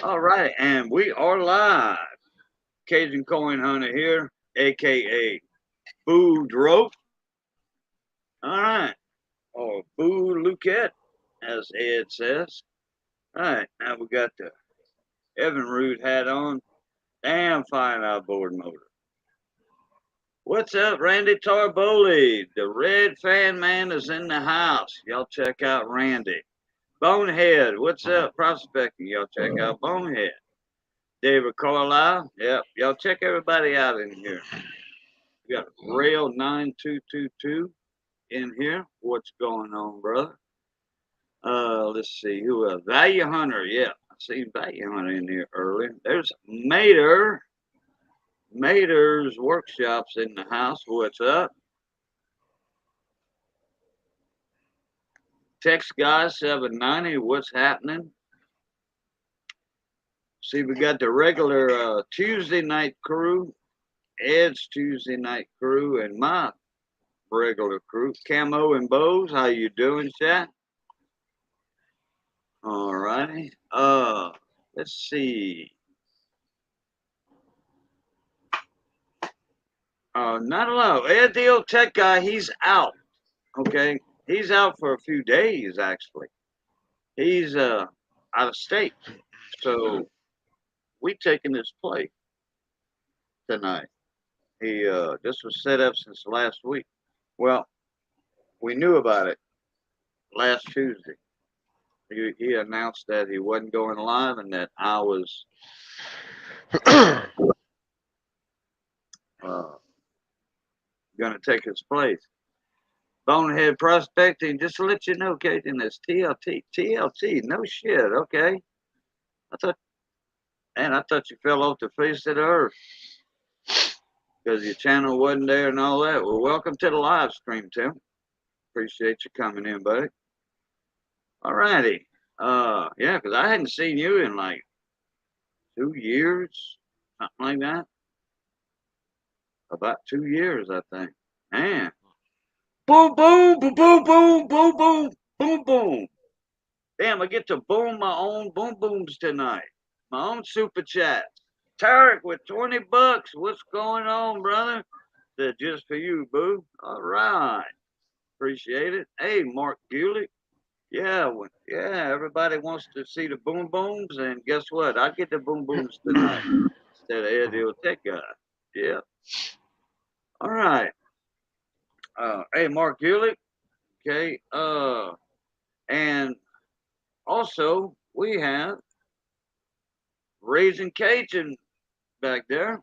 All right, and we are live. Cajun Coin Hunter here, aka Boo Drope. All right, or Boo Luquette, as Ed says. All right, now we got the Evan Root hat on. Damn fine outboard motor. What's up, Randy Tarboli? The Red Fan Man is in the house. Y'all check out Randy. Bonehead, what's up, prospecting? Y'all check out Bonehead. David Carlisle, yep. Y'all check everybody out in here. We got Rail 9222 in here. What's going on, brother? Let's see who else. Value Hunter, yeah. I seen Value Hunter in here earlier. There's Mater. Mater's workshops in the house. What's up? Text guy 790. What's happening? See, we got the regular Tuesday night crew, Ed's Tuesday night crew, and my regular crew. Camo and Bows, how you doing, chat? All righty. Let's see. Not alone. Ed the old tech guy, he's out. Okay, he's out for a few days actually. He's out of state, so we taking his place tonight. He this was set up since last week. Well, we knew about it last Tuesday. He announced that he wasn't going live and that I was uh, going to take his place. Bonehead Prospecting, just to let you know, Cajun, it's TLT. TLT, no shit, okay? I thought, man, I thought you fell off the face of the earth because your channel wasn't there and all that. Well, welcome to the live stream, Tim. Appreciate you coming in, buddy. All righty. Yeah, because I hadn't seen you in like 2 years, something like that. About 2 years, I think. Man. Boom, boom, boom, boom, boom, boom, boom, boom, boom. Damn, I get to boom my own boom booms tonight. My own super chats. Tarek with 20 bucks. What's going on, brother? Said just for you, boo. All right. Appreciate it. Hey, Mark Gulick. Yeah, yeah, everybody wants to see the boom booms, and guess what? I get the boom booms tonight instead of Eddie the Tech guy. Yeah. All right. Hey, Mark Gulick. Okay. And also we have Raising Cajun back there.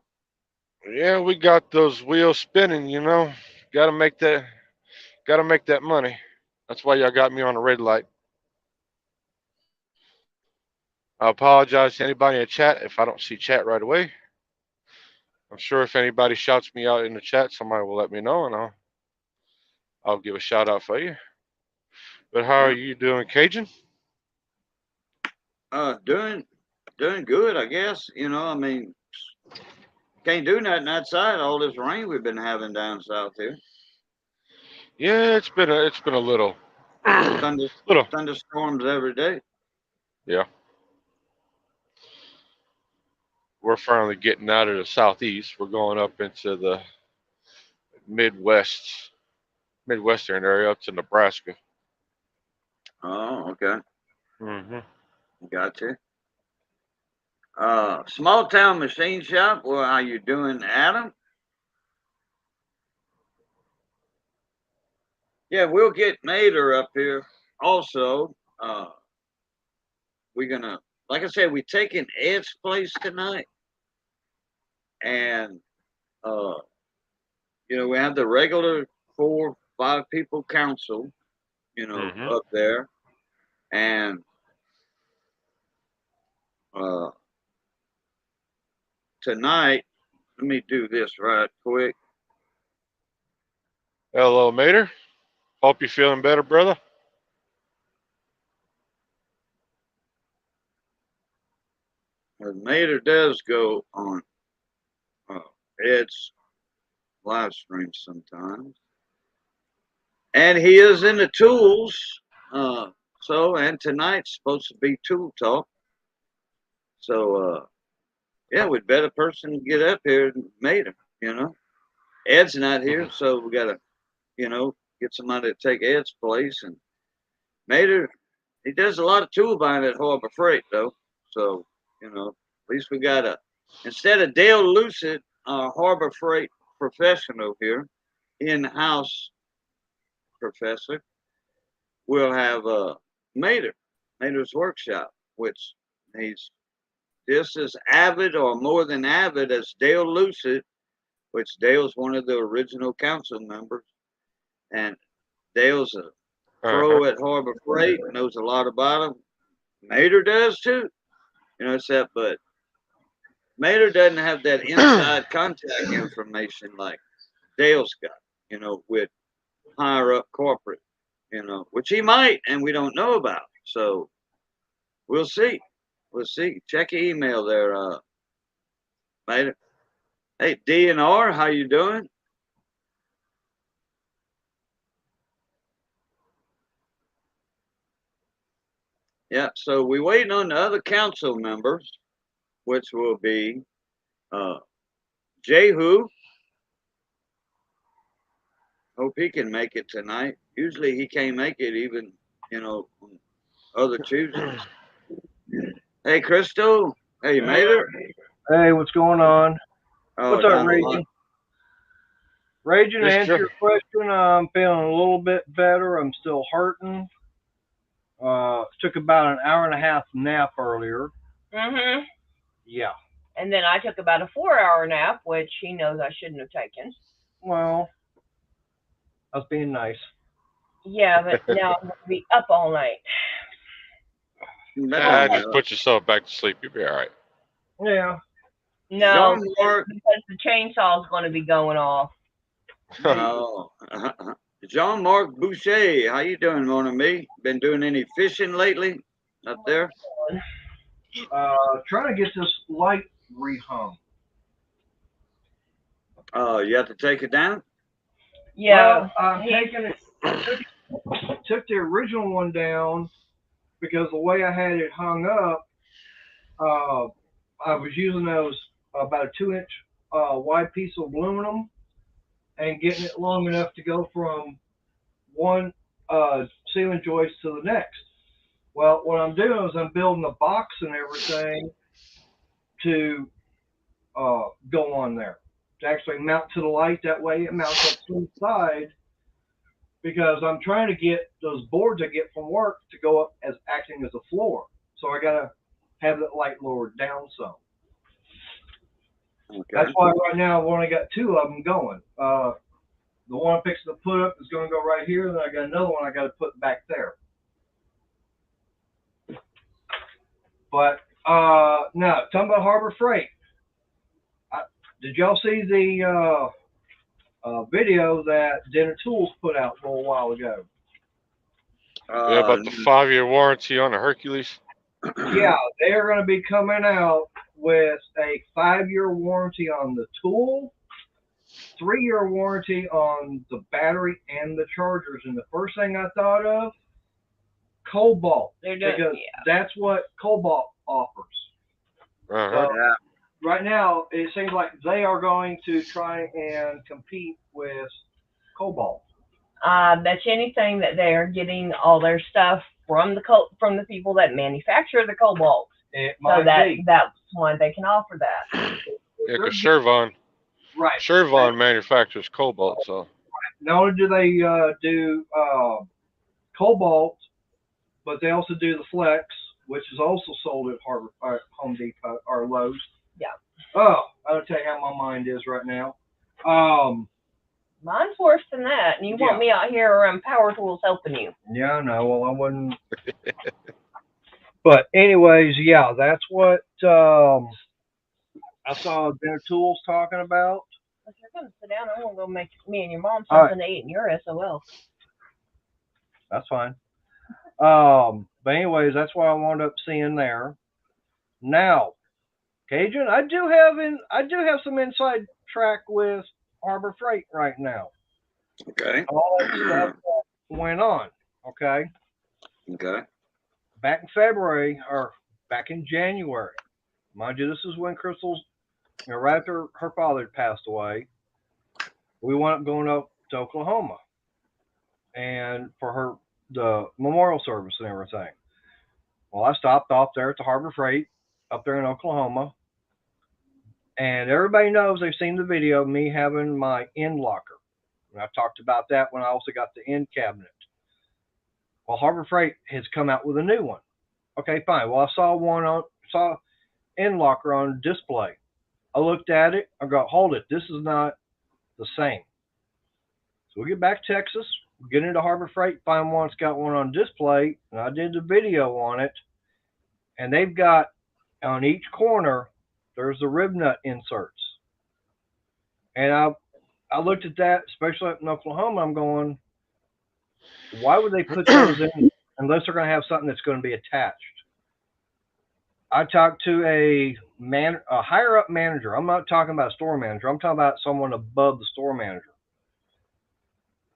Yeah, we got those wheels spinning, you know. Gotta make that gotta make that money. That's why y'all got me on the red light. I apologize to anybody in chat if I don't see chat right away. I'm sure if anybody shouts me out in the chat, somebody will let me know and I'll give a shout out for you. But how are Yeah. you doing, Cajun? Doing good, I guess. I mean, can't do nothing outside all this rain we've been having down south here. Yeah, it's been a little Thunder little. thunderstorms every day. Yeah. We're finally getting out of the southeast. We're going up into the Midwest Midwestern area up to Nebraska. Oh, okay. Hmm. Gotcha. Small town machine shop. Well, how you doing, Adam? Yeah, we'll get Mater up here. Also, we're gonna, like I said, we taking Ed's place tonight, and uh, we have the regular 4, 5 people council, Hmm. up there, and uh, tonight, let me do this right quick. Hello, Mater. Hope you're feeling better, brother. Mater does go on uh, Ed's live stream sometimes, and he is in the tools. And tonight's supposed to be tool talk. So, yeah, we'd bet a person to get up here and made him, you know. Ed's not here, so we got to, get somebody to take Ed's place. And Mater, he does a lot of tool buying at Harbor Freight, though. So, at least we got instead of Dale Lucid, our Harbor Freight professional here, in-house professor, we'll have Mater's workshop, which he's just as avid or more than avid as Dale Lucid, which Dale's one of the original council members. And Dale's a pro at Harbor Freight, knows a lot about them. Mater does too. Except, but Mater doesn't have that inside contact information like Dale's got, with higher up corporate, which he might, and we don't know about. So we'll see. We'll see. Check your email there, Mater. Hey, DNR, how you doing? Yeah, so we're waiting on the other council members, which will be Jehu. Hope he can make it tonight. Usually he can't make it even, on other Tuesdays. Hey, Crystal. Hey, Mater. Hey, what's going on? Oh, What's up, Raging? Raging, to answer your question, I'm feeling a little bit better. I'm still hurting. Took about an hour and a half nap earlier. Mm-hmm. Yeah. And then I took about a 4-hour nap, which he knows I shouldn't have taken. Well, I was being nice. Yeah, but now I'm going to be up all night. Just put yourself back to sleep. You'll be all right. Yeah. No, because the chainsaw is going to be going off. Oh. Jean-Marc Boucher, how you doing, mon ami? Been doing any fishing lately up there? Trying to get this light rehung. You have to take it down? Yeah. Well, I'm taking it. Took the original one down because the way I had it hung up, I was using those about a 2-inch wide piece of aluminum and getting it long enough to go from one ceiling joist to the next. Well, what I'm doing is I'm building a box and everything to go on there to actually mount to the light. That way it mounts up to the side, because I'm trying to get those boards I get from work to go up as acting as a floor. So I gotta have that light lowered down some. Okay. That's why right now I've only got 2 of them going. The one I'm fixing to put up is going to go right here, and then I got another one I got to put back there. But now, talking about Harbor Freight, did y'all see the video that Dinner Tools put out a little while ago? Yeah, about the 5-year warranty on the Hercules. Yeah, they're going to be coming out with a 5-year warranty on the tool, 3-year warranty on the battery and the chargers. And the first thing I thought of, Cobalt, because that's what Cobalt offers. So right now, it seems like they are going to try and compete with Cobalt. That's anything that they are getting all their stuff from the people that manufacture the Cobalt. So that's why they can offer that. Yeah, because Shervon manufactures Cobalt. So not only do they do Cobalt, but they also do the Flex, which is also sold at Home Depot or Lowe's. Yeah. Oh, I'll tell you how my mind is right now. Mine's worse than that, and you want me out here around Power Tools helping you. Yeah, I know. Well, I wouldn't. But anyways, yeah, that's what I saw Dinner Tools talking about. If you're going to sit down, I'm going to go make me and your mom something to eat in your SOL. That's fine. But anyways, that's what I wound up seeing there. Now, Cajun, I do have some inside track with Harbor Freight right now. Okay. All that stuff that went on. Okay. Back in February or back in January, Mind you, this is when Crystal's, right after her father had passed away. We wound up going up to Oklahoma, and for the memorial service and everything. Well, I stopped off there at the Harbor Freight up there in Oklahoma, and everybody knows they've seen the video of me having my end locker. And I've talked about that when I also got the end cabinet. Well, Harbor Freight has come out with a new one. Okay, fine. Well, I saw end locker on display. I looked at it. I go, hold it. This is not the same. So we get back to Texas, get into Harbor Freight, find one that's got one on display, and I did the video on it. And they've got on each corner, there's the rib nut inserts. And I looked at that, especially up in Oklahoma. I'm going, why would they put those in unless they're going to have something that's going to be attached? I talked to a higher up manager. I'm not talking about a store manager. I'm talking about someone above the store manager.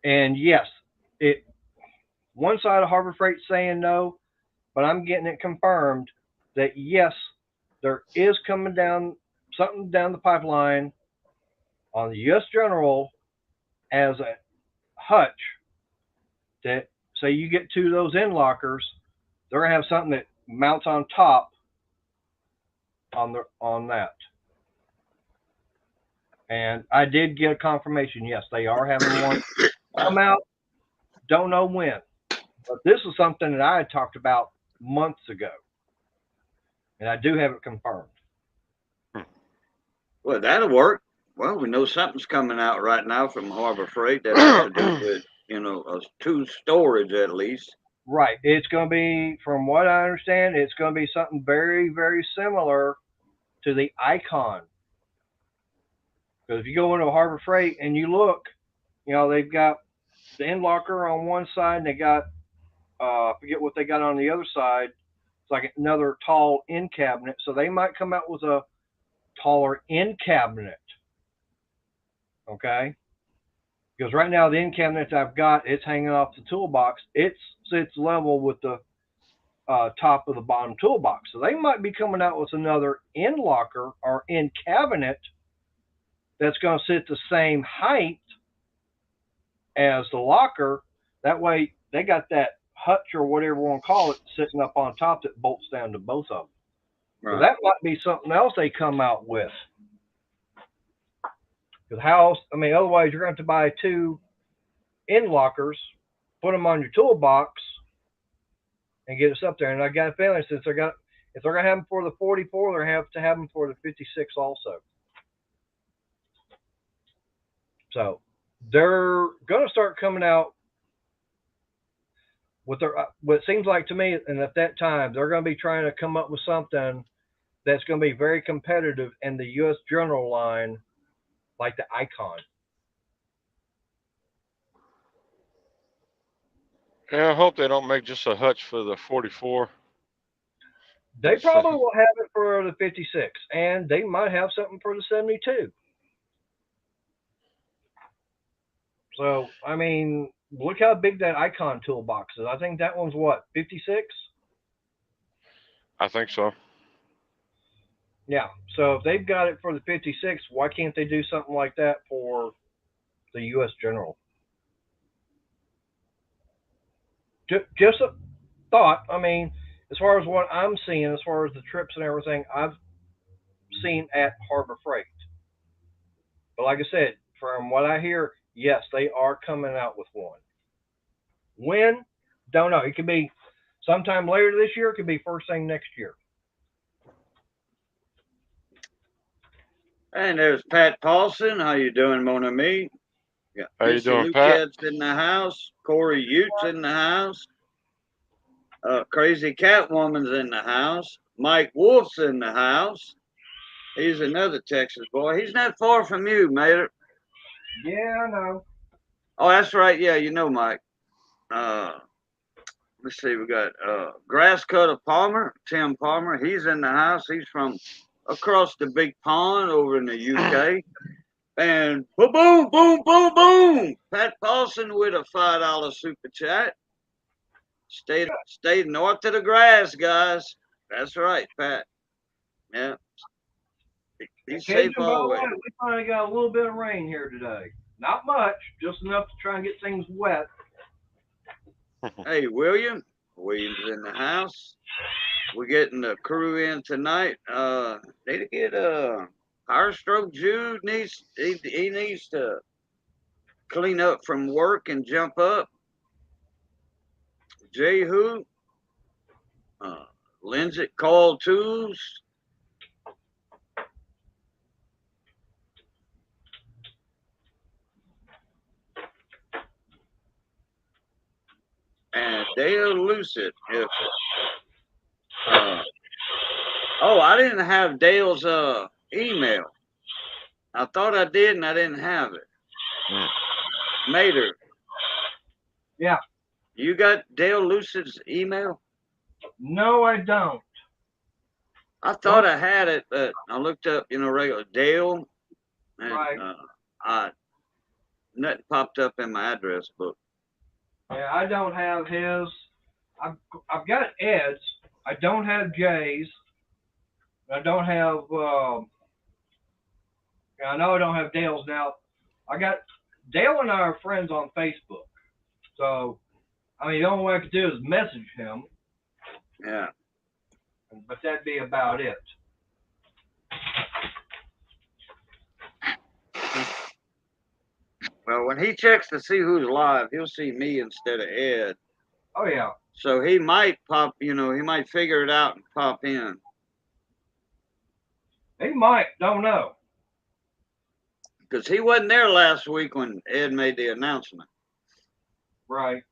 And yes, one side of Harbor Freight saying no, but I'm getting it confirmed that yes, there is coming down something down the pipeline on the U.S. General as a hutch that say you get two of those end lockers, they're gonna have something that mounts on top on that. And I did get a confirmation. Yes, they are having one come out. Don't know when, but this is something that I had talked about months ago, and I do have it confirmed. Well, that'll work. Well, we know something's coming out right now from Harbor Freight that has to do with, two storage at least. Right. It's going to be, from what I understand, it's going to be something very, very similar to the Icon. Because if you go into a Harbor Freight and you look, they've got the end locker on one side, and they got, I forget what they got on the other side. It's like another tall end cabinet. So they might come out with a taller end cabinet. Okay? Because right now the end cabinet I've got, it's hanging off the toolbox. It sits level with the top of the bottom toolbox. So they might be coming out with another end locker or end cabinet that's going to sit the same height as the locker. That way they got that hutch or whatever you want to call it sitting up on top that bolts down to both of them. Right. So that might be something else they come out with. Because otherwise you're going to have to buy two end lockers, put them on your toolbox, and get us up there. And I got a feeling if they're going to have them for the 44, they're going to have to have them for the 56 also. So they're going to start coming out with what it seems like to me, and at that time, they're going to be trying to come up with something that's going to be very competitive in the U.S. General line, like the Icon. Yeah, I hope they don't make just a hutch for the 44. They probably will have it for the 56, and they might have something for the 72. So, look how big that Icon toolbox is. I think that one's what, 56? I think so. Yeah. So if they've got it for the 56, why can't they do something like that for the U.S. General? Just a thought. As far as what I'm seeing, as far as the trips and everything I've seen at Harbor Freight. But like I said, from what I hear, yes, they are coming out with one. When? Don't know. It could be sometime later this year. It could be first thing next year. And there's Pat Paulson. How you doing, mon ami? Yeah. How you doing, Pat? In the house. Corey Utes in the house. Crazy Catwoman's in the house. Mike Wolf's in the house. He's another Texas boy. He's not far from you, mate. Yeah, I know. Oh, that's right. Yeah, Mike. Let's see. We got Grass Cutter Palmer, Tim Palmer. He's in the house. He's from across the big pond over in the UK. And boom, boom, boom, boom, boom. Pat Paulson with a $5 super chat. Stay north of the grass, guys. That's right, Pat. Yeah. He's Cajun, safe by the way, always. we finally got a little bit of rain here today. Not much, just enough to try and get things wet. Hey, William's in the house. We're getting the crew in tonight. Need to get Power Stroke Jude he needs to clean up from work and jump up. Jehu, Lindsay Call Tools. And Dale Lucid. If I didn't have Dale's email. I thought I did, and I didn't have it. Mater. Yeah. You got Dale Lucid's email? No, I don't. I thought I had it, but I looked up, regular Dale, and Right. nothing popped up in my address book. Yeah, I don't have his. I've got Ed's. I don't have Jay's. I don't have. I know I don't have Dale's now. I got Dale and I are friends on Facebook, so I mean the only way I could do is message him. Yeah. But that'd be about it. Well, when he checks to see who's live, he'll see me instead of Ed. Oh yeah. So he might pop, he might figure it out and pop in. He might. Don't know. Because he wasn't there last week when Ed made the announcement. Right.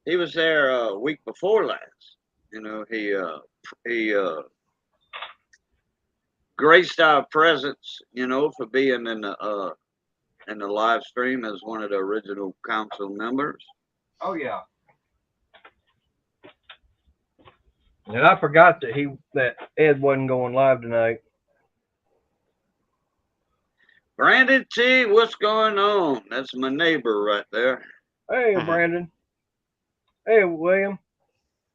He was there a week before last. He graced our presence, for being in the live stream as one of the original council members. Oh yeah. And I forgot that Ed wasn't going live tonight. Brandon T, what's going on? That's my neighbor right there. Hey, Brandon. Hey, William.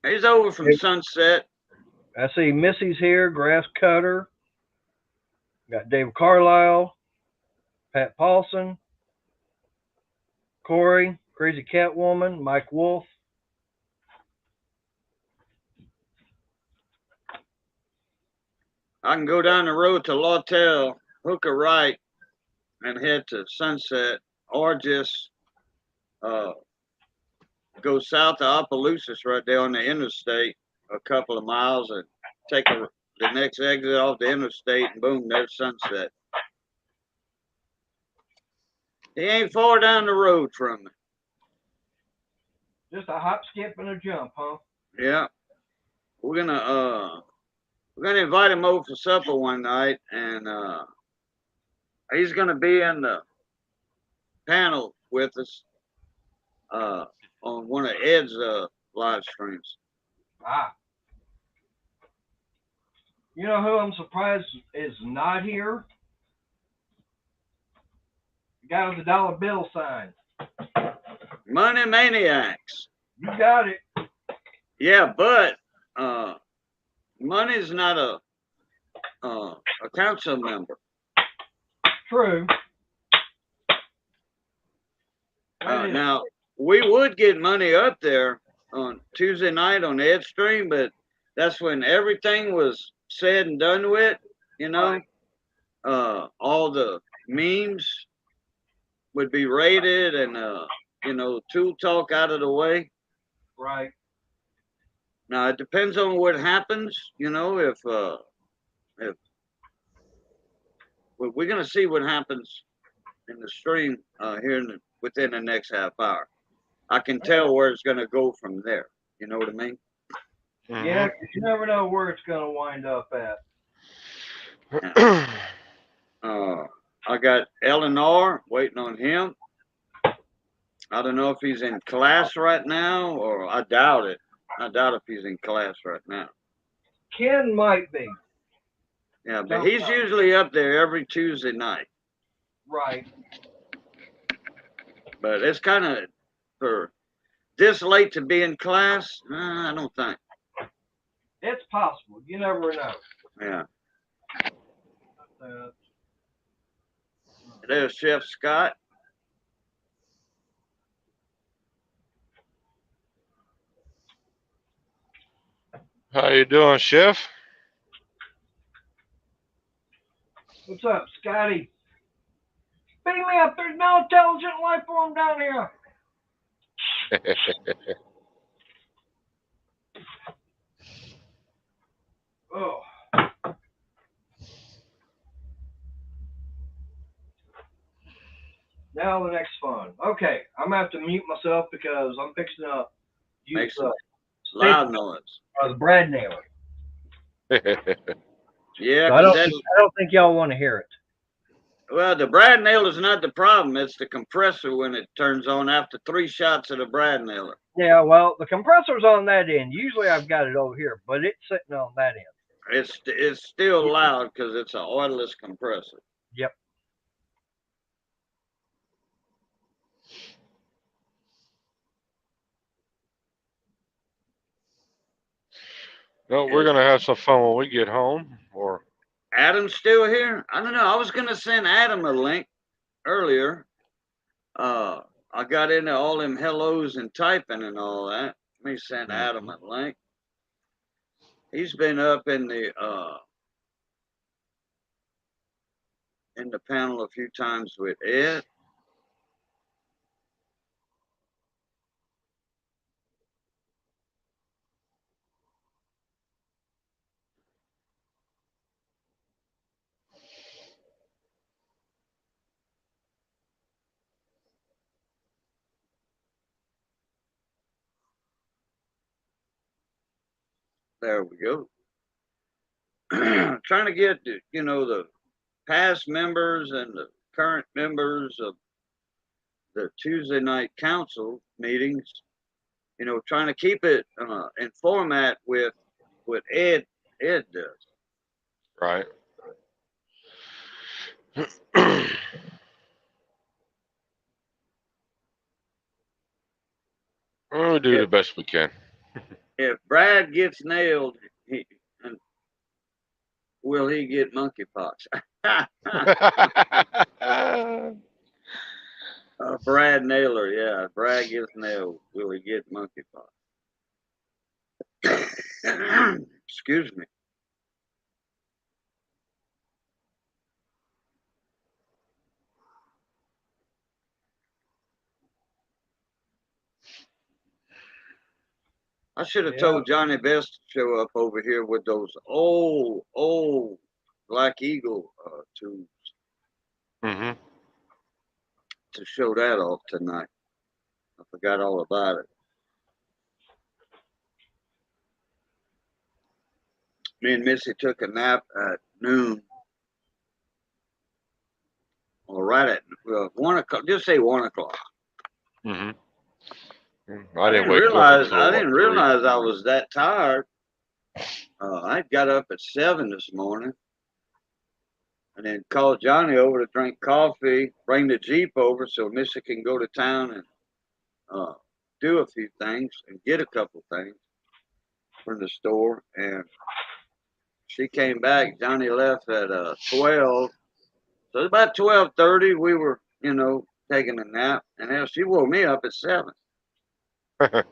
He's over from Sunset. I see Missy's here, Grass Cutter. Got Dave Carlisle, Pat Paulson, Corey, Crazy Catwoman, Mike Wolf. I can go down the road to Lawtell, hook a right, and head to Sunset, or just go south of Opelousas right there on the interstate a couple of miles and take the next exit off the interstate, and boom, there's Sunset. He ain't far down the road from me. Just a hop, skip, and a jump, huh? Yeah. We're gonna invite him over for supper one night, and he's gonna be in the panel with us on one of Ed's live streams. Ah. You know who I'm surprised is not here? The guy with the dollar bill sign. Money Maniacs. You got it. Yeah, but Money's not a council member. True. Now, we would get Money up there on Tuesday night on Ed stream, but that's when everything was said and done with, all the memes would be rated and, tool talk out of the way. Right. Now, it depends on what happens, if we're going to see what happens in the stream here within the next half hour. I can tell where it's going to go from there. You know what I mean? Mm-hmm. Yeah, you never know where it's going to wind up at. I got Eleanor waiting on him. I don't know if he's in class right now, or I doubt it. I doubt if he's in class right now. Ken might be. Yeah, but he's usually up there every Tuesday night. Right. But it's kind of for this late to be in class. I don't think. It's possible. You never know. Yeah. There's Chef Scott. How you doing, Chef? What's up, Scotty? Beat me up. There's no intelligent life form down here. Oh. Now the next fun. Okay, I'm gonna have to mute myself because I'm fixing to use Make some loud noise. the Brad nailer. Yeah, So I 'cause don't think y'all want to hear it. well, the Brad nailer is not the problem. It's the compressor when it turns on after 3 shots of the Brad nailer. Yeah, well, the compressor's on that end. Usually I've got it over here, but it's sitting on that end. It's still loud because it's an oilless compressor. Yep. No, we're gonna have some fun when we get home. Or Adam's still here? I don't know. I was gonna send Adam a link earlier. I got into all them hellos and typing and all that. Let me send Adam a link. He's been up in the panel a few times with Ed. There we go. Trying to get the, the past members and the current members of the Tuesday night council meetings, trying to keep it in format with what Ed does. right. We'll do the best we can. If Brad gets nailed, will he get monkeypox? Brad Naylor, yeah. Brad gets nailed. Will he get monkeypox? Excuse me. I should have told Johnny Best to show up over here with those old Black Eagle tubes to show that off tonight. I forgot all about it. Me and Missy took a nap at noon. Or right at 1 o'clock. Just say 1 o'clock. I didn't realize I was that tired. I got up at 7 this morning, and then called Johnny over to drink coffee, bring the Jeep over so Missy can go to town and do a few things and get a couple things from the store. And she came back. Johnny left at 12. So about 12:30, we were, taking a nap, and hell, she woke me up at 7. That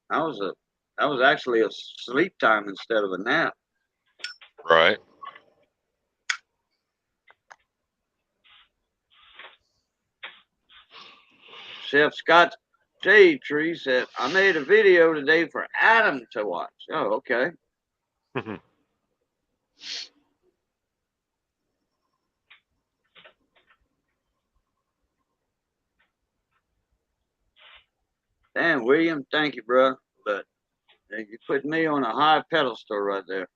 was actually a sleep time instead of a nap. Right. Chef Scott Shade Tree said, I made a video today for Adam to watch. Oh, okay. Damn, William, thank you, bro. But you put me on a high pedestal right there.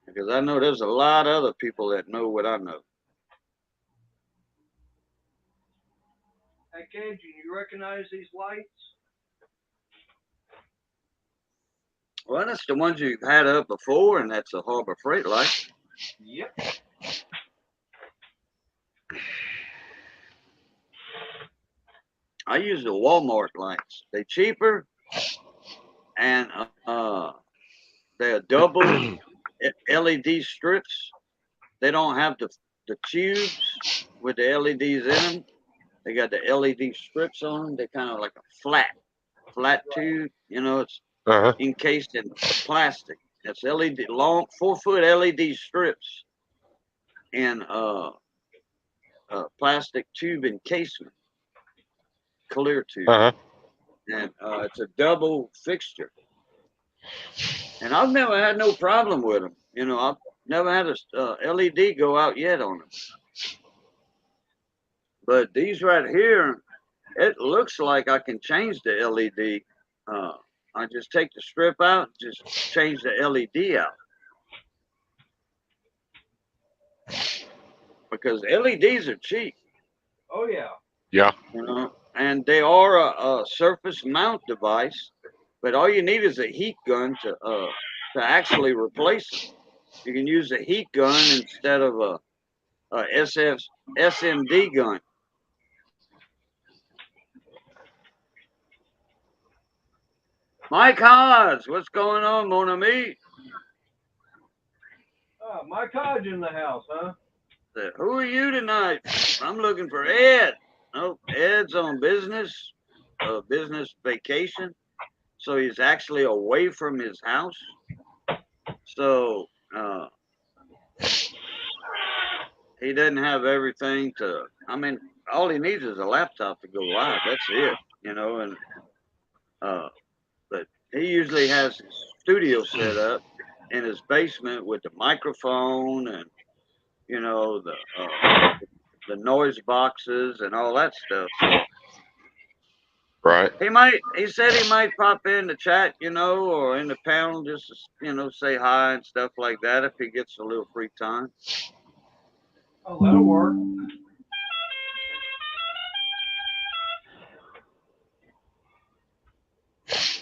Because I know there's a lot of other people that know what I know. Hey, Cajun, you recognize these lights? Well, that's the ones you've had up before, and that's a Harbor Freight light. Yep. I use the Walmart lights. They cheaper, and they're double LED strips. They don't have the tubes with the LEDs in them. They got the LED strips on them. They're kind of like a flat tube. You know, it's Uh-huh. encased in plastic. It's LED, long 4-foot LED strips in plastic tube encasement, clear tube, Uh-huh. and it's a double fixture. And I've never had no problem with them. You know, I've never had a LED go out yet on them. But these right here, it looks like I can change the LED. I just take the strip out, just change the LED out. Because LEDs are cheap, Oh yeah. Yeah. you know, and they are a surface mount device, but all you need is a heat gun to actually replace them. You can use a heat gun instead of a SMD gun. Mike Hodge, what's going on, mon ami? Mike Hodge in the house, huh? Who are you tonight? I'm looking for Ed. Oh, Ed's on business vacation. So he's actually away from his house. So he doesn't have everything to, I mean, all he needs is a laptop to go live. That's it, you know, and but he usually has his studio set up in his basement with the microphone and, you know, the noise boxes and all that stuff. So Right. he said he might pop in the chat, you know, or in the panel just to, you know, say hi and stuff like that if he gets a little free time. Oh, that'll work.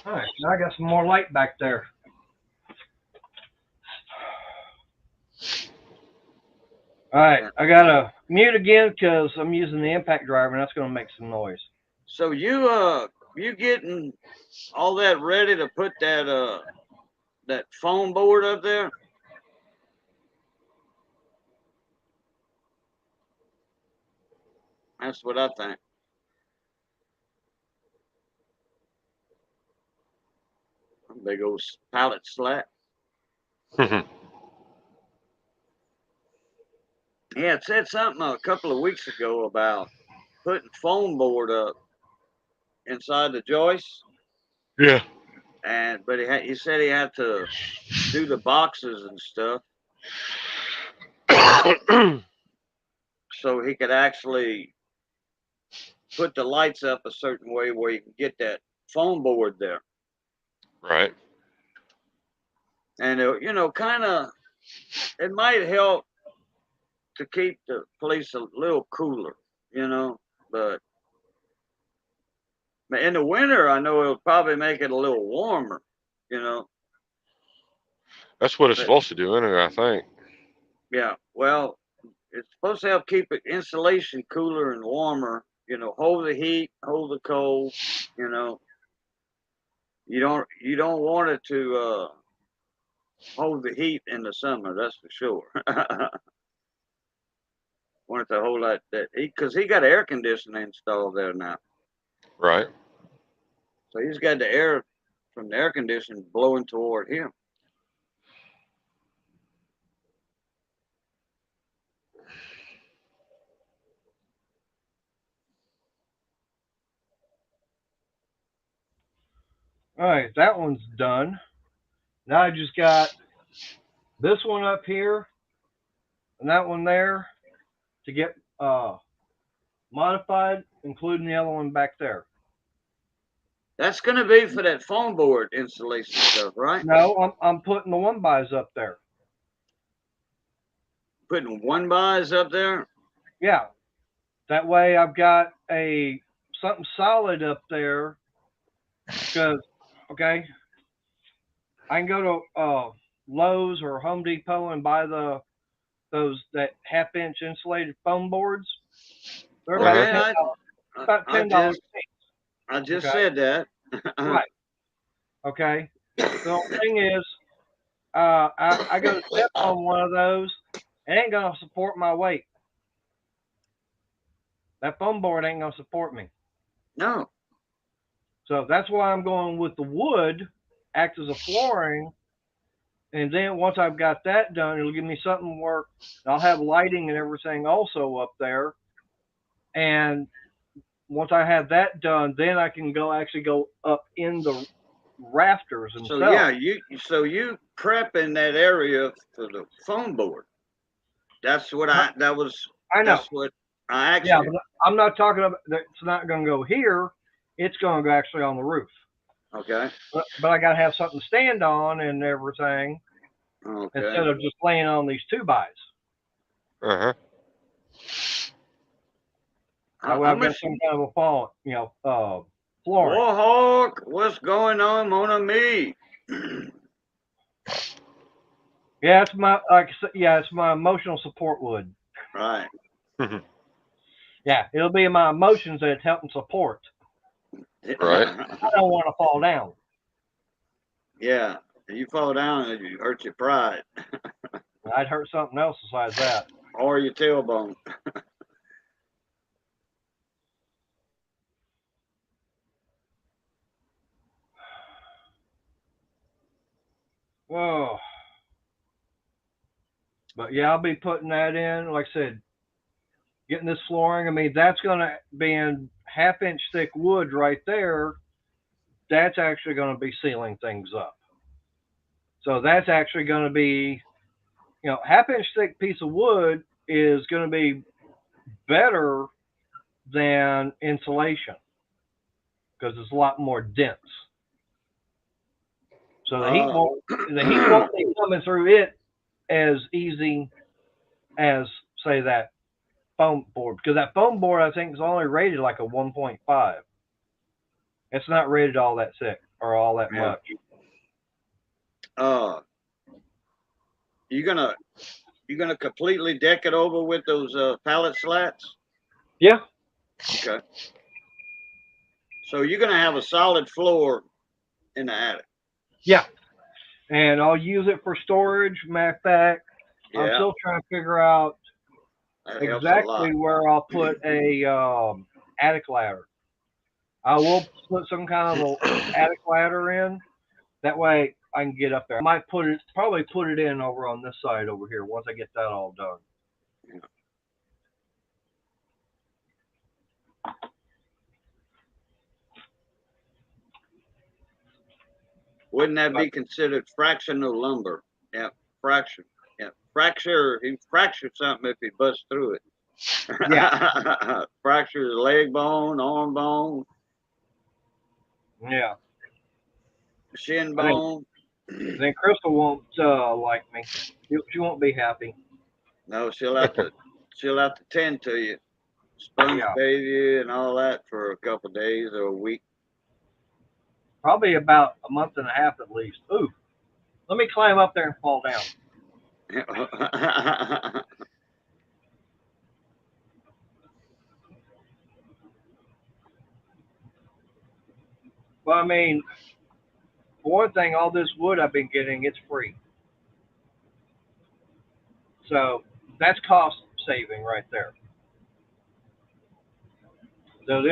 All right, now I got some more light back there. All right, I gotta mute again because I'm using the impact driver, and that's gonna make some noise. So you getting all that ready to put that foam board up there? That's what I think. Big old pallet slack. Yeah, it said something a couple of weeks ago about putting foam board up inside the joist, Yeah. but he said he had to do the boxes and stuff so he could actually put the lights up a certain way where you can get that foam board there. Right. And you know, kind of, it might help to keep the place a little cooler, you know, but in the winter, I know it'll probably make it a little warmer, you know. That's what it's supposed to do anyway, I think. Yeah, well, it's supposed to help keep it insulation cooler and warmer, you know, hold the heat, hold the cold, you know. You don't want it to hold the heat in the summer, that's for sure. Want it to hold that because he got air conditioning installed there now. Right. So he's got the air from the air conditioning blowing toward him. All right, that one's done. Now I just got this one up here and that one there to get modified, including the other one back there. That's going to be for that foam board installation stuff, right? No, I'm putting the 1x up there. Putting 1x up there? Yeah. That way I've got something solid up there because, okay, I can go to Lowe's or Home Depot and buy that 1/2-inch insulated foam boards. They're about $10 a piece. I just Okay. said that. Right. Okay. The thing is, I go to step on one of those, it ain't gonna support my weight. That foam board ain't gonna support me. No. So that's why I'm going with the wood, act as a flooring, and then once I've got that done, it'll give me something to work. I'll have lighting and everything also up there, and once I have that done, then I can actually go up in the rafters So themselves. yeah, you prepping that area for the foam board. That's what I know. That's what I asked Yeah, you. but I'm not talking about that. It's not going to go here. It's going to go actually on the roof. Okay. But I got to have something to stand on and everything Okay. instead of just laying on these 2x. Uh-huh. That way I've got some kind of a fall, flooring. Warhawk, what's going on, Mona Me? Yeah, it's my it's my emotional support wood. Right. Yeah, it'll be my emotions that it's helping support. Right. I don't want to fall down. Yeah. If you fall down, you hurt your pride I'd hurt something else besides that. or your tailbone. Whoa. But yeah, I'll be putting that in. Like I said, getting this flooring. I mean, that's going to be in 1/2-inch thick wood right there. That's actually going to be sealing things up. So that's actually going to be, 1/2-inch thick piece of wood is going to be better than insulation because it's a lot more dense. So the heat won't be coming through it as easy as, say, that foam board, because that foam board I think is only rated like a 1.5. It's not rated all that thick or all that Yeah. much. You gonna completely deck it over with those pallet slats? Yeah. Okay. So you're gonna have a solid floor in the attic. Yeah. And I'll use it for storage. Matter of fact, I'm Yeah. still trying to figure out That helps a lot. exactly where I'll put a attic ladder. I will put some kind of a attic ladder in. That way I can get up there. I might probably put it in over on this side over here once I get that all done. Wouldn't that be considered fractional lumber? Yeah, fracture. Yeah, fracture. He fractured something if he busts through it. Yeah. Fracture his leg bone, arm bone, Yeah. shin bone. Then Crystal won't like me. She won't be happy. No, she'll have to tend to you, sponge Yeah. bathe you, and all that for a couple of days or a week. Probably about a month and a half at least. Ooh. Let me climb up there and fall down. Well, I mean, for one thing, all this wood I've been getting, it's free. So that's cost saving right there. So the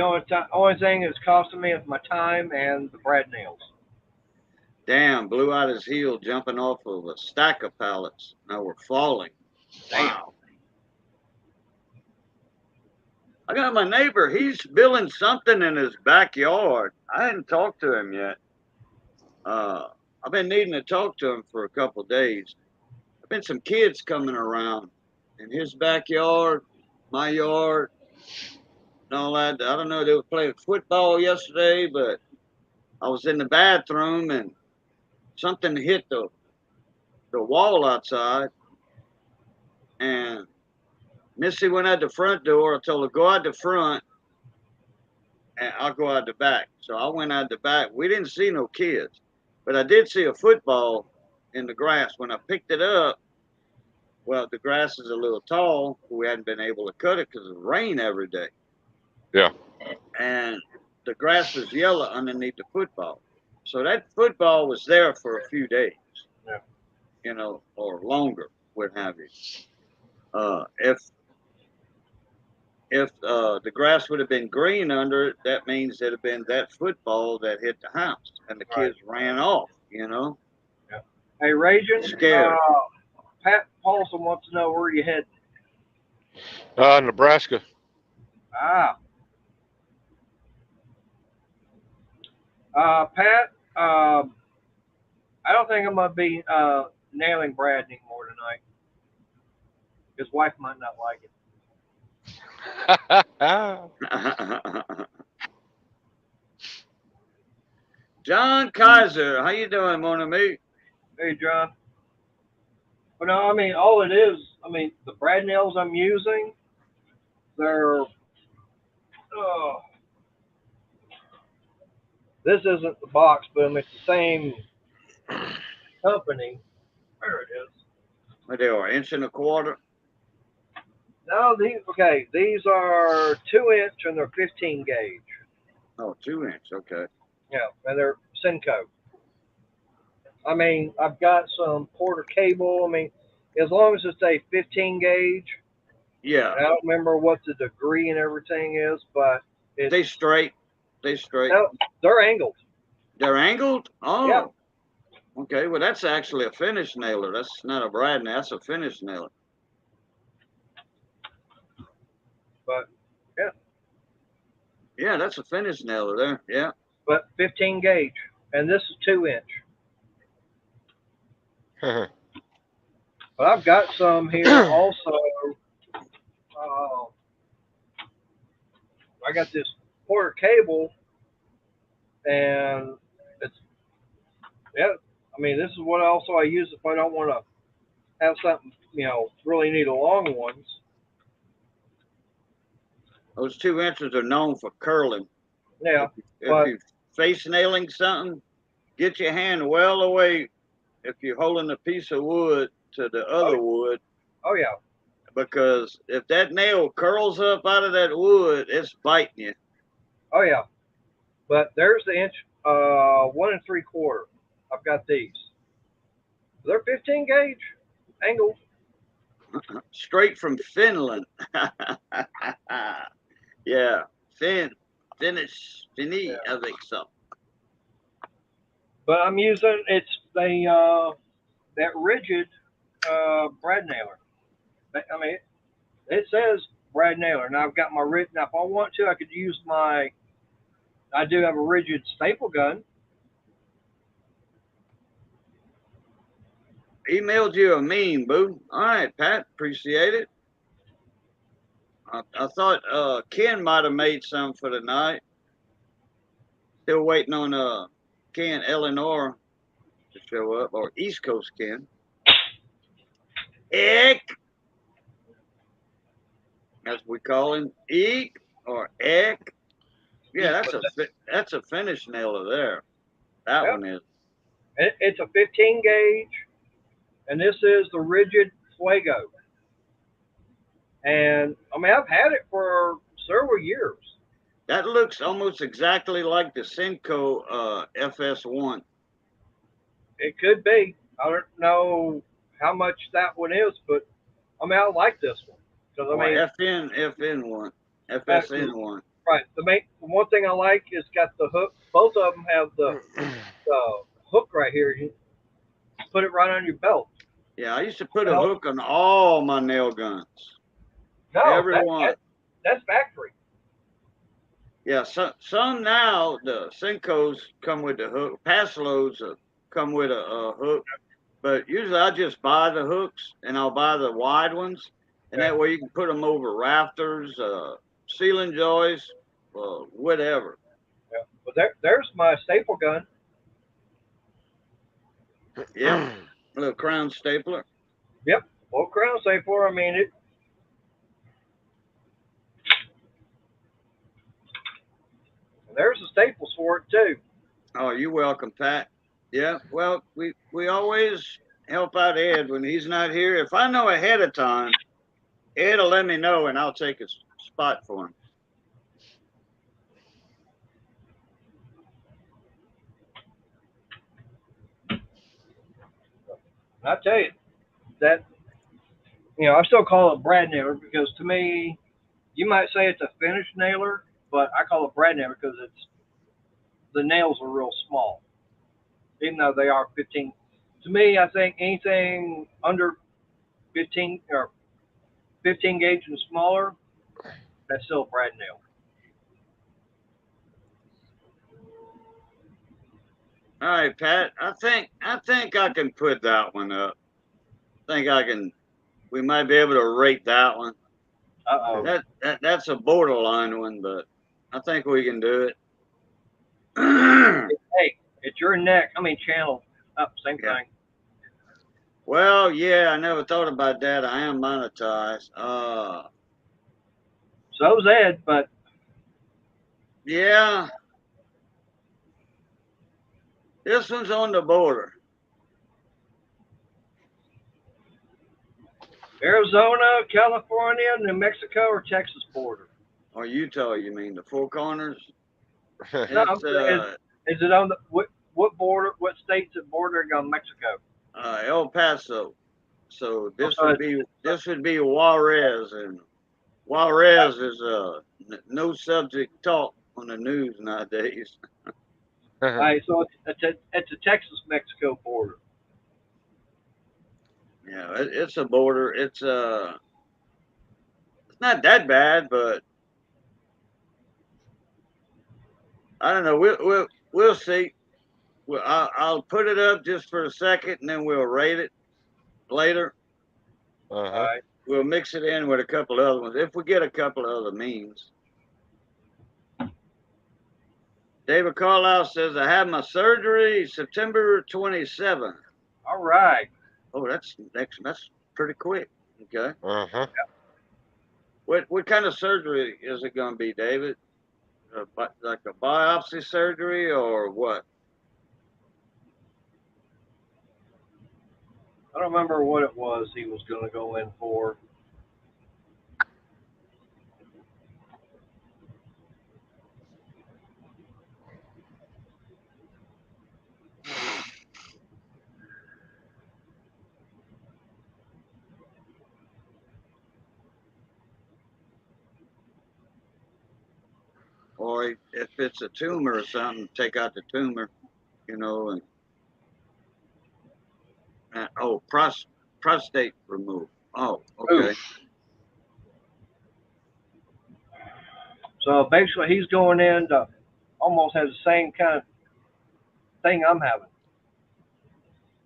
only thing that's costing me is my time and the brad nails. Damn, blew out his heel jumping off of a stack of pallets. Now we're falling. Wow. I got my neighbor. He's building something in his backyard. I hadn't talked to him yet. I've been needing to talk to him for a couple of days. There've been some kids coming around in his backyard, my yard, and all that. I don't know. They were playing football yesterday, but I was in the bathroom and something hit the wall outside, and Missy went out the front door. I told her, go out the front, and I'll go out the back. So I went out the back. We didn't see no kids, but I did see a football in the grass. When I picked it up, well, the grass is a little tall. We hadn't been able to cut it because of rain every day. Yeah. And the grass was yellow underneath the football. So that football was there for a few days. Yeah. You know, or longer, what have you. If the grass would have been green under it, that means it'd have been that football that hit the house, and the kids ran off. You know. Yeah. Hey, Raging. Scared. Pat Paulson wants to know where you head. Nebraska. Pat, I don't think I'm gonna be nailing Brad anymore tonight. His wife might not like it. John Kaiser, how you doing, mon ami? Hey, John. But no, I mean, all it is, I mean, the brad nails I'm using, they're, this isn't the box, but I mean, it's the same company. There it is. What they are, 1 1/4 inch? No, these are 2-inch and they're 15 gauge. Oh, 2-inch, okay. Yeah, and they're Senko. I mean, I've got some Porter cable. I mean, as long as it's a 15 gauge. Yeah. I don't remember what the degree and everything is, but it's, they straight. No, they're angled. They're angled? Oh. Yeah. Okay, well, that's actually a finish nailer. That's not a brad nail. That's a finish nailer. But, yeah. Yeah, that's a finish nailer there. Yeah. But 15 gauge, and this is 2-inch. But I've got some here also. I got this Porter cable, and it's, yeah, I mean, this is what also I use if I don't want to have something, you know, really need a long ones. Those 2 inches are known for curling. Yeah. If you're face nailing something, get your hand well away if you're holding a piece of wood to the other wood. Oh, yeah. Because if that nail curls up out of that wood, it's biting you. Oh, yeah. But there's the inch, 1 3/4. I've got these. They're 15 gauge, angled. Straight from Finland. Yeah, finish, Yeah. avec ça. But I'm using, it's the that rigid brad nailer. I mean, it says brad nailer. Now I've got my rigid. Now if I want to, I could use I do have a rigid staple gun. Emailed you a meme, boo. All right, Pat, appreciate it. I thought Ken might have made some for tonight. Still waiting on Ken Eleanor to show up, or East Coast Ken. Eek, as we call him, Eek or Eek. Yeah, that's a finish nailer there. That one is. It's a 15 gauge, and this is the rigid Fuego. And I mean, I've had it for several years. That looks almost exactly like the Senko FS1. It could be. I don't know how much that one is, but I mean, I like this one because I mean, FN1, FSN1. Right. The one thing I like is got the hook. Both of them have the hook right here. You put it right on your belt. Yeah, I used to put a hook on all my nail guns. No, everyone. That's factory. Yeah, some now the Senkos come with the hook. Pass loads come with a hook, but usually I just buy the hooks and I'll buy the wide ones, and that way you can put them over rafters, ceiling joists, whatever. Yeah, but there's my staple gun. Yep, a little crown stapler. Yep, little crown stapler. I mean it. There's the staples for it too. Oh, you're welcome, Pat. Yeah, well, we always help out Ed when he's not here. If I know ahead of time, Ed will let me know and I'll take a spot for him. I tell you that, I still call it brad nailer because to me, you might say it's a finished nailer, but I call it brad nailer because the nails are real small, even though they are 15. To me, I think anything under 15 or 15 gauge and smaller, that's still a brad nail. All right, Pat. I think I can put that one up. I think I can. We might be able to rate that one. Uh-oh. That's a borderline one, but I think we can do it. Hey, it's your neck. Channel up, same Yeah. thing. Well, yeah, I never thought about that. I am monetized. So's Ed, but Yeah. This one's on the border. Arizona, California, New Mexico, or Texas border? Or Utah, you mean the Four Corners? No, It's is it on the what border? What states that border on Mexico? El Paso. So this Okay. would be Juarez, and Juarez is no subject talk on the news nowadays. All right, so it's a Texas-Mexico border. Yeah, it's a border. It's not that bad, but I don't know. We'll see. I'll put it up just for a second, and then we'll rate it later. All Uh-huh. right. We'll mix it in with a couple other ones if we get a couple of other memes. David Carlisle says I had my surgery September 27th. All right. Oh, that's pretty quick. Okay. Uh-huh. What kind of surgery is it going to be, David? Like a biopsy surgery or what? I don't remember what it was he was going to go in for. Or if it's a tumor or something, take out the tumor, and prostate removal. Oh, okay. Oof. So basically, he's going in to almost have the same kind of thing I'm having,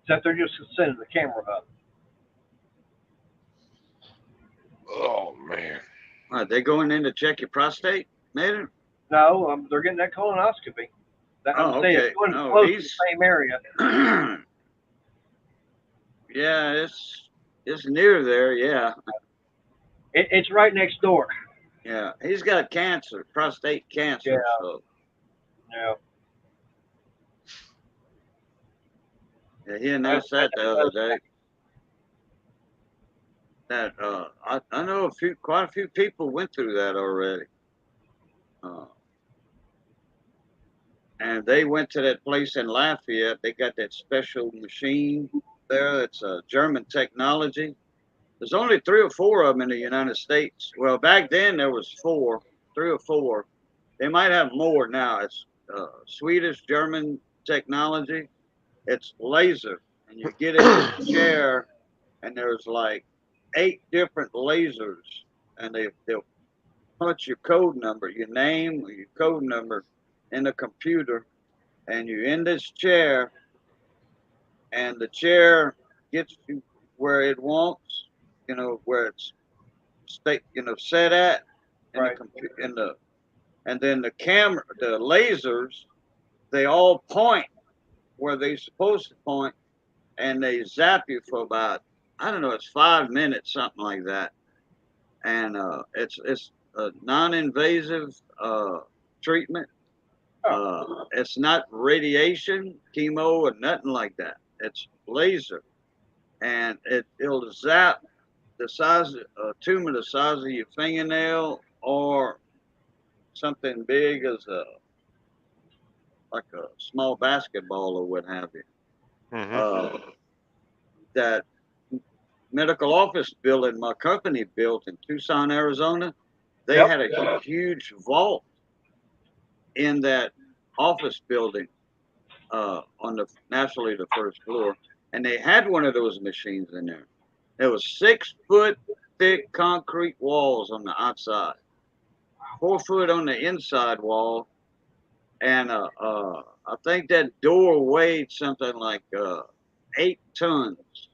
except they're just sending the camera up. Oh man. Are they going in to check your prostate, Mater? No, they're getting that colonoscopy. I'm saying okay. it's going No, close to the same area. Yeah, it's near there. Yeah, It's right next door. yeah. He's got cancer, prostate cancer. Yeah. So Yeah. yeah, he announced that the other day. That I know quite a few people went through that already. And they went to that place in Lafayette. They got that special machine there. It's a German technology. There's only 3 or 4 of them in the United States. Well, back then there was 3 or 4. They might have more now. It's Swedish German technology. It's laser, and you get in the chair, and there's like 8 different lasers, and they'll punch your code number, your name, or your code number in the computer, and you're in this chair, and the chair gets you where it wants, where it's set at in Right. and then the lasers, they all point where they're supposed to point, and they zap you for about, I don't know, it's 5 minutes, something like that, and it's a non-invasive treatment. It's not radiation, chemo, or nothing like that. It's laser, and it'll zap the size a tumor the size of your fingernail, or something big as like a small basketball or what have you. Mm-hmm. that medical office building my company built in Tucson, Arizona, they Yep. had a huge vault in that office building on the naturally the first floor, and they had one of those machines in there. There was 6-foot thick concrete walls on the outside, 4 foot on the inside wall, and I think that door weighed something like 8 tons.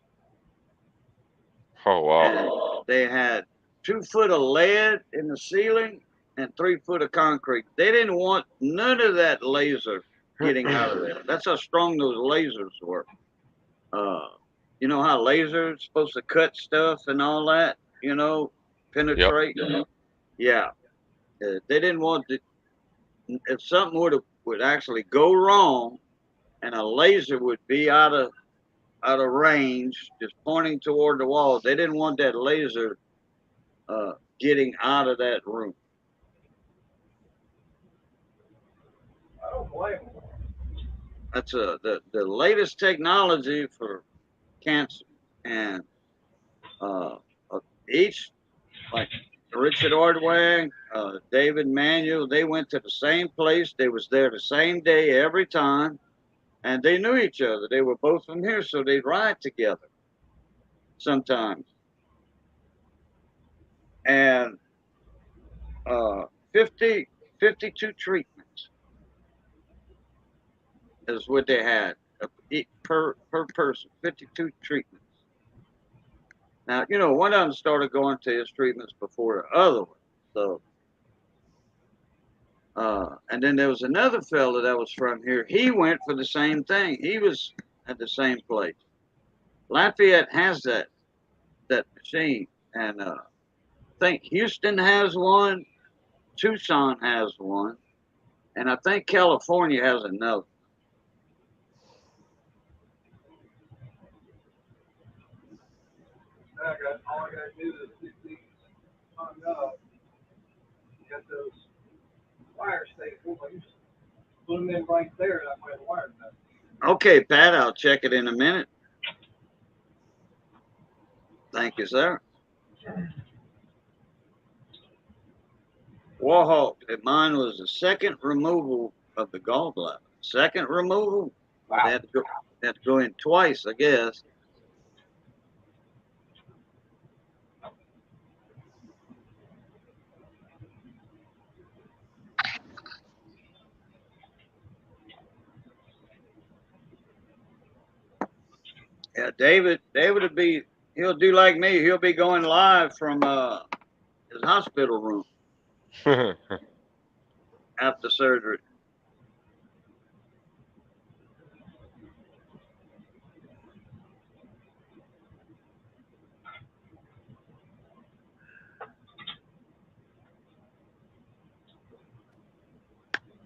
Oh wow. And they had 2 foot of lead in the ceiling and 3 foot of concrete. They didn't want none of that laser getting out of there. That's how strong those lasers were. You know how lasers supposed to cut stuff and all that, you know, penetrate. Yeah. They didn't want to. If something would actually go wrong, and a laser would be out of range, just pointing toward the wall, they didn't want that laser getting out of that room. I don't blame them. That's the latest technology for cancer, and each, like Richard Ordway, David Manuel, they went to the same place. They was there the same day every time, and they knew each other. They were both from here, so they'd ride together sometimes. And 52 treatments is what they had per person, 52 treatments. Now, you know, one of them started going to his treatments before the other one. So, and then there was another fella that was from here. He went for the same thing. He was at the same place. Lafayette has that machine, and I think Houston has one, Tucson has one, and I think California has another. All I gotta do is get these hung up. Get those wires stable. I just put them in right there, and I might wire them. Okay, Pat, I'll check it in a minute. Thank you, sir. Warhawk, mine was the second removal of the gallbladder. Second removal? Wow. They had to go in twice, I guess. Yeah, David he'll do like me. He'll be going live from his hospital room after surgery.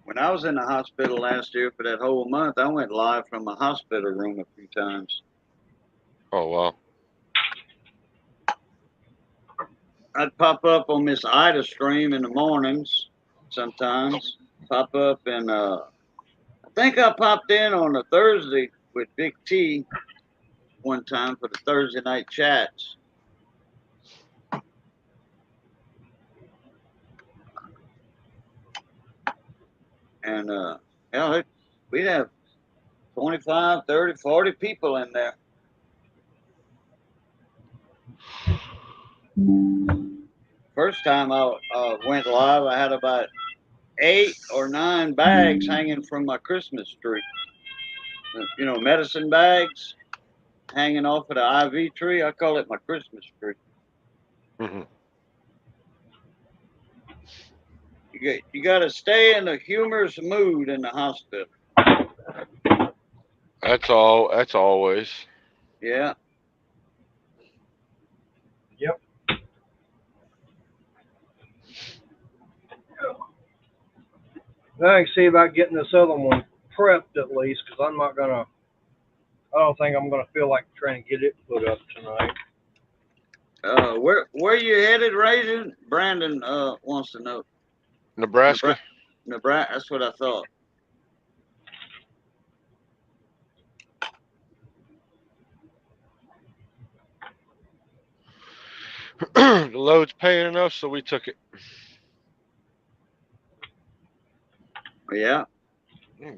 When I was in the hospital last year for that whole month, I went live from a hospital room a few times. Oh wow. I'd pop up on Miss Ida stream in the mornings sometimes. Pop up, and I think I popped in on a Thursday with Big T one time for the Thursday night chats. And yeah, we'd have 25, 30, 40 people in there. First time I went live, I had about 8 or 9 bags hanging from my Christmas tree. You know, medicine bags hanging off of the IV tree. I call it my Christmas tree. You got to stay in a humorous mood in the hospital. That's always. Yeah. Yep. I can see about getting this other one prepped at least, because I don't think I'm gonna feel like trying to get it put up tonight. Where you headed, Raisin? Brandon wants to know. Nebraska. Nebraska. That's what I thought. The load's paying enough, so we took it. Yeah.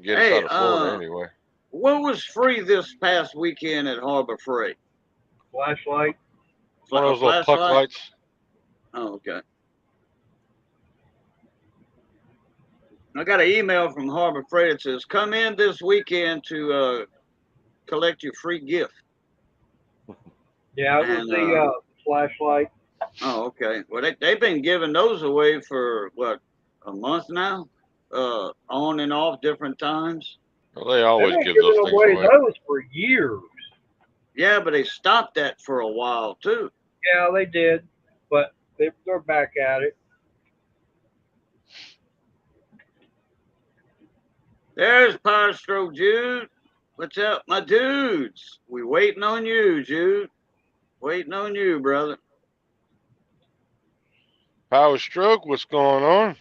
Get us Hey, out of Florida anyway. what was free this past weekend at Harbor Freight? Flashlight. One of those little puck Flashlight? lights. Oh, okay. I got an email from Harbor Freight that says, come in this weekend to collect your free gift. Yeah, it was And, the flashlight. Oh, okay. Well, they've been giving those away for, what, a month now? On and off different times. Well, they always They've been give giving those things away away. those for years. Yeah, but they stopped that for a while, too. Yeah, they did, but they're back at it. There's Power Stroke Jude. What's up, my dudes? We waiting on you, Jude. Waiting on you, brother. Power Stroke, what's going on?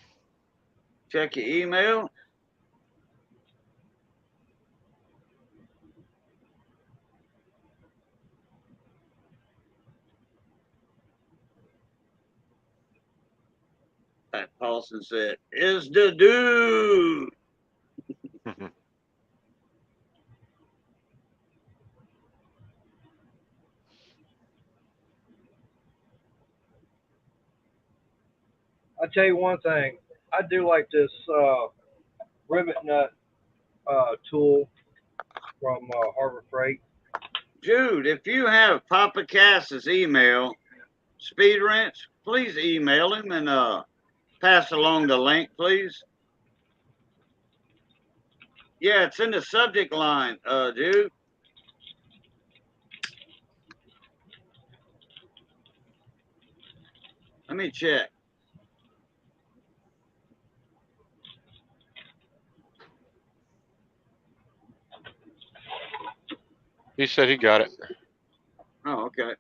Check your email. Pat Paulson said, "Is the dude." I tell you one thing, I do like this rivet nut tool from Harbor Freight. Jude, if you have Papa Cass's email, Speed Wrench, please email him and pass along the link, please. Yeah, it's in the subject line, Jude. Let me check. He said he got it. Oh, okay.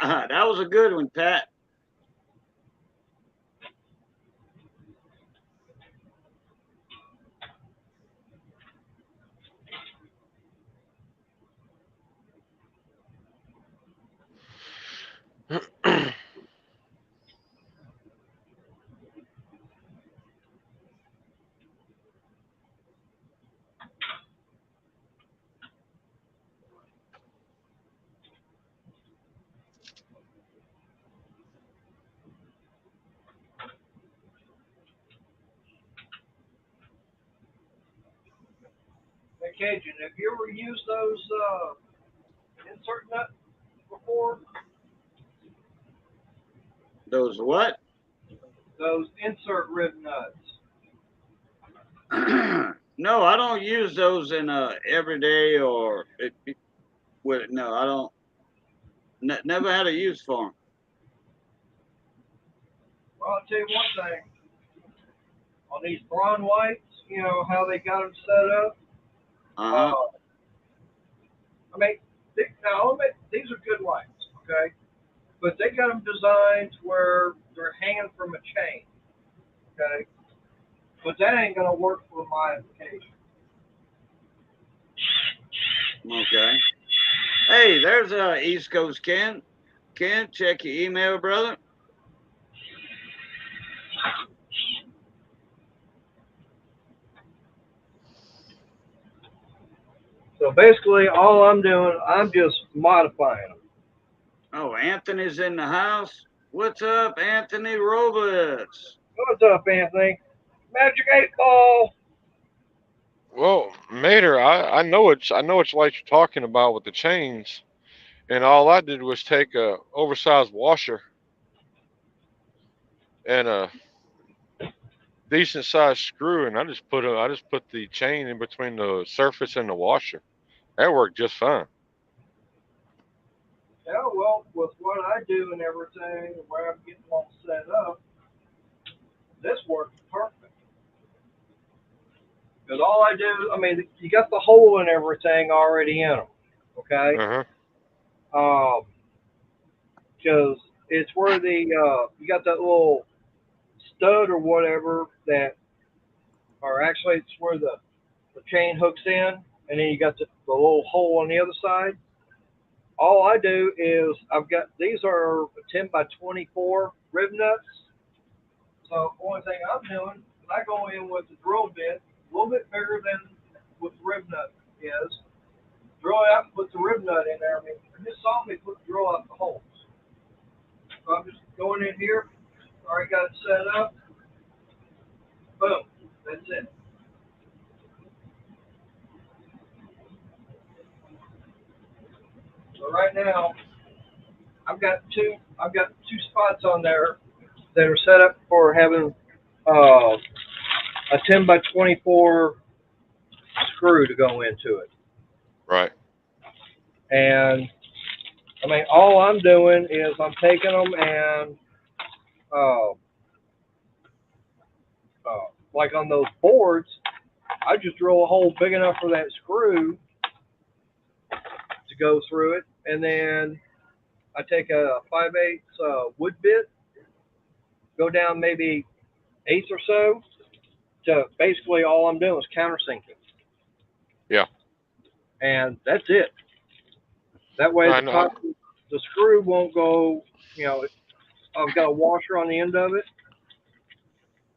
That was a good one, Pat. Hey, Cajun, have you ever used those insert nuts before? Those what? Those insert rib nuts. No, I don't use those in everyday or no, I don't. Never had a use for them. Well, I'll tell you one thing. On these Braun lights, you know how they got them set up. Uh-huh. I mean, these are good lights, okay? But they got them designed where they're hanging from a chain, okay? But that ain't gonna work for my application. Okay. Hey, there's East Coast Ken. Ken, check your email, brother. So basically, all I'm doing, I'm just modifying them. Oh, Anthony's in the house. What's up, Anthony Roberts? What's up, Anthony? Magic 8-Ball. Well, Mater, I know what light you're talking about with the chains, and all I did was take a oversized washer and a decent sized screw, and I just put the chain in between the surface and the washer. That worked just fine. Yeah, well, with what I do and everything, where I'm getting all set up, this works perfect. Because all I do, I mean, you got the hole and everything already in them, okay? Uh-huh. Because it's where the you got that little stud or whatever that, or actually it's where the chain hooks in, and then you got the little hole on the other side. All I do is I've got, these are 10 by 24 rib nuts. So the only thing I'm doing is I go in with the drill bit, a little bit bigger than what the rib nut is, drill it out and put the rib nut in there. I mean, you just saw me put the drill out the holes. So I'm just going in here, already got it set up. Boom, that's it. So right now, I've got two spots on there that are set up for having a 10 by 24 screw to go into it. Right. And I mean, all I'm doing is I'm taking them and like on those boards, I just drill a hole big enough for that screw to go through it, and then I take a 5/8 wood bit, go down maybe 1/8 or so, to basically all I'm doing is countersinking. Yeah. And that's it. That way the screw won't go, you know, I've got a washer on the end of it.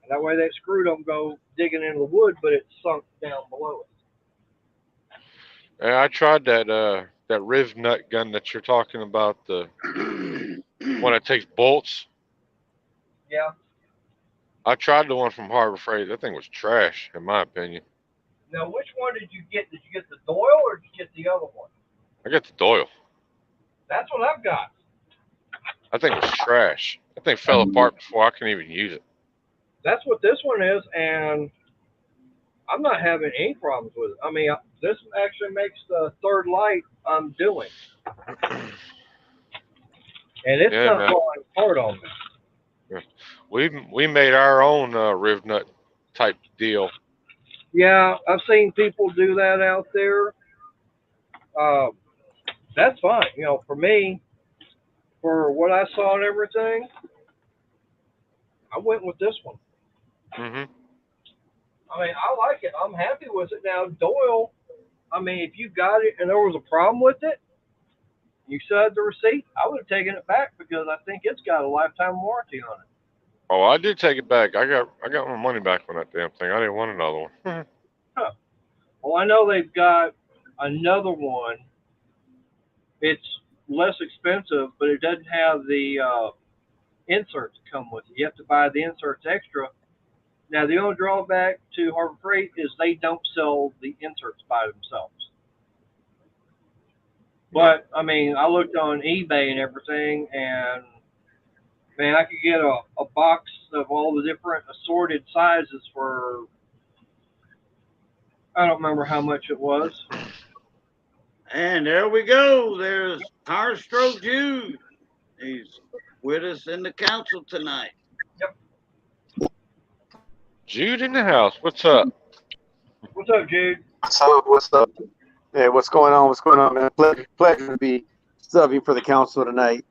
And that way that screw don't go digging into the wood, but it's sunk down below it. Yeah, I tried that riv nut gun that you're talking about, the one that takes bolts. Yeah. I tried the one from Harbor Freight. That thing was trash, in my opinion. Now, which one did you get? Did you get the Doyle or did you get the other one? I got the Doyle. That's what I've got. That thing was trash. That thing fell apart before I can even use it. That's what this one is, and I'm not having any problems with it. I mean, this actually makes the third light I'm doing. And it's not falling apart on me. Yeah. We made our own riv nut type deal. Yeah, I've seen people do that out there. That's fine. You know, for me, for what I saw and everything, I went with this one. Mm-hmm. I mean, I like it. I'm happy with it. Now, Doyle, I mean, if you got it and there was a problem with it, you still had the receipt, I would have taken it back because I think it's got a lifetime warranty on it. Oh, I did take it back. I got my money back on that damn thing. I didn't want another one. Huh. Well, I know they've got another one. It's less expensive, but it doesn't have the inserts come with it. You have to buy the inserts extra. Now, the only drawback to Harbor Freight is they don't sell the inserts by themselves. But, I mean, I looked on eBay and everything, and, man, I could get a box of all the different assorted sizes for, I don't remember how much it was. And there we go. There's Power Stroke Jude. He's with us in the council tonight. Yep. Jude in the house. What's up? What's up, Jude? What's up? Hey, what's going on? What's going on, man? Pleasure to be subbing for the council tonight.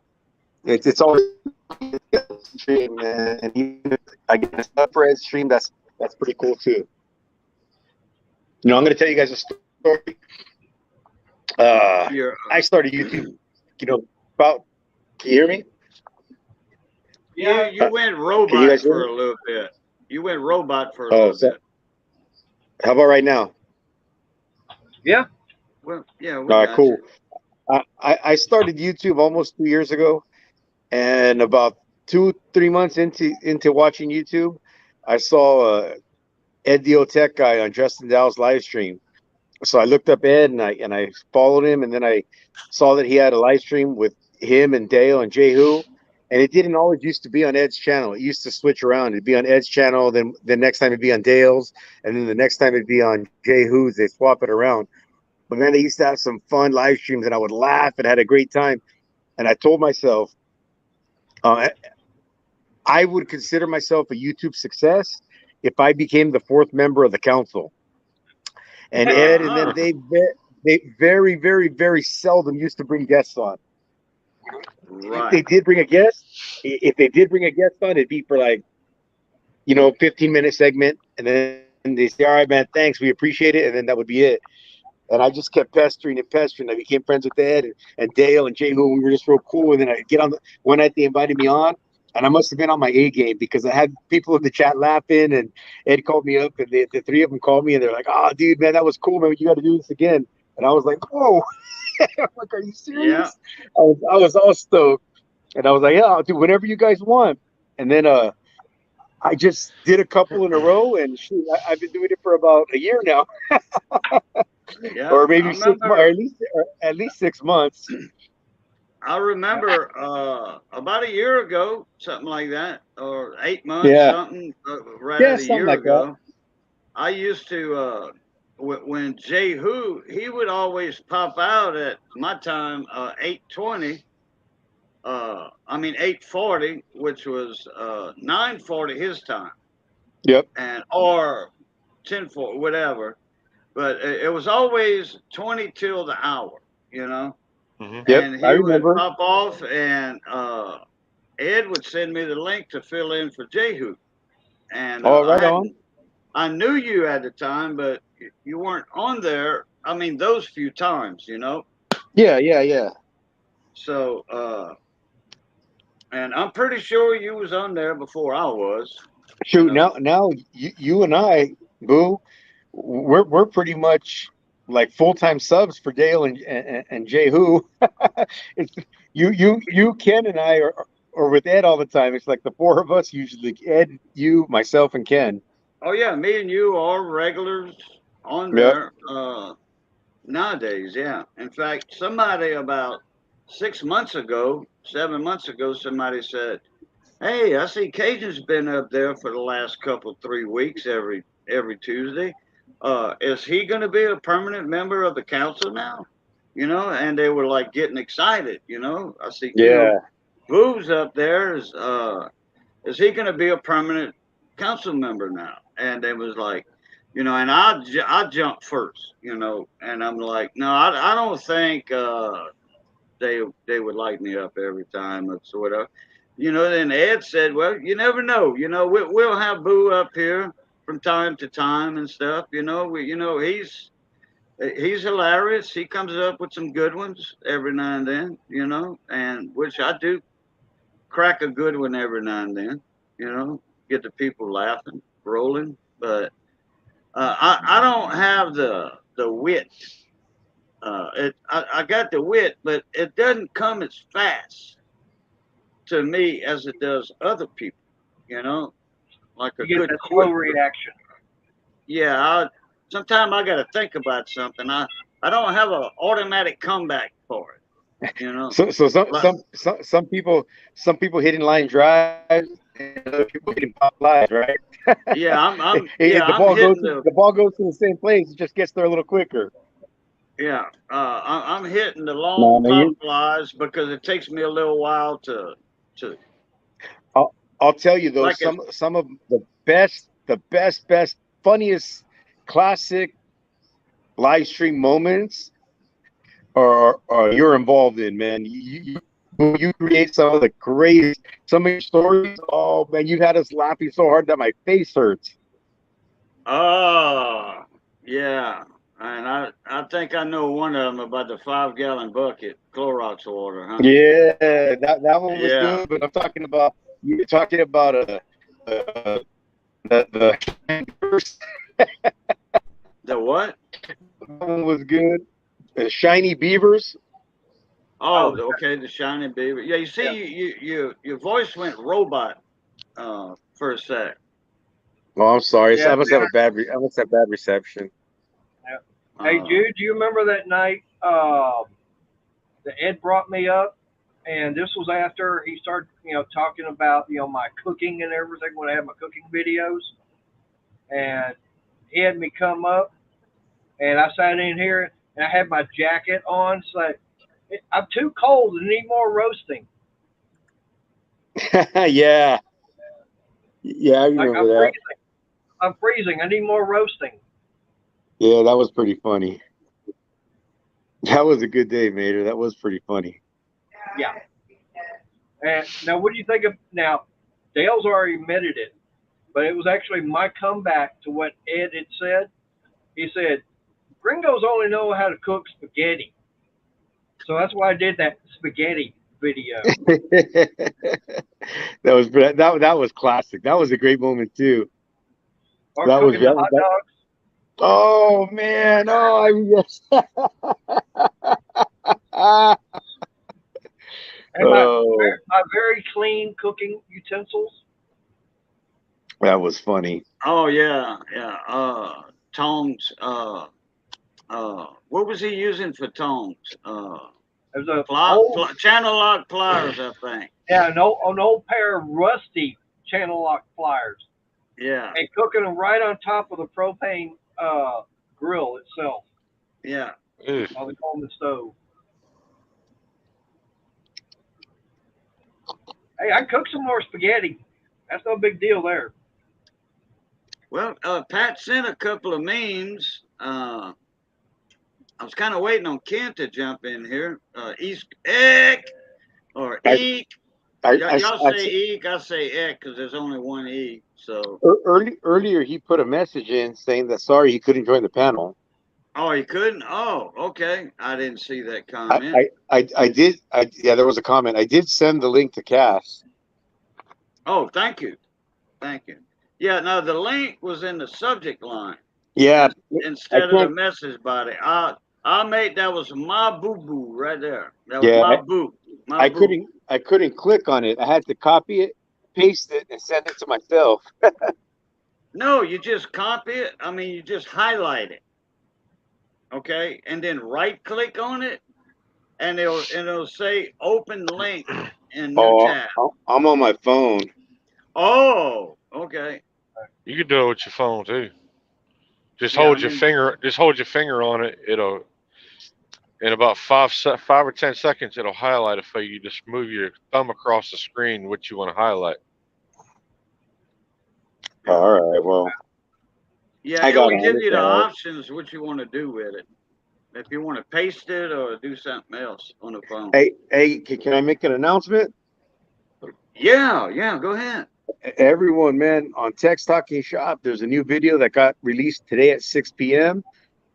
It's always a stream, man. And even if I get a sub for Ed's stream, that's pretty cool too. You know, I'm going to tell you guys a story. I started YouTube, you know, about, can you hear me? Yeah, you went robot for a little bit. You went robot for a little bit. How about right now? Yeah. Well, yeah. All right, cool. I started YouTube almost 2 years ago, and about 2-3 months into watching YouTube, I saw Ed the Tech guy on Justin Dow's live stream. So I looked up Ed and I followed him, and then I saw that he had a live stream with him and Dale and Jehu, and it didn't always used to be on Ed's channel. It used to switch around. It'd be on Ed's channel, then the next time it'd be on Dale's, and then the next time it'd be on Jehu's. They swap it around. But man, they used to have some fun live streams, and I would laugh and had a great time. And I told myself, I would consider myself a YouTube success if I became the 4th member of the council. and Ed, and then they very, very, very seldom used to bring guests on. Right. If they did bring a guest, on, it'd be for like, 15-minute segment, and then they say, "All right, man, thanks, we appreciate it," and then that would be it. And I just kept pestering and pestering. I became friends with Ed and Dale and Jehu. We were just real cool. And then I get on one night they invited me on, and I must have been on my A game because I had people in the chat laughing, and Ed called me up, and the three of them called me, and they're like, "Oh, dude, man, that was cool, man. You got to do this again." And I was like, "Oh," I'm like, "Are you serious?" Yeah. I was all stoked, and I was like, "Yeah, I'll do whatever you guys want." And then I just did a couple in a row, and shoot, I've been doing it for about a year now. Yeah, or maybe 6 months, or at least 6 months. I remember about a year ago, something like that, or 8 months, something right at a year ago. That. I used to when Jehu, he would always pop out at my time 8:20. 8:40, which was 9:40 his time. Yep. And or 10:40, whatever. But it was always 20 till the hour, Mm-hmm. And he would pop off, and Ed would send me the link to fill in for Jehu. And I knew you at the time, but you weren't on there. I mean, those few times, Yeah. So, and I'm pretty sure you was on there before I was. Shoot, now you and I, Boo, we're pretty much like full-time subs for Dale and Jehu. It's you, Ken, and I are with Ed all the time. It's like the four of us usually: Ed, you, myself, and Ken. Oh yeah, me and you are regulars on there nowadays. Yeah, in fact, somebody about 7 months ago, somebody said, "Hey, I see Cajun's been up there for the last 3 weeks every Tuesday. Is he going to be a permanent member of the council now?" And they were like getting excited. I see. Boo's up there. Is he going to be a permanent council member now? And it was like, and I jumped first. And I'm like, no, I don't think they would light me up every time or sort of. Then Ed said, well, you never know. We'll have Boo up here from time to time and stuff. He's hilarious. He comes up with some good ones every now and then, and which I do crack a good one every now and then, get the people laughing, rolling. But I don't have the wit. I got the wit, but it doesn't come as fast to me as it does other people, like a good slow reaction. Yeah, sometimes I got to think about something. I don't have an automatic comeback for it, So some people hitting line drives, and other people hitting pop flies, right? Yeah, the ball goes to the same place. It just gets there a little quicker. Yeah, I'm hitting the long pop flies because it takes me a little while to. I'll tell you though, some of the best, funniest, classic live stream moments are you're involved in, man. You create some of your stories. Oh man, you had us laughing so hard that my face hurts. Oh yeah. And I think I know one of them about the 5-gallon bucket, Clorox water, huh? Yeah, that one was good. But I'm talking about the the what? That one was good. The shiny beavers. Oh, okay, the shiny beaver. Yeah, you see, your voice went robot for a sec. Oh, I'm sorry. Yeah, I must have bad reception. Yeah. Hey, Jude, do you remember that night that Ed brought me up? And this was after he started, talking about, my cooking and everything when I had my cooking videos. And he had me come up, and I sat in here, and I had my jacket on. So I'm too cold and need more roasting. Yeah, I remember that. I'm freezing. I need more roasting. Yeah, that was pretty funny. That was a good day, Mater. That was pretty funny. Yeah. And now, what do you think of now? Dale's already admitted it, but it was actually my comeback to what Ed had said. He said, "Gringos only know how to cook spaghetti," so that's why I did that spaghetti video. that was classic. That was a great moment too. Or That was cooking the hot dogs. oh man! Oh, yes. And Oh, my very clean cooking utensils. that was funny. Oh yeah, yeah. Tongs. What was he using for tongs? There's a Channel lock pliers, I think. Yeah, an old pair of rusty channel lock pliers. Yeah. And cooking them right on top of the propane grill itself. Yeah. On the Coleman stove. Hey, I cooked some more spaghetti. That's no big deal there. Well, Pat sent a couple of memes. I was kind of waiting on Kent to jump in here. East Eck or Eek. Y'all say Eek, I say Eck because there's only one E. So earlier he put a message in saying that sorry he couldn't join the panel. Oh, he couldn't? Oh, okay. I didn't see that comment. I did. Yeah, there was a comment. I did send the link to Cass. Oh, thank you. Thank you. Yeah, no, the link was in the subject line. Yeah. Instead of the message body. I made that was my boo-boo right there. That was my boo. I couldn't click on it. I had to copy it, paste it, and send it to myself. No, you just copy it. I mean, you just highlight it. Okay, and then right click on it, and it'll say open link in new tab. I'm on my phone. Oh, okay. You can do it with your phone too. Just hold your finger on it. It'll in about 5 or 10 seconds it'll highlight it for you. Just move your thumb across the screen what you want to highlight. All right. Well. Yeah, it will give you the options what you want to do with it. If you want to paste it or do something else on the phone. Hey, can I make an announcement? Yeah, go ahead. Everyone, man, on Text Talking Shop, there's a new video that got released today at 6 p.m.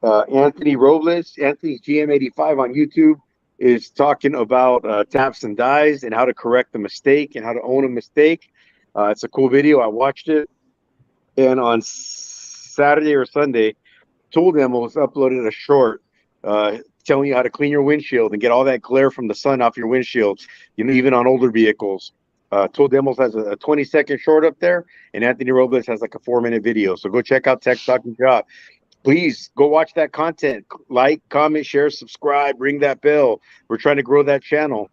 Anthony Robles, Anthony's GM85 on YouTube, is talking about taps and dies and how to correct a mistake and how to own a mistake. It's a cool video. I watched it. And on Saturday or Sunday, Tool Demos uploaded a short telling you how to clean your windshield and get all that glare from the sun off your windshield, even on older vehicles. Tool Demos has a 20-second short up there, and Anthony Robles has like a 4-minute video. So go check out Text Talking Shop. Please go watch that content. Like, comment, share, subscribe, ring that bell. We're trying to grow that channel.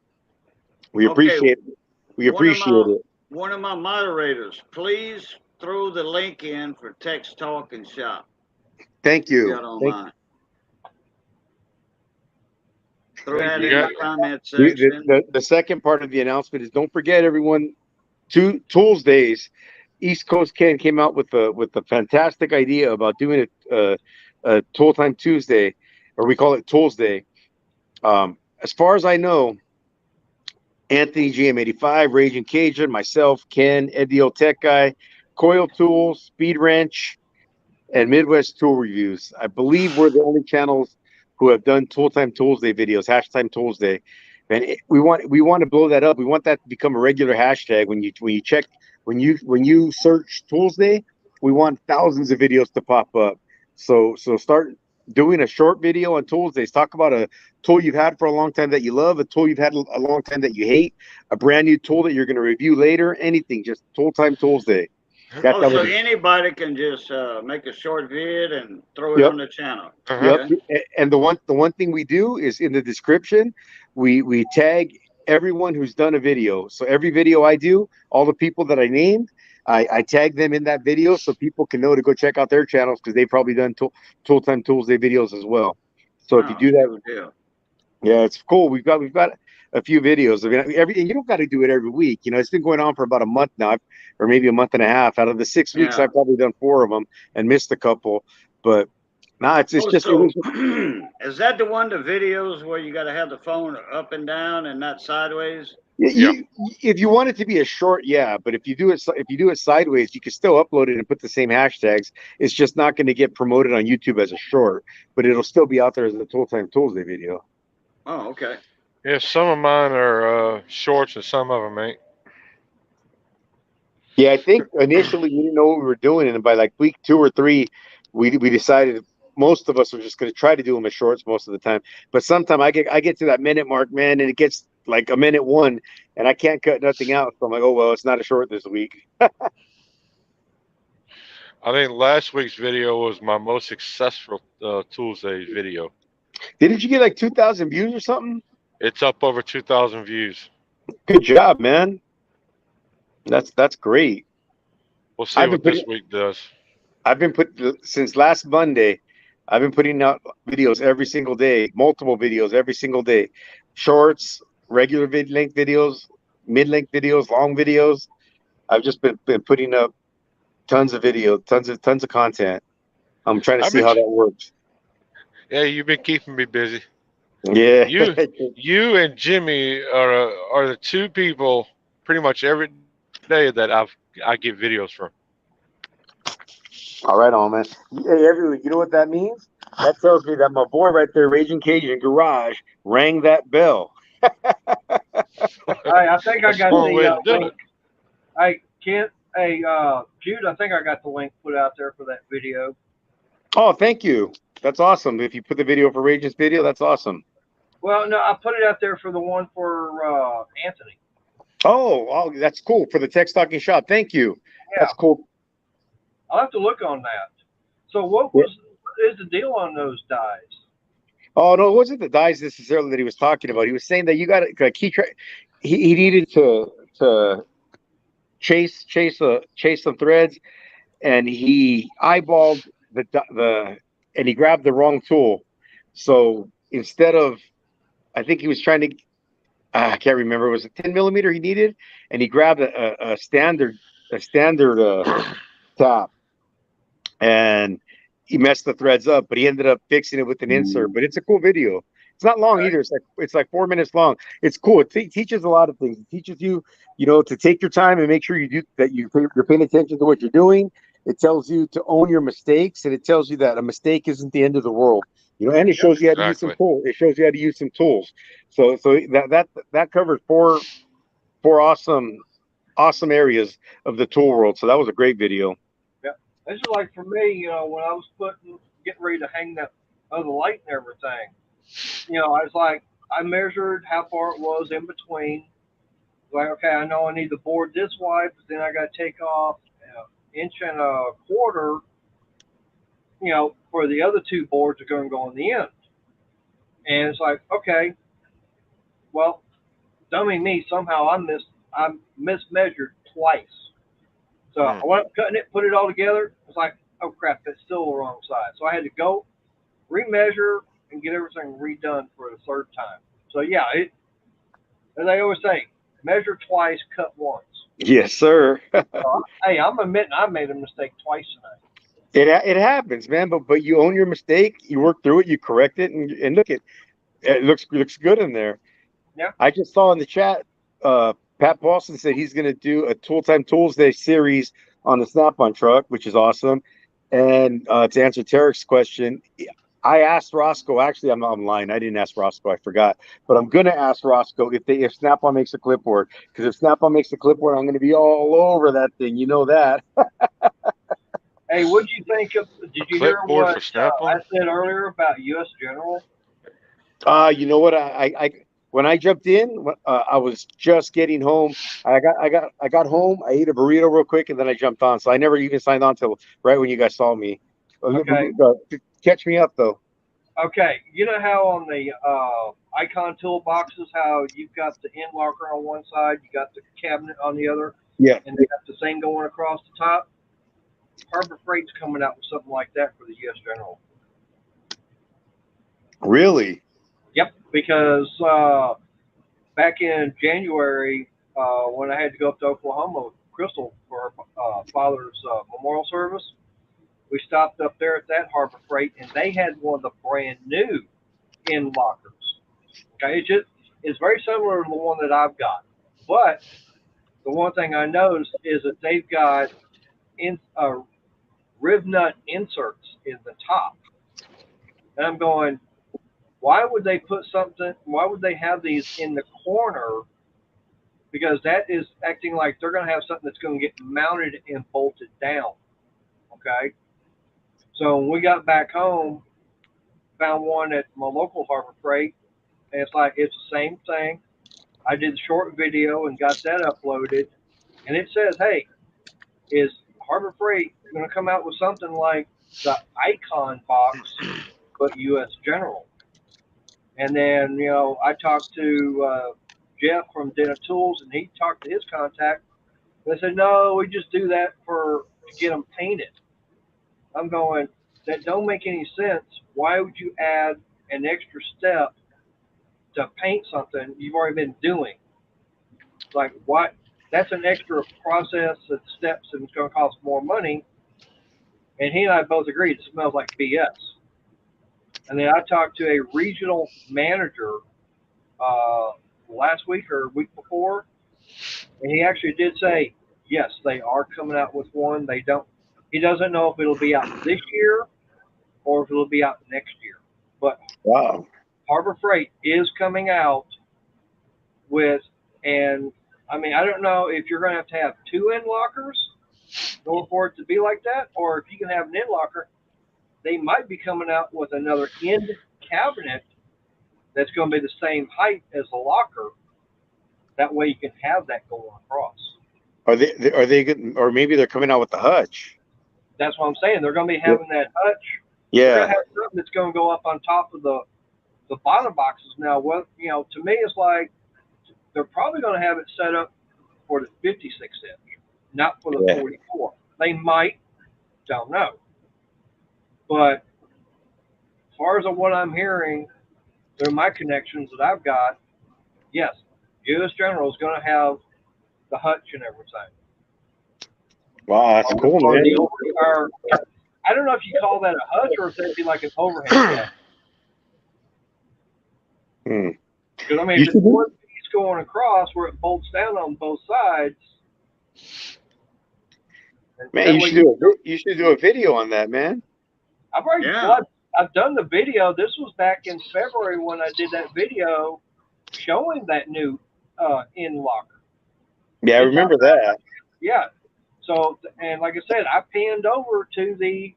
We appreciate it. We appreciate it. One of my moderators, please throw the link in for Text Talking Shop. Thank you. Throw that in the comment section. The second part of the announcement is don't forget, everyone, Tools Days. East Coast Ken came out with a fantastic idea about doing a Tool Time Tuesday, or we call it Tools Day. As far as I know, Anthony GM85, Raging Cajun, myself, Ken, Edio Tech Guy, Coil Tools, Speed Wrench, and Midwest Tool Reviews. I believe we're the only channels who have done Tool Time Tools Day videos, #Time Tools Day, and we want to blow that up. We want that to become a regular hashtag. When you search Tools Day, we want thousands of videos to pop up. So start doing a short video on Tools Days. Talk about a tool you've had for a long time that you love, a tool you've had a long time that you hate, a brand new tool that you're going to review later. Anything, just Tool Time Tools Day. So anybody can just make a short vid and throw it on the channel. Yep. And the one thing we do is in the description, we tag everyone who's done a video. So every video I do, all the people that I named, I tag them in that video so people can know to go check out their channels because they've probably done Tool Time Tools Day videos as well. So if you do that, yeah, it's cool. We've got a few videos. I mean, you don't got to do it every week. It's been going on for about a month now, or maybe a month and a half. Out of the 6 weeks, I've probably done 4 of them and missed a couple. But Nah, it's Oh, just it so was, is that the one, the videos where you got to have the phone up and down and not sideways? Yeah. if you want it to be a short, yeah, but if you do it sideways, you can still upload it and put the same hashtags. It's just not going to get promoted on YouTube as a short, but it'll still be out there as a Tool Time Tuesday video. Oh, okay. Yeah, some of mine are shorts and some of them ain't. Yeah, I think initially we didn't know what we were doing, and by like week 2 or 3, we decided most of us were just going to try to do them as shorts most of the time. But sometime I get to that minute mark, man, and it gets like a minute 1, and I can't cut nothing out. So I'm like, oh well, it's not a short this week. I think last week's video was my most successful Tuesday video. Didn't you get like 2,000 views or something? It's up over 2,000 views. Good job, man. That's great. We'll see what this week does. I've been since last Monday. I've been putting out videos every single day, multiple videos every single day, shorts, regular length videos, mid-length videos, long videos. I've just been putting up tons of video, tons of content. I'm trying to see how that works. Yeah, you've been keeping me busy. Yeah. You and Jimmy are the two people pretty much every day that I get videos from. All right, on, man. Hey, everyone, you know what that means? That tells me that my boy right there, Raging Cajun Garage, rang that bell. I think I got the link. Jude, I think I got the link put out there for that video. Oh, thank you. That's awesome. If you put the video for Rage's video, that's awesome. Well, no, I put it out there for the one for Anthony. Oh, that's cool. For the Tech Talking Shop. Thank you. Yeah. That's cool. I'll have to look on that. So what is the deal on those dies? Oh, no, it wasn't the dies necessarily that he was talking about. He was saying that you got to like he needed to chase some threads, and he eyeballed and he grabbed the wrong tool. So instead of, I think he was trying to, I can't remember, it was a 10 millimeter he needed, and he grabbed a standard tap, and he messed the threads up, but he ended up fixing it with an insert. But it's a cool video. It's not long either. It's like 4 minutes long. It's cool. It teaches a lot of things. It teaches you, to take your time and make sure you do that. You're paying attention to what you're doing. It tells you to own your mistakes, and it tells you that a mistake isn't the end of the world. And it shows you how to use some tools. It shows you how to use some tools. So that covers four awesome areas of the tool world. So that was a great video. This is like for me, when I was getting ready to hang that other light and everything. I was like, I measured how far it was in between. Like, okay, I know I need the board this wide, but then I got to take off an inch and a quarter, for the other two boards that are going to go on the end. And it's like, okay, well, dummy me, somehow I mismeasured twice. So I went up cutting it, put it all together. It's like, oh crap, that's still the wrong side. So I had to go remeasure and get everything redone for the third time. So yeah, as I always say, measure twice, cut once. Yes, sir. So, hey, I'm admitting I made a mistake twice tonight. It happens, man. But you own your mistake. You work through it. You correct it, and look, it looks good in there. Yeah. I just saw in the chat, Pat Paulson said he's going to do a Tool Time Tuesday series on the Snap-on truck, which is awesome. And to answer Tarek's question, I asked Roscoe. Actually, I'm lying. I didn't ask Roscoe. I forgot. But I'm going to ask Roscoe if Snap-on makes a clipboard. Because if Snap-on makes a clipboard, I'm going to be all over that thing. You know that. Hey, what did you think of? Did you hear what I said earlier about U.S. General? You know what? I when I jumped in, I was just getting home. I got home. I ate a burrito real quick, and then I jumped on. So I never even signed on till right when you guys saw me. Okay. Catch me up though. Okay. You know how on the Icon toolboxes, how you've got the end locker on one side, you got the cabinet on the other. Yeah. And they got the same going across the top. Harbor Freight's coming out with something like that for the U.S. General. Really? Yep, because back in January, when I had to go up to Oklahoma with Crystal for her father's memorial service, we stopped up there at that Harbor Freight, and they had one of the brand new in lockers. Okay, it's very similar to the one that I've got, but the one thing I noticed is that they've got rib nut inserts in the top, and I'm going, why would they put something? Why would they have these in the corner? Because that is acting like they're going to have something that's going to get mounted and bolted down. Okay, so when we got back home, found one at my local Harbor Freight, and it's like it's the same thing. I did a short video and got that uploaded, and it says, hey, is Harbor Freight going to come out with something like the Icon box, but U.S. General? And then, I talked to Jeff from Denna Tools, and he talked to his contact. They said, no, we just do that to get them painted. I'm going, that don't make any sense. Why would you add an extra step to paint something you've already been doing? Like, what? That's an extra process and steps, and it's going to cost more money. And he and I both agreed it smells like BS. And then I talked to a regional manager last week or week before, and he actually did say, yes, they are coming out with one. He doesn't know if it'll be out this year or if it'll be out next year. But Wow. Harbor Freight is coming out with, and I mean, I don't know if you're going to have two end lockers in order for it to be like that, or if you can have an end locker, they might be coming out with another end cabinet that's going to be the same height as the locker. That way you can have that going across. Are they good? Or maybe they're coming out with the hutch. That's what I'm saying. They're going to be having that hutch. Yeah. They're going to have something that's going to go up on top of the bottom boxes. Now, what to me, it's like they're probably going to have it set up for the 56 inch, not for the 44. They might, don't know. But as far as what I'm hearing through my connections that I've got, yes, U.S. General is going to have the hutch and everything. Wow, that's cool, man. I don't know if you call that a hutch or if that'd be like an overhang. Because I mean, if it's one piece going across where it bolts down on both sides. Man, you should do a video on that, man. I've done the video. This was back in February when I did that video showing that new end locker. Yeah, I remember that. Yeah. So, and like I said, I panned over to the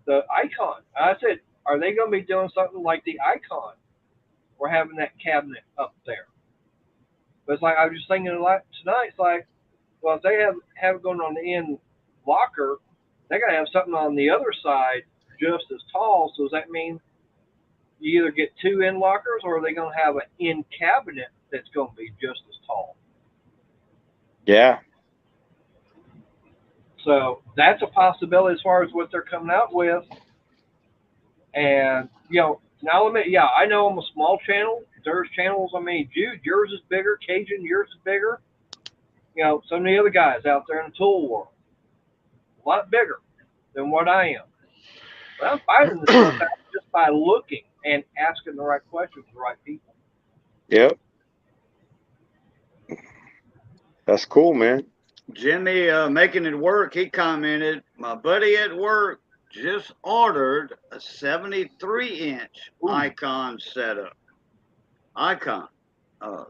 Icon. I said, are they going to be doing something like the Icon? We're having that cabinet up there. But it's like, I was just thinking tonight, it's like, well, if they have it going on the end locker, they got to have something on the other side just as tall. So does that mean you either get two end lockers, or are they going to have an end cabinet that's going to be just as tall? Yeah. So that's a possibility as far as what they're coming out with. And, now I know I'm a small channel. There's channels, Jude, yours is bigger. Cajun, yours is bigger. Some of the other guys out there in the tool world, a lot bigger than what I am. But I'm finding this stuff out just by looking and asking the right questions to the right people. Yep. That's cool, man. Jimmy, making it work, he commented, my buddy at work just ordered a 73-inch Icon setup. Icon.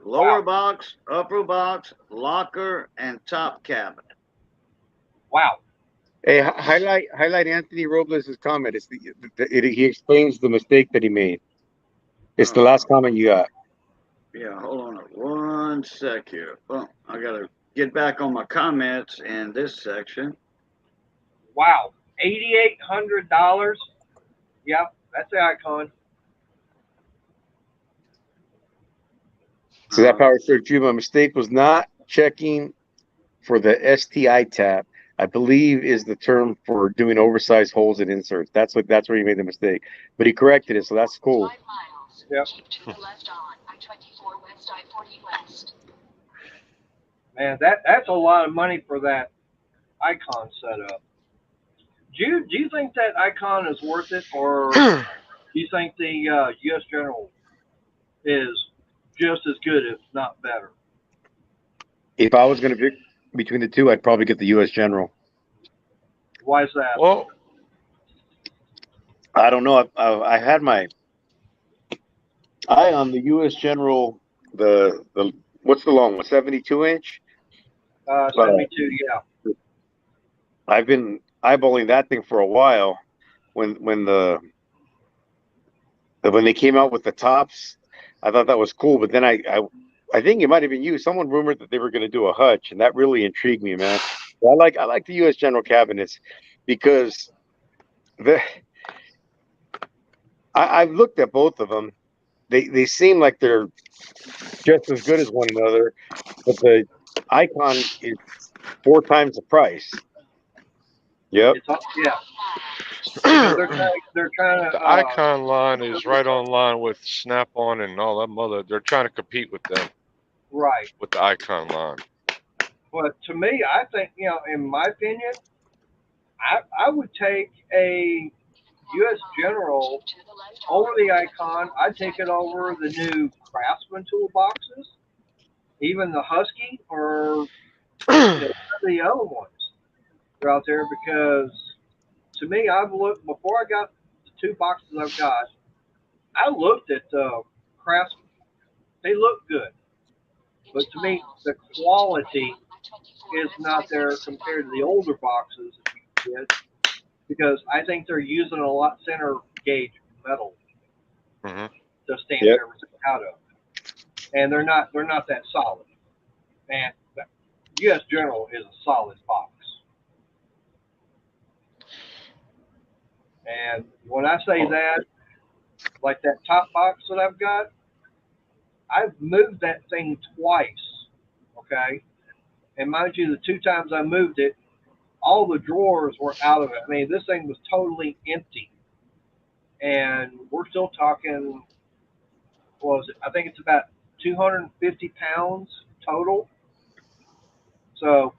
Lower box, upper box, locker, and top cabinet. Wow. Hey, highlight Anthony Robles' comment. He explains the mistake that he made. It's the last comment you got. Yeah, hold on one sec here. Well, I gotta get back on my comments in this section. Wow, $8,800. Yeah, that's the Icon. So that power search, my mistake was not checking for the STI tab. I believe is the term for doing oversized holes and inserts. That's where you made the mistake. But he corrected it, so that's cool. 5 miles. Yep. Keep to the left on I-24 West I-40 West. Man, that's a lot of money for that Icon setup. Do you think that Icon is worth it, or do you think the U.S. General is just as good, if not better? If I was going to pick between the two, I'd probably get the U.S. General. Why is that? Well, I don't know. I had my eye on the U.S. General. The what's the long one? 72-inch. 72, yeah. I've been eyeballing that thing for a while. When they came out with the tops, I thought that was cool. But then I think it might have been you. Someone rumored that they were going to do a hutch, and that really intrigued me, man. I like the U.S. General cabinets because I've looked at both of them. They seem like they're just as good as one another, but the Icon is 4 times the price. Yep. Yeah. They're trying to. the Icon line is right on line with Snap-on and all that mother. They're trying to compete with them, Right. with the Icon line. But to me, I think, in my opinion, I would take a U.S. General over the Icon. I'd take it over the new Craftsman toolboxes, even the Husky, or the other ones that are out there, because to me, I've looked, before I got the 2 boxes I've got, I looked at Craftsman. They look good. But to me, the quality is not there compared to the older boxes that you get, because I think they're using a lot thinner gauge metal Mm-hmm. to stamp everything out of, and they're not that solid. And the U.S. General is a solid box. And when I say that, like that top box that I've got, I've moved that thing twice. Okay, and mind you, the 2 times I moved it, all the drawers were out of it. I mean, this thing was totally empty. And we're still talking, what was it? I think it's about 250 pounds total. So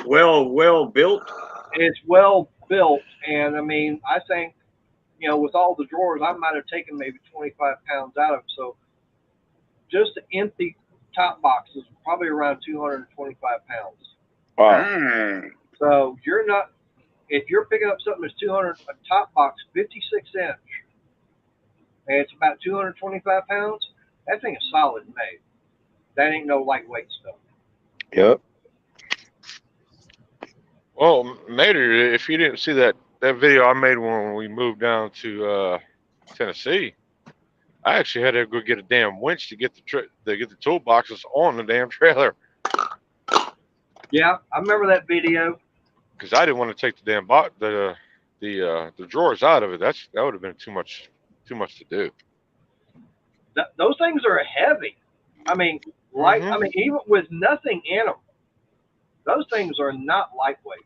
well built. it's well built. And I mean, I think, with all the drawers, I might have taken maybe 25 pounds out of it. So just the empty top box is probably around 225 pounds. Wow. So if you're picking up something that's 200, a top box, 56 inch, and it's about 225 pounds, that thing is solid made. That ain't no lightweight stuff. Yep. Well, Mater, if you didn't see that video I made when we moved down to Tennessee, I actually had to go get a damn winch to get the toolboxes on the damn trailer. Yeah, I remember that video. Because I didn't want to take the damn the drawers out of it. That would have been too much to do. Those things are heavy. I mean, even with nothing in them, those things are not lightweight.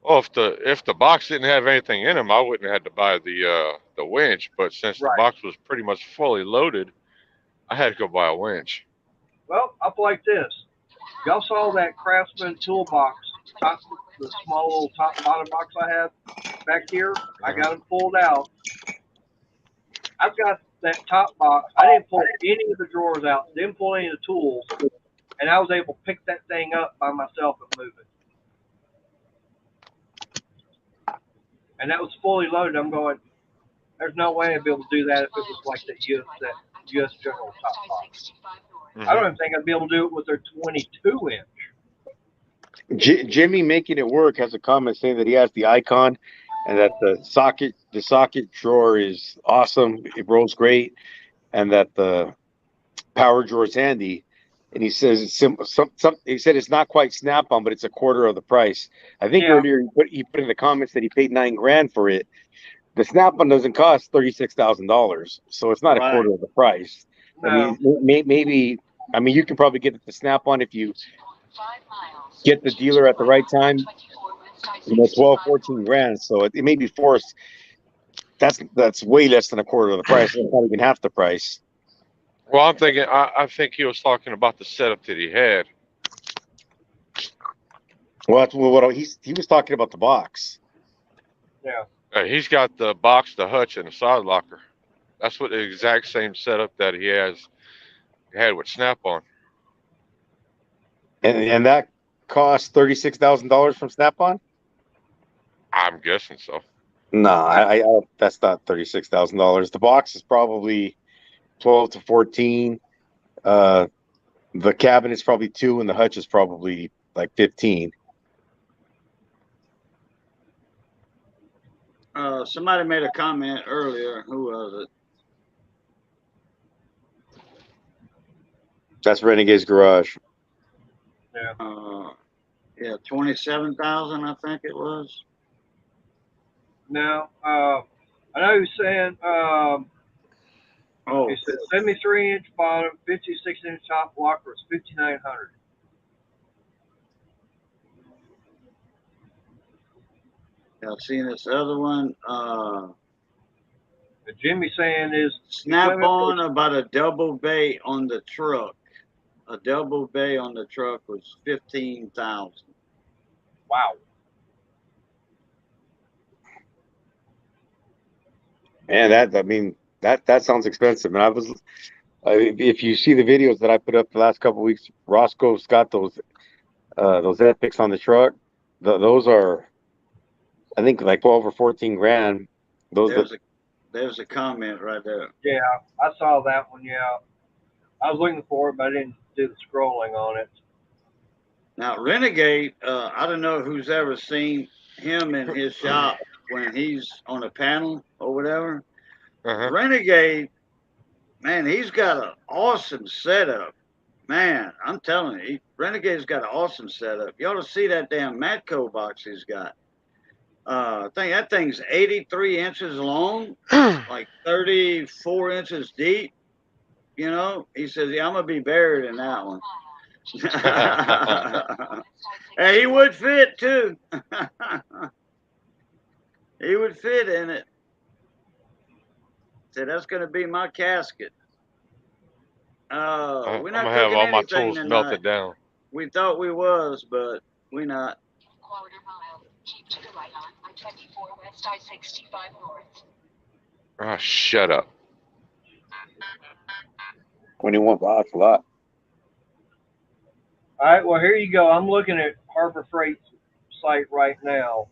Well, if the box didn't have anything in them, I wouldn't have had to buy the winch. But since the box was pretty much fully loaded, I had to go buy a winch. Well, up like this. Y'all saw that Craftsman toolbox, the small little top and bottom box I have back here? I got them pulled out. I've got that top box. I didn't pull any of the drawers out, didn't pull any of the tools, and I was able to pick that thing up by myself and move it. And that was fully loaded. I'm going, there's no way I'd be able to do that if it was like that U.S. General top box. I don't even think I'd be able to do it with their 22 inch. Jimmy Making It Work has a comment saying that he has the Icon and that the socket drawer is awesome. It rolls great, and that the power drawer is handy. And he says it's simple. He said it's not quite Snap-on, but it's a quarter of the price. I think earlier he put in the comments that he paid $9,000 for it. The Snap-on doesn't cost $36,000, so it's not a quarter of the price. No. I mean, maybe. I mean, you can probably get the Snap-on if you get the dealer at the right time. 12, 14 grand. So it may be forced. That's way less than a quarter of the price. It's not even half the price. Well, I'm thinking. I think he was talking about the setup that he had. Well, that's what he was talking about the box. Yeah. He's got the box, the hutch, and the side locker. That's what the exact same setup that he had with Snap-on. And that cost $36,000 from Snap-on. I'm guessing so. No, I that's not $36,000. The box is probably 12 to 14. The cabinet's probably 2, and the hutch is probably like 15. Somebody made a comment earlier. Who was it? That's Renegade's Garage. Yeah, 27,000, I think it was. Now, I know he was saying, Oh, he said 73-inch bottom, 56-inch top locker is $5,900. yeah, I've seen this other one. And Jimmy saying is Snap-on about a double bay on the truck. A double bay on the truck was 15,000. wow. And that sounds expensive. And if you see the videos that I put up the last couple of weeks, Roscoe's got those Epics on the truck. Those are, I think, like 12 or 14 grand. There's a comment right there. Yeah, I saw that one. Yeah, I was looking for it, but I didn't do the scrolling on it. Now, Renegade, I don't know who's ever seen him in his shop when he's on a panel or whatever. Uh-huh. Renegade, man, he's got an awesome setup. Man, I'm telling you, Renegade's got an awesome setup. You ought to see that damn Matco box he's got. I think that thing's 83 inches long, like 34 inches deep. You know, he says, yeah, I'm going to be buried in that one. Hey, he would fit too. He would fit in it. Said that's going to be my casket. We're I'm not gonna have cooking all my anything tools tonight. melted down. We thought we was, but we're not. Quarter mile. Keep to the right on I-24 west I-65 north. Oh, shut up. 21 bucks, a lot. All right, well, here you go. I'm looking at Harbor Freight's site right now.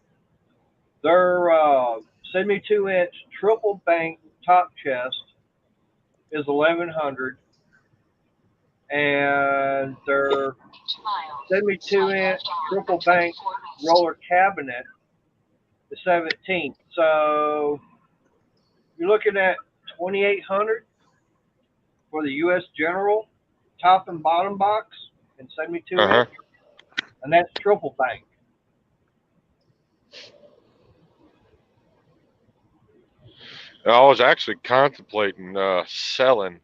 Their 72-inch triple bank top chest is $1,100, and their 72-inch triple bank roller cabinet is $1,700. So you're looking at $2,800 for the U.S. General top and bottom box in 72 Uh-huh. inch, and that's triple bank. I was actually contemplating selling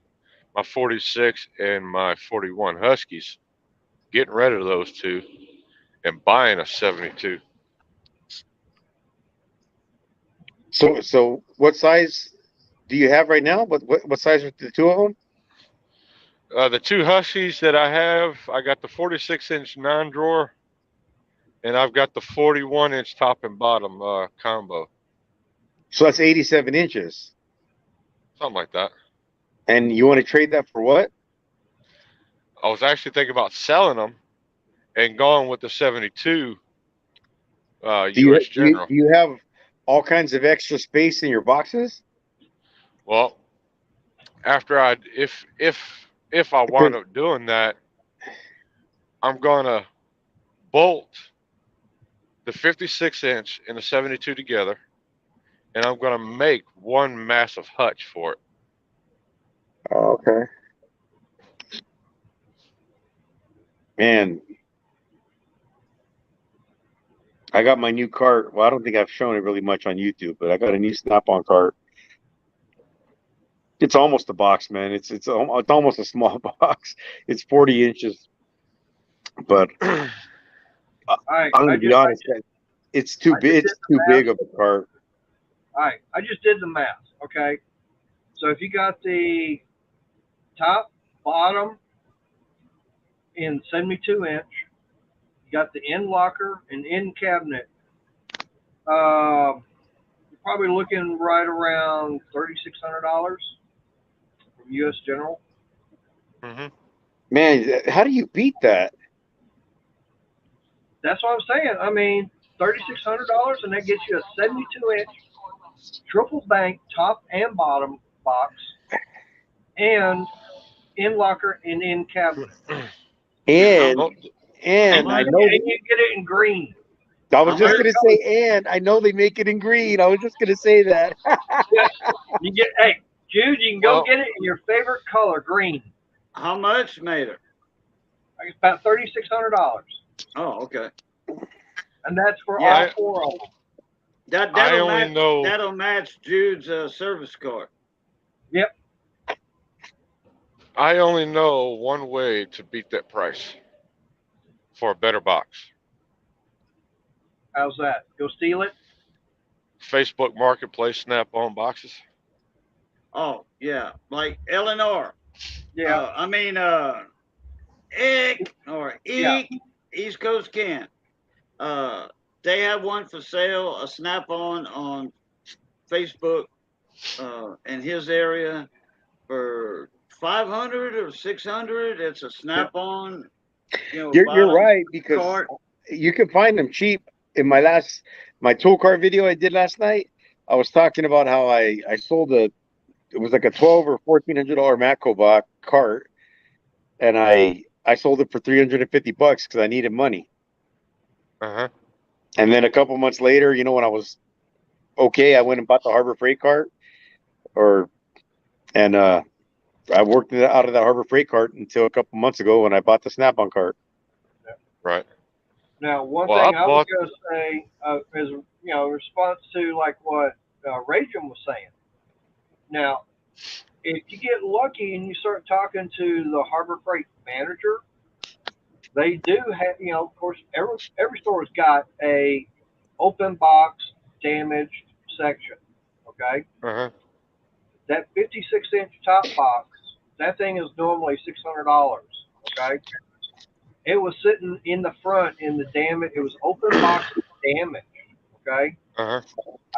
my 46 and my 41 Huskies, getting rid of those two, and buying a 72. So what size do you have right now? What size are the two of them? The two Huskies that I have, I got the 46-inch non-drawer, and I've got the 41-inch top and bottom combo. So that's 87 inches. Something like that. And you want to trade that for what? I was actually thinking about selling them and going with the 72 U.S. General. Do you have all kinds of extra space in your boxes? Well, after if I wind up doing that, I'm gonna bolt the 56-inch and the 72 together, and I'm gonna make one massive hutch for it. Oh, okay. Man, I got my new cart. Well, I don't think I've shown it really much on YouTube, but I got a new Snap-on cart. It's almost a box, man. It's almost a small box. It's 40 inches, but All right, I'm gonna be honest. It's too big. It's too big of a cart. All right, I just did the math. Okay, so if you got the top, bottom in 72 inch, got the end locker and end cabinet. You're probably looking right around $3,600 from U.S. General. Hmm. Man, how do you beat that? That's what I'm saying. I mean, $3,600, and that gets you a 72-inch triple bank top and bottom box, and end locker and end cabinet. And Don't, and I And know you get it in green. I was How just much? gonna say, and I know they make it in green. I was just gonna say that. Yes, you get. Hey, Jude, you can go Well- get it in your favorite color, green. How much, Mater? It's about $3,600, Oh, okay. and that's for Yeah. all four of them. I That'll only match. know. That'll match Jude's service card. Yep. I only know one way to beat that price for a better box. How's that? Go steal it. Facebook Marketplace snap-on boxes. Oh, yeah, like Eleanor. Yeah. I mean, Ick or Yeah. Eek, East Coast Can. They have one for sale, a Snap-on Facebook, in his area for 500 or 600. It's a Snap-on. You're bottom right, because cart. you can find them cheap. In my tool cart video I did last night, I was talking about how I sold it was like a $1,200 or $1,400 Matco cart, and I sold it for $350 because I needed money. Uh-huh. And then a couple months later, when I was okay, I went and bought the Harbor Freight cart, and I worked it out of that Harbor Freight cart until a couple months ago when I bought the Snap-on cart. Right. Now, one Well, thing I I was bought- going to say is, response to like what Rachel was saying. Now, if you get lucky and you start talking to the Harbor Freight manager, they do have, of course, every store's got a open box damaged section. Okay, Uh-huh. that 56-inch top box, that thing is normally $600. Okay, it was sitting in the front in the damage. It was open box damage. Okay, Uh-huh.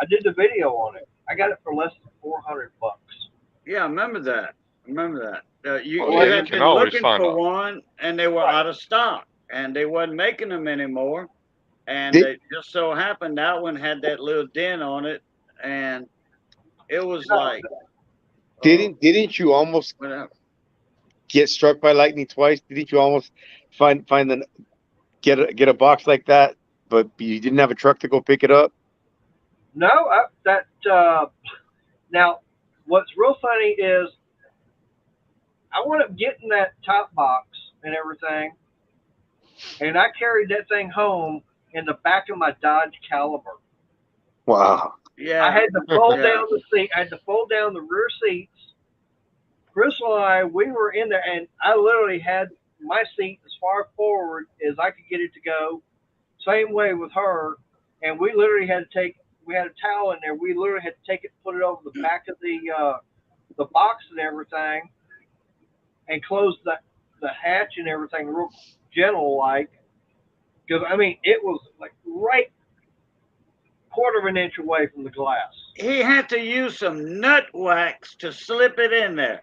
I did the video on it. I got it for less than $400. Yeah, I remember that. You Well, you had can been always looking find for out. one, and they were Right. out of stock, and they wasn't making them anymore. And Did- it just so happened that one had that little dent on it, and it was No, like, Didn't you almost whatever. get struck by lightning twice? Didn't you almost get a box like that, but you didn't have a truck to go pick it up? No, now what's real funny is I wound up getting that top box and everything, and I carried that thing home in the back of my Dodge Caliber. Wow. Yeah, I had to fold Yeah. down the seat. I had to fold down the rear seats. Crystal and I, we were in there, and I literally had my seat as far forward as I could get it to go. Same way with her, and we literally had to take. We had a towel in there. We literally had to take it, put it over the back of the box and everything, and close the hatch and everything real gentle like. Because I mean, it was like right quarter of an inch away from the glass. he had to use some nut wax to slip it in there.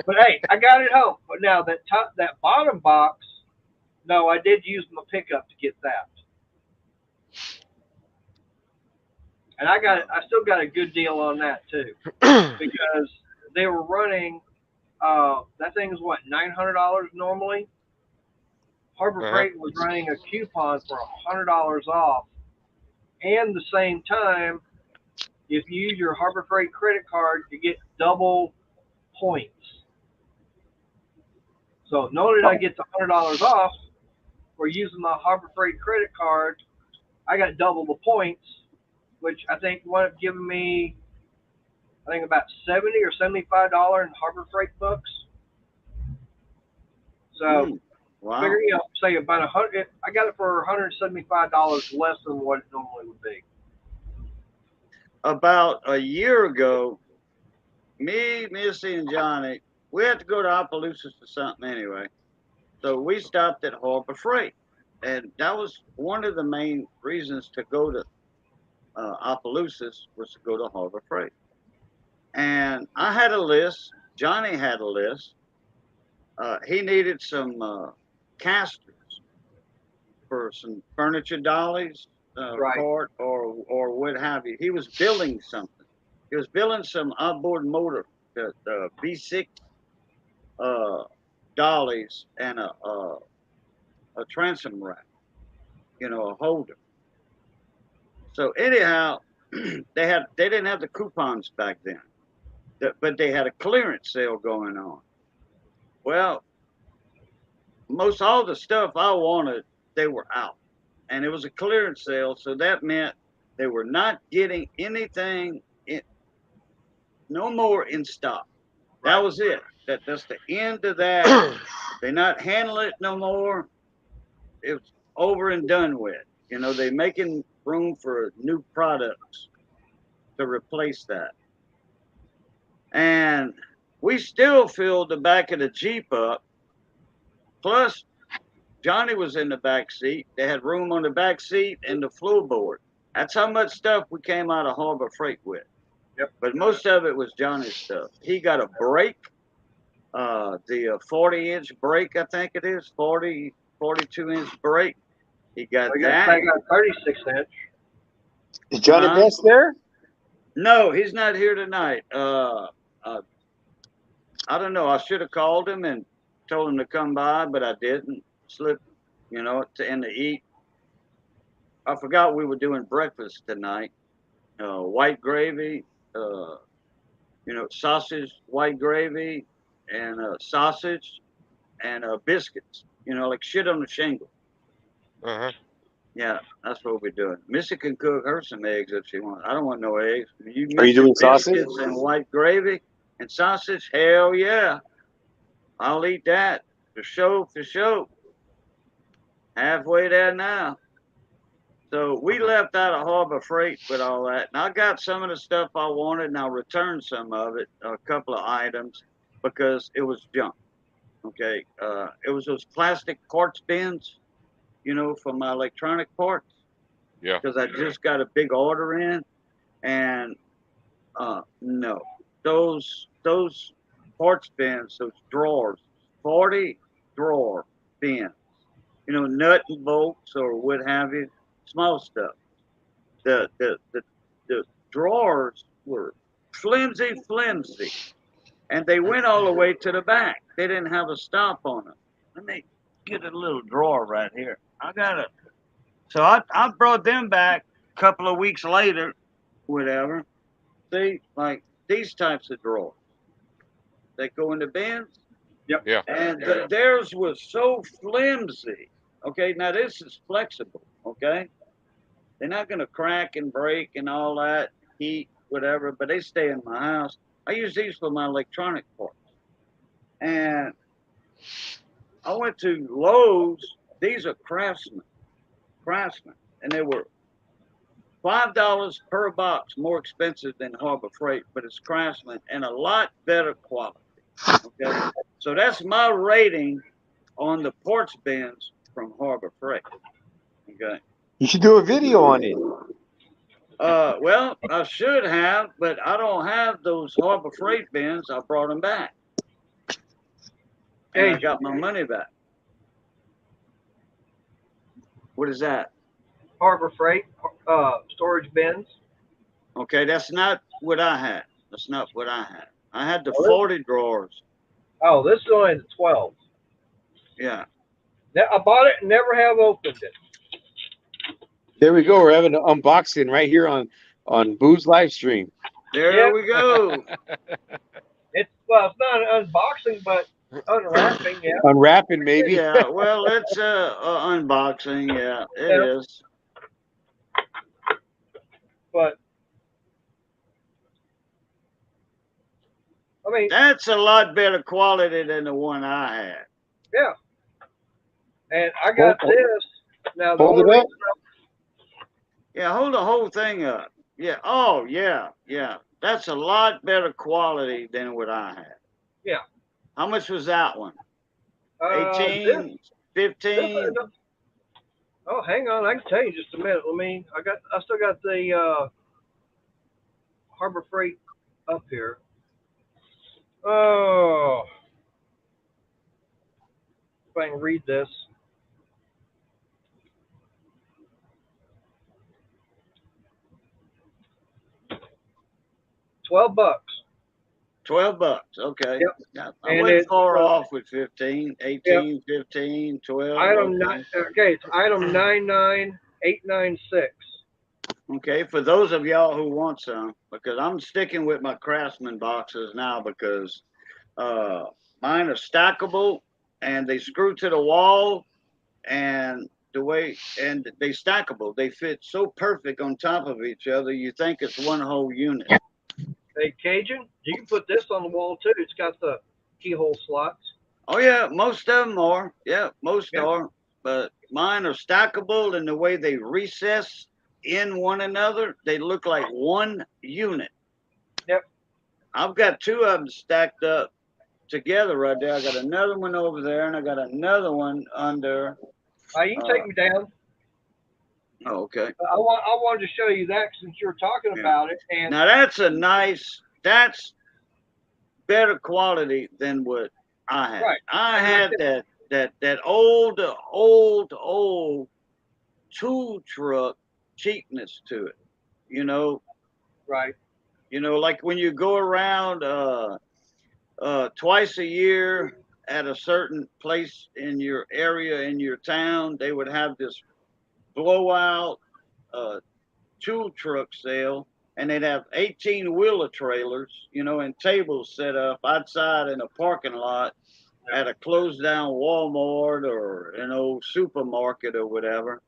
But hey, I got it home. But now that bottom box, no, I did use my pickup to get that. And I still got a good deal on that too, because they were running. That thing is what, $900 normally. Harbor Uh-huh. Freight was running a coupon for $100 off, and the same time, if you use your Harbor Freight credit card, you get double points. So not only did I get the $100 off for using my Harbor Freight credit card, I got double the points, which I think wound up giving me, I think about $70 or $75 in Harbor Freight bucks. So Wow. figure, say about $100. I got it for $175 less than what it normally would be. About a year ago, me, Missy, and Johnny, we had to go to Opelousas for something anyway. So we stopped at Harbor Freight, and that was one of the main reasons to go to Opelousas was to go to Harbor Freight. And I had a list. Johnny had a list. He needed some casters for some furniture dollies, Right. cart, or what have you. He was building something. He was building some outboard motor, the V6 dollies, and a transom rack, a holder. So anyhow, they didn't have the coupons back then, but they had a clearance sale going on. Well, most all the stuff I wanted, they were out, and it was a clearance sale, so that meant they were not getting anything no more in stock. That was it. That's the end of that. They're not handling it no more. It's over and done with. They're making room for new products to replace that. And we still filled the back of the Jeep up. Plus, Johnny was in the back seat. They had room on the back seat and the floorboard. That's how much stuff we came out of Harbor Freight with. Yep. But most of it was Johnny's stuff. He got a brake, the 40-inch brake, I think it is, 42-inch brake. He got that. I got 36-inch. Is Johnny Best there? No, he's not here tonight. I don't know. I should have called him and told him to come by, but I didn't. Slip, in to eat. I forgot we were doing breakfast tonight. White gravy, sausage, white gravy, and sausage, and biscuits. Like shit on the shingle. Uh-huh. Yeah, that's what we're doing. Missy can cook her some eggs if she wants. I don't want no eggs. Are you doing sausage? Biscuits and white gravy and sausage? Hell yeah. I'll eat that. For sure. Halfway there now. So we left out of Harbor Freight with all that. And I got some of the stuff I wanted, and I returned some of it, a couple of items, because it was junk. Okay. It was those plastic parts bins, for my electronic parts. Yeah. Because I just got a big order in. And no. Those parts bins, those drawers, 40 drawer bins, nut and bolts or what have you, small stuff. The drawers were flimsy, and they went all the way to the back. They didn't have a stop on them. Let me get a little drawer right here. I got it. So I brought them back a couple of weeks later, whatever. See, like these types of drawers. They go in the bins. Yep. Yeah. And theirs was so flimsy. Okay, now this is flexible. Okay, they're not gonna crack and break and all that, heat, whatever. But they stay in my house. I use these for my electronic parts. And I went to Lowe's. These are Craftsman, and they were $5 per box more expensive than Harbor Freight, but it's Craftsman and a lot better quality. Okay, so that's my rating on the porch bins from Harbor Freight. Okay. You should do a video on it. Well, I should have, but I don't have those Harbor Freight bins. I brought them back, and I got my money back. What is that? Harbor Freight storage bins. Okay, that's not what I had. I had the 40 drawers. Oh, this is only the 12. Yeah. I bought it and never have opened it. There we go. We're having an unboxing right here on Boo's live stream. There we go. It's not an unboxing, but unwrapping. Yeah. Unwrapping, maybe. Yeah. Well, it's unboxing. Yeah, it is. But I mean, That's a lot better quality than the one I had. yeah. And I got this. Now the Hold only it up. reason Yeah, hold the whole thing up. Yeah. Oh, yeah. That's a lot better quality than what I had. Yeah. How much was that one? This, 18, 15. oh, hang on. I can tell you just a minute. I still got the Harbor Freight up here. Oh, if I can read this. $12. 12 bucks. Okay. Yep. Yeah, I And wasn't it's far off with 15, 18, 15, 12. item Okay. nine. Okay, it's item 99896. Okay. For those of y'all who want some, because I'm sticking with my Craftsman boxes now because mine are stackable and they screw to the wall and they stackable. They fit so perfect on top of each other. You think it's one whole unit. Hey, Cajun, you can put this on the wall too. It's got the keyhole slots. Oh yeah, most of them are. Yeah, most Yeah. are. But mine are stackable, and the way they recess in one another, they look like one unit. Yep. I've got two of them stacked up together right there. I got another one over there, and I got another one under. You can take me down. Oh, okay. I wanted to show you that since you were talking Yeah. about it. And Now that's better quality than what I had. Right. I had that old tool truck cheapness to it. You know, right. Like when you go around twice a year at a certain place in your area, in your town, they would have this blowout tool truck sale, and they'd have 18-wheeler trailers, and tables set up outside in a parking lot at a closed down Walmart or an old supermarket or whatever.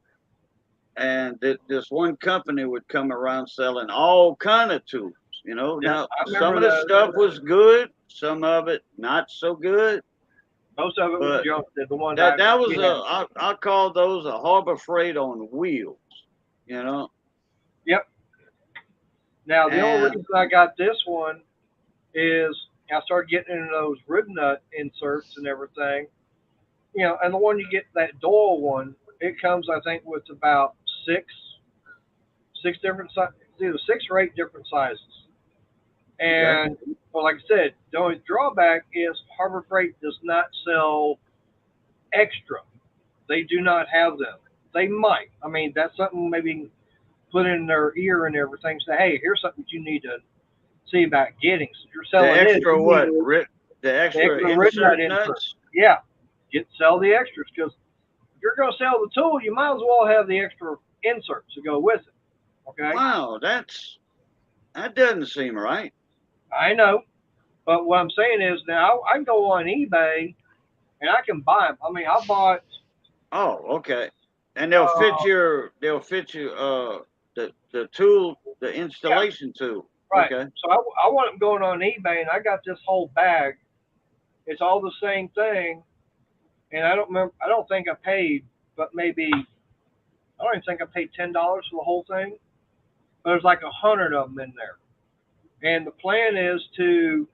And this one company would come around selling all kind of tools. Now some of the stuff was good, some of it not so good. Most of it was junk. The one that was I call those a Harbor Freight on wheels. Yep. Now the only reason I got this one is I started getting into those rib nut inserts and everything. And the one you get, that Doyle one, it comes I think with about six different sizes, either 6 or 8 different sizes. And well, like I said, the only drawback is Harbor Freight does not sell extra. They do not have them. They might. I mean, that's something maybe put in their ear and everything. Say, hey, here's something you need to see about getting. So you're selling the extra what? The extra insert nuts? Yeah, sell the extras, because if you're going to sell the tool, you might as well have the extra inserts to go with it. Okay. Wow, that doesn't seem right. I know, but what I'm saying is now I can go on eBay and I can buy them. I mean, I bought. Oh, okay. And they'll fit you the tool, the installation tool. Right. Okay. So I want them going on eBay, and I got this whole bag. It's all the same thing, and I don't remember. I don't think I paid, but maybe I don't even think I paid $10 for the whole thing. But there's like 100 of them in there, and the plan is to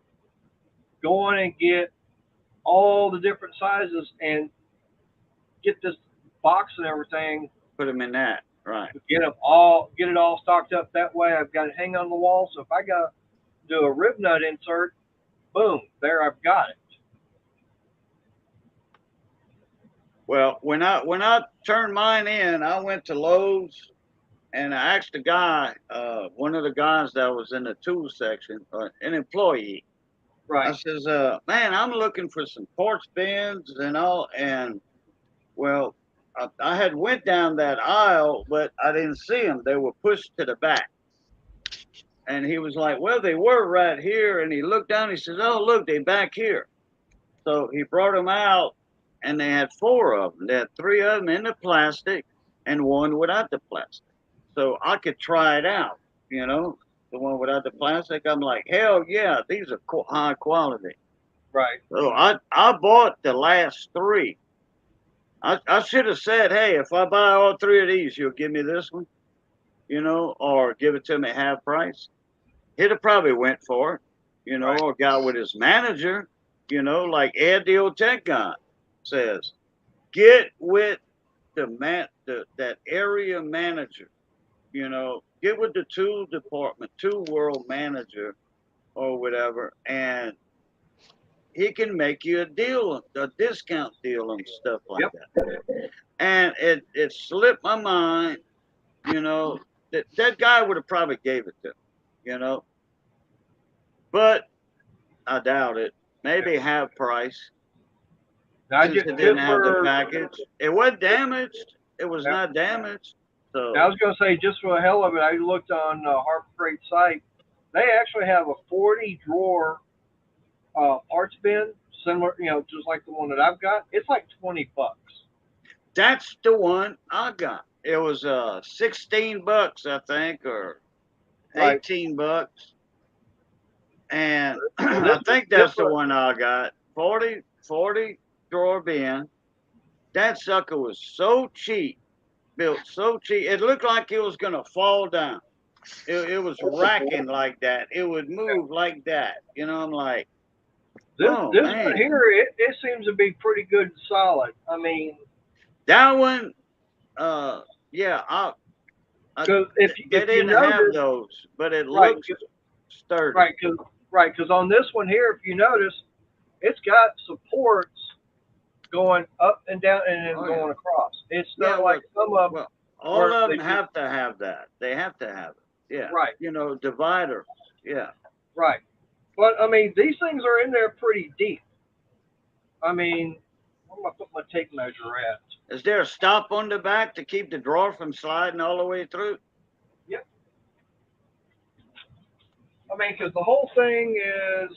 go on and get all the different sizes and get this box and everything. Put them in that, right? Get it all stocked up. That way, I've got it hang on the wall. So if I got to do a rib nut insert, boom, there I've got it. Well, when I turned mine in, I went to Lowe's and I asked the guy, one of the guys that was in the tool section, an employee. Right. I says, man, I'm looking for some porch bends and all, and well, I had went down that aisle, but I didn't see them. They were pushed to the back. And he was like, well, they were right here. And he looked down, he says, oh, look, they back here. So he brought them out, and they had 4 of them. They had 3 of them in the plastic and 1 without the plastic. So I could try it out, the one without the plastic. I'm like, hell yeah, these are high quality. Right. So I bought the last 3. I should have said, hey, if I buy all 3 of these, you'll give me this one, or give it to me half price. He'd have probably went for it, or got with his manager, like Ed, the old tech guy. says, get with that area manager. Get with the tool department, tool world manager, or whatever, and he can make you a discount deal on stuff like that. And it slipped my mind, that guy would have probably gave it to him, but I doubt it. Maybe half price. Now, Since it didn't have the package. It wasn't damaged. It was not damaged. So I was going to say, just for the hell of it, I looked on Harbor Freight site. They actually have a 40 drawer parts bin, similar, just like the one that I've got. It's like $20. that's the one I got. It was $16, I think, or Right. $18. And I think that's the one I got. 40 drawer bin. That sucker was so cheap, built so cheap. It looked like it was gonna fall down. It was racking like that. It would move like that. I'm like, This oh, one man. here, it seems to be pretty good and solid. I mean, That one, yeah, because if they you didn't have notice, those, but it Right, looks sturdy. right, because on this one here, if you notice, it's got supports going up and down and then Oh, going yeah. across. It's Yeah, not like some of them. Well, all where of they them do- have to have that. They have to have it. Yeah. Right. Divider. Yeah. Right. But I mean, these things are in there pretty deep. I mean, where am I put my tape measure at? Is there a stop on the back to keep the drawer from sliding all the way through? I mean, because the whole thing is,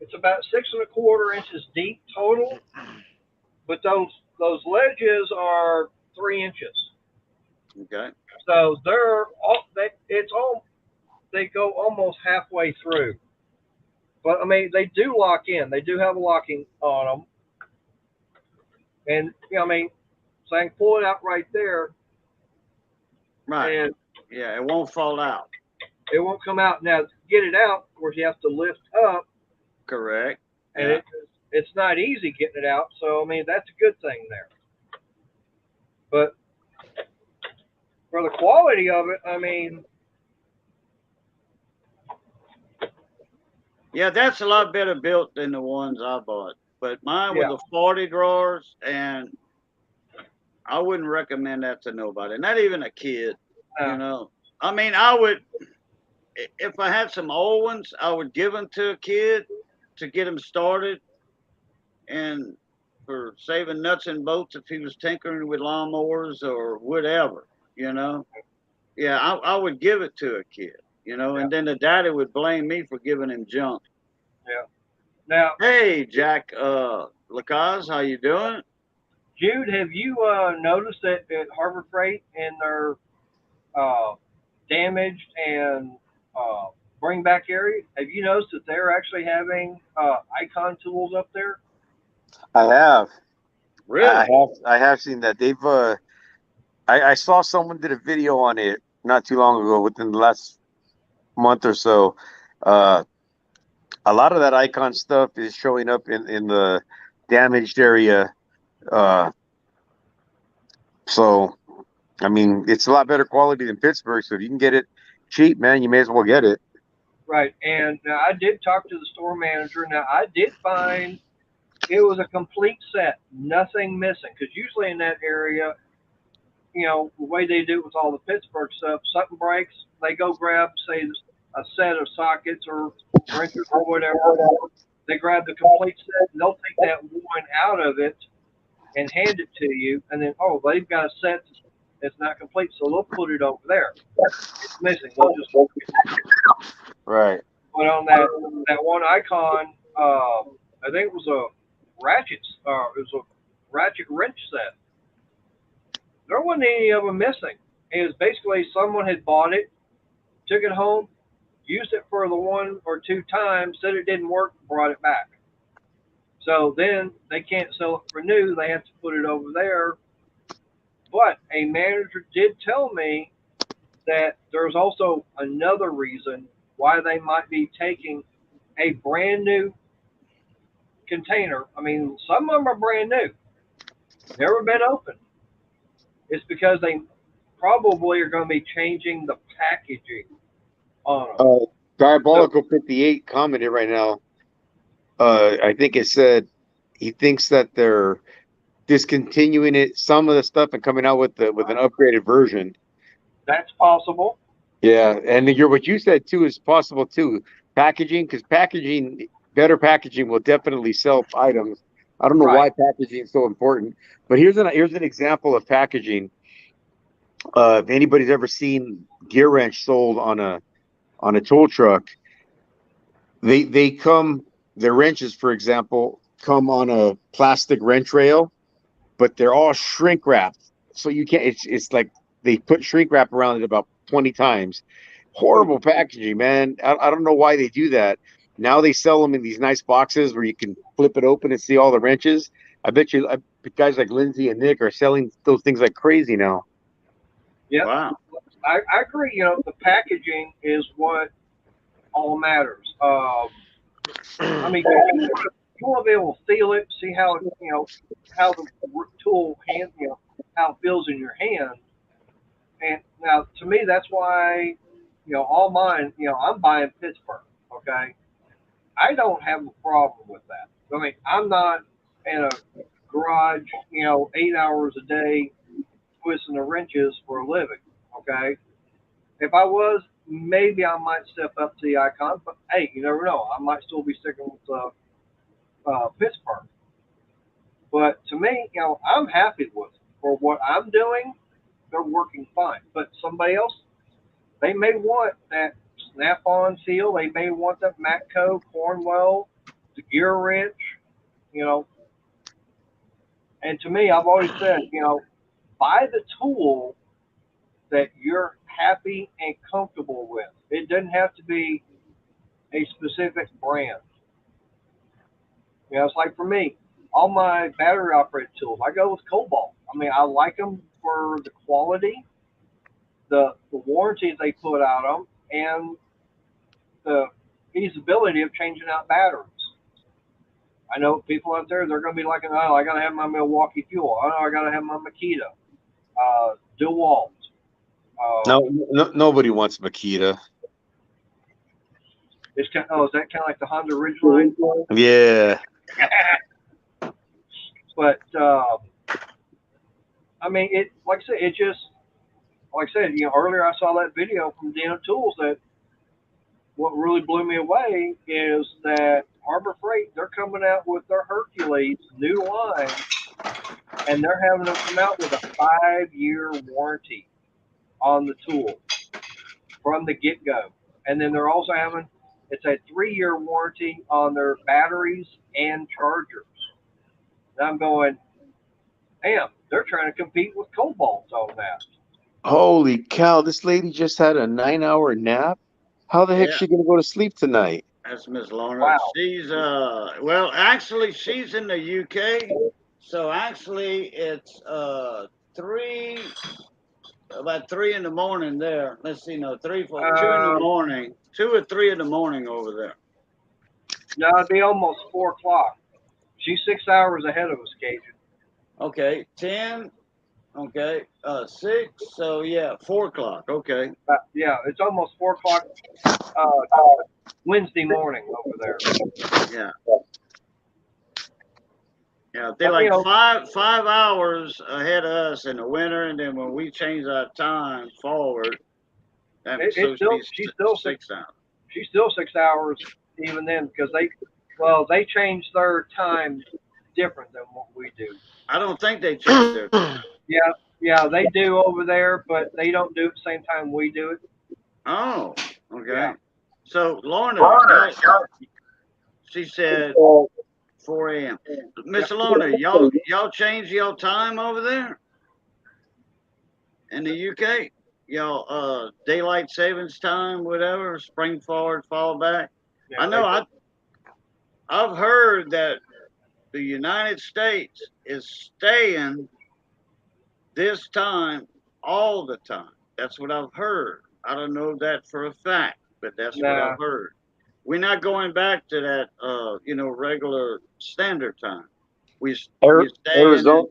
it's about 6 1/4 inches deep total, but those ledges are 3 inches. Okay. So they go almost halfway through. But I mean, they do lock in. They do have a locking on them. And I mean, so I can pull it out right there, Right. and Yeah, it won't fall out. it won't come out. Now, to get it out, of course, you have to lift up, Correct. and Yeah. it's not easy getting it out. So I mean, that's a good thing there. But for the quality of it, I mean, Yeah, that's a lot better built than the ones I bought. But mine Yeah. was a 40 drawers, and I wouldn't recommend that to nobody, not even a kid. I mean, I would, if I had some old ones, I would give them to a kid to get him started, and for saving nuts and bolts if he was tinkering with lawnmowers or whatever. Yeah, I would give it to a kid. And then the daddy would blame me for giving him junk. yeah. Now, Hey, Jack Lacaze, how you doing? Jude, have you noticed that at Harbor Freight in their damaged and bring back area, have you noticed that they're actually having Icon tools up there? I have. Really? I have seen that. They've I saw someone did a video on it not too long ago, within the last month or so. A lot of that Icon stuff is showing up in the damaged area. So I mean, it's a lot better quality than Pittsburgh. So if you can get it cheap, man, you may as well get it. Right. And I did talk to the store manager. Now, I did find it was a complete set, nothing missing. Because usually in that area, the way they do it with all the Pittsburgh stuff, something breaks, they go grab, say, a set of sockets or wrenches or whatever. They grab the complete set, and they'll take that one out of it and hand it to you. And then, they've got a set that's not complete, so they'll put it over there. It's missing. They'll just Right. But on that one Icon, I think it was a ratchet wrench set. There wasn't any of them missing. It was basically someone had bought it, took it home, used it for the 1 or 2 times, said it didn't work, brought it back. So then they can't sell it for new. They have to put it over there. But a manager did tell me that there's also another reason why they might be taking a brand new container, I mean, some of them are brand new, never been opened. It's because they probably are going to be changing the packaging on them. Diabolical 58 commented right now. I think it said he thinks that they're discontinuing it, some of the stuff, and coming out with an upgraded version. That's possible. Yeah, and what you said too is possible too. Packaging, because better packaging will definitely sell items. I don't know Right. why packaging is so important, but here's an example of packaging. If anybody's ever seen gear wrench sold on a tool truck, they come, their wrenches, for example, come on a plastic wrench rail, but they're all shrink wrapped. So you can't, it's like they put shrink wrap around it about 20 times. Horrible packaging, man. I don't know why they do that. Now they sell them in these nice boxes where you can flip it open and see all the wrenches. I bet you guys like Lindsay and Nick are selling those things like crazy now. Yeah. Wow. I agree. You know, the packaging is what all matters. I mean, you want to be able to feel it, see how it, you know, how the tool hand, you know, how it feels in your hand. And now, to me, that's why, you know, all mine, you know, I'm buying Pittsburgh. Okay, I don't have a problem with that. I mean, I'm not in a garage, you know, 8 hours a day twisting the wrenches for a living. Okay, if I was, maybe I might step up to the Icon. But hey, you never know. I might still be sticking with Pittsburgh. But to me, you know, I'm happy with it. For what I'm doing, they're working fine. But somebody else, they may want that snap-on feel. They may want that Matco, Cornwell, the gear wrench, you know. And to me, I've always said, you know, buy the tool that you're happy and comfortable with. It doesn't have to be a specific brand. You know, it's like for me, all my battery operated tools, I go with Cobalt. I mean, I like them for the quality, the warranties they put out on them, and the feasibility of changing out batteries. I know people out there, they're going to be like, oh, I got to have my Milwaukee Fuel. Oh, I got to have my Makita, DeWalt. No, nobody wants Makita. It's kind of, is that kind of like the Honda Ridgeline? Yeah. But I mean, it, like I said, it just, like I said, you know, earlier I saw that video from Dino Tools that what really blew me away is that Harbor Freight, they're coming out with their Hercules new line, and they're having them come out with a 5-year warranty on the tool from the get-go. And then they're also having, it's a 3-year warranty on their batteries and chargers. And I'm going, damn, they're trying to compete with Cobalt on that. Holy cow, this lady just had a 9-hour nap. How the heck's Yeah. she gonna go to sleep tonight? That's Miss Lorna. Wow. She's well, actually, she's in the UK. So actually, it's about 3 in the morning there. Let's see, no, 3, 4, 2 in the morning, 2 or 3 in the morning over there. No, it'd be almost 4 o'clock. She's 6 hours ahead of us, Cajun. Okay, 10. Okay, 6. So yeah, 4 o'clock. Okay. Yeah, it's almost 4 o'clock Wednesday morning over there. Yeah. Yeah, they're like 5 hours ahead of us in the winter, and then when we change our time forward, that's supposed to be 6 hours. She's still 6 hours even then because they changed their time different than what we do. I don't think they changed their time. Yeah, they do over there, but they don't do it the same time we do it. Oh, okay. Yeah. So Lorna, she said 4 a.m. Miss Lorna, y'all change your time over there in the UK? Y'all daylight savings time, whatever, spring forward, fall back. Yeah, I know I've heard that the United States is staying this time all the time. That's what I've heard. I don't know that for a fact, but that's what I've heard. we're not going back to that, regular standard time. We stay Arizona,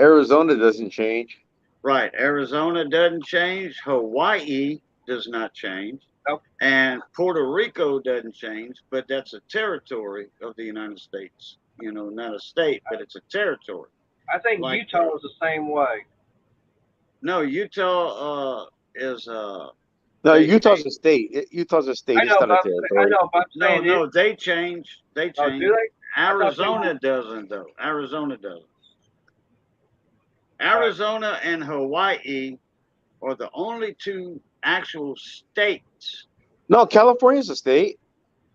Arizona doesn't change. right. Arizona doesn't change. Hawaii does not change. Nope. And Puerto Rico doesn't change, but that's a territory of the United States. Not a state, but it's a territory. I think Like- Utah is the same way. No, Utah is No, They- Utah's a state. Utah's a state. I It's know, not a but territory. I'm no, saying no. They change. They Oh, change. do they? Arizona doesn't though. Arizona doesn't. Arizona and Hawaii are the only two actual states. No, California's a state.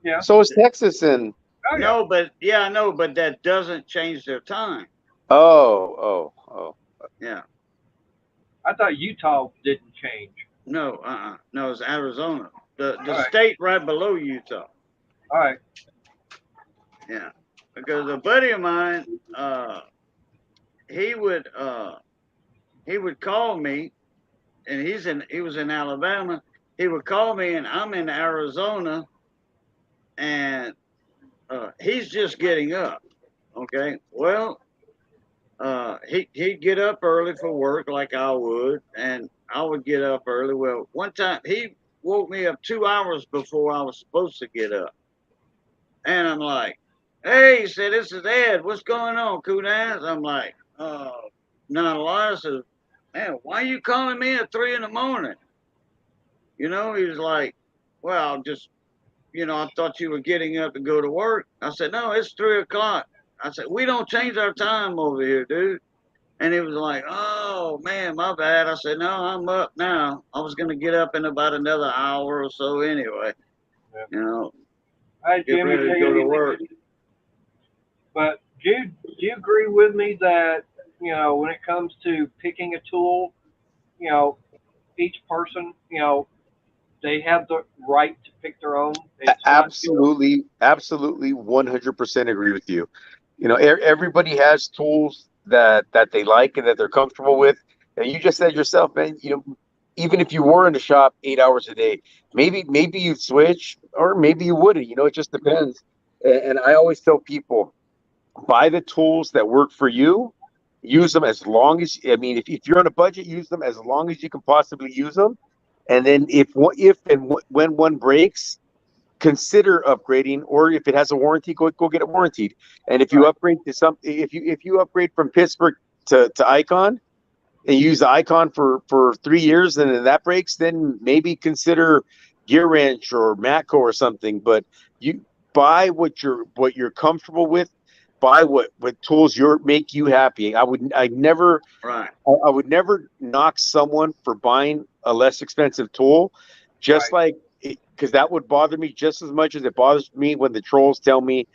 Yeah. So is Texas and Oh, yeah. No, but yeah, I know, but that doesn't change their time. oh. Yeah. I thought Utah didn't change. No, no, it's Arizona. The Alright. state right below Utah. All right. Yeah. Because a buddy of mine, he would call me, and he was in Alabama. He would call me, and I'm in Arizona, and he's just getting up. Okay. Well, he'd get up early for work like I would, and I would get up early. Well, one time he woke me up 2 hours before I was supposed to get up. And I'm like, hey, he said, this is Ed. What's going on, Coudans? I'm like, not a lot. I said, man, why are you calling me at 3 a.m? He was like, well, just, I thought you were getting up to go to work. I said, no, it's 3 o'clock. I said, we don't change our time over here, dude. And he was like, oh, man, my bad. I said, no, I'm up now. I was going to get up in about another hour or so anyway. Yeah. Hey, Get Jimmy, ready to go to work. But do you agree with me that, when it comes to picking a tool, each person, they have the right to pick their own? It's not- Absolutely, 100% agree with you. Everybody has tools that they like and that they're comfortable with. And you just said yourself, man, even if you were in the shop 8 hours a day, maybe you'd switch or maybe you wouldn't. It just depends. And I always tell people, buy the tools that work for you. Use them as long as, if you're on a budget, use them as long as you can possibly use them. And then when one breaks, consider upgrading, or if it has a warranty, go get it warranted. And if you upgrade to something, if you upgrade from Pittsburgh to Icon and use the Icon for 3 years and then that breaks, then maybe consider Gear Wrench or Matco or something. But you buy what you're comfortable with. Buy what tools make you happy. I would never knock someone for buying a less expensive tool, just like, because that would bother me just as much as it bothers me when the trolls tell me,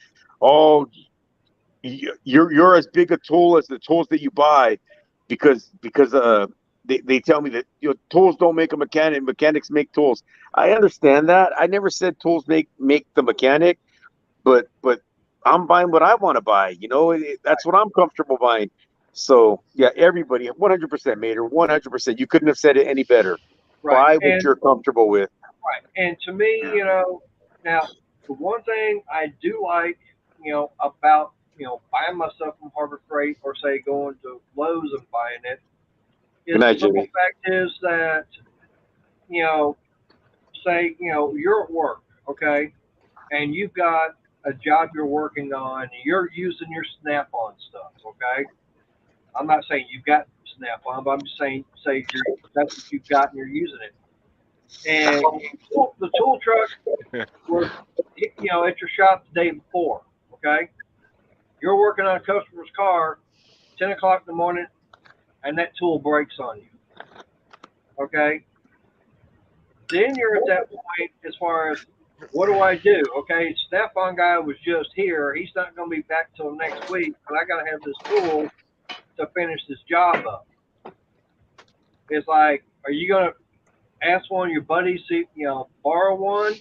"Oh, you're as big a tool as the tools that you buy," because they tell me that tools don't make a mechanic, mechanics make tools. I understand that. I never said tools make the mechanic, but I'm buying what I want to buy. That's what I'm comfortable buying. So yeah, everybody, 100%, Mater, 100%. You couldn't have said it any better. Buy what you're comfortable with. Right. And to me, now the one thing I do like, about, buying my stuff from Harbor Freight or say going to Lowe's and buying it is Good night, the simple Jimmy. fact is that, say, you're at work, okay, and you've got a job you're working on, and you're using your Snap-on stuff, okay? I'm not saying you've got Snap-on, but I'm just saying, that's what you've got and you're using it. And the tool truck was, at your shop the day before, okay? You're working on a customer's car, 10 o'clock in the morning, and that tool breaks on you, okay? Then you're at that point as far as, what do I do? Okay, Snap-on guy was just here. He's not going to be back till next week, but I got to have this tool to finish this job up. It's like, are you going to ask one of your buddies to, borrow one?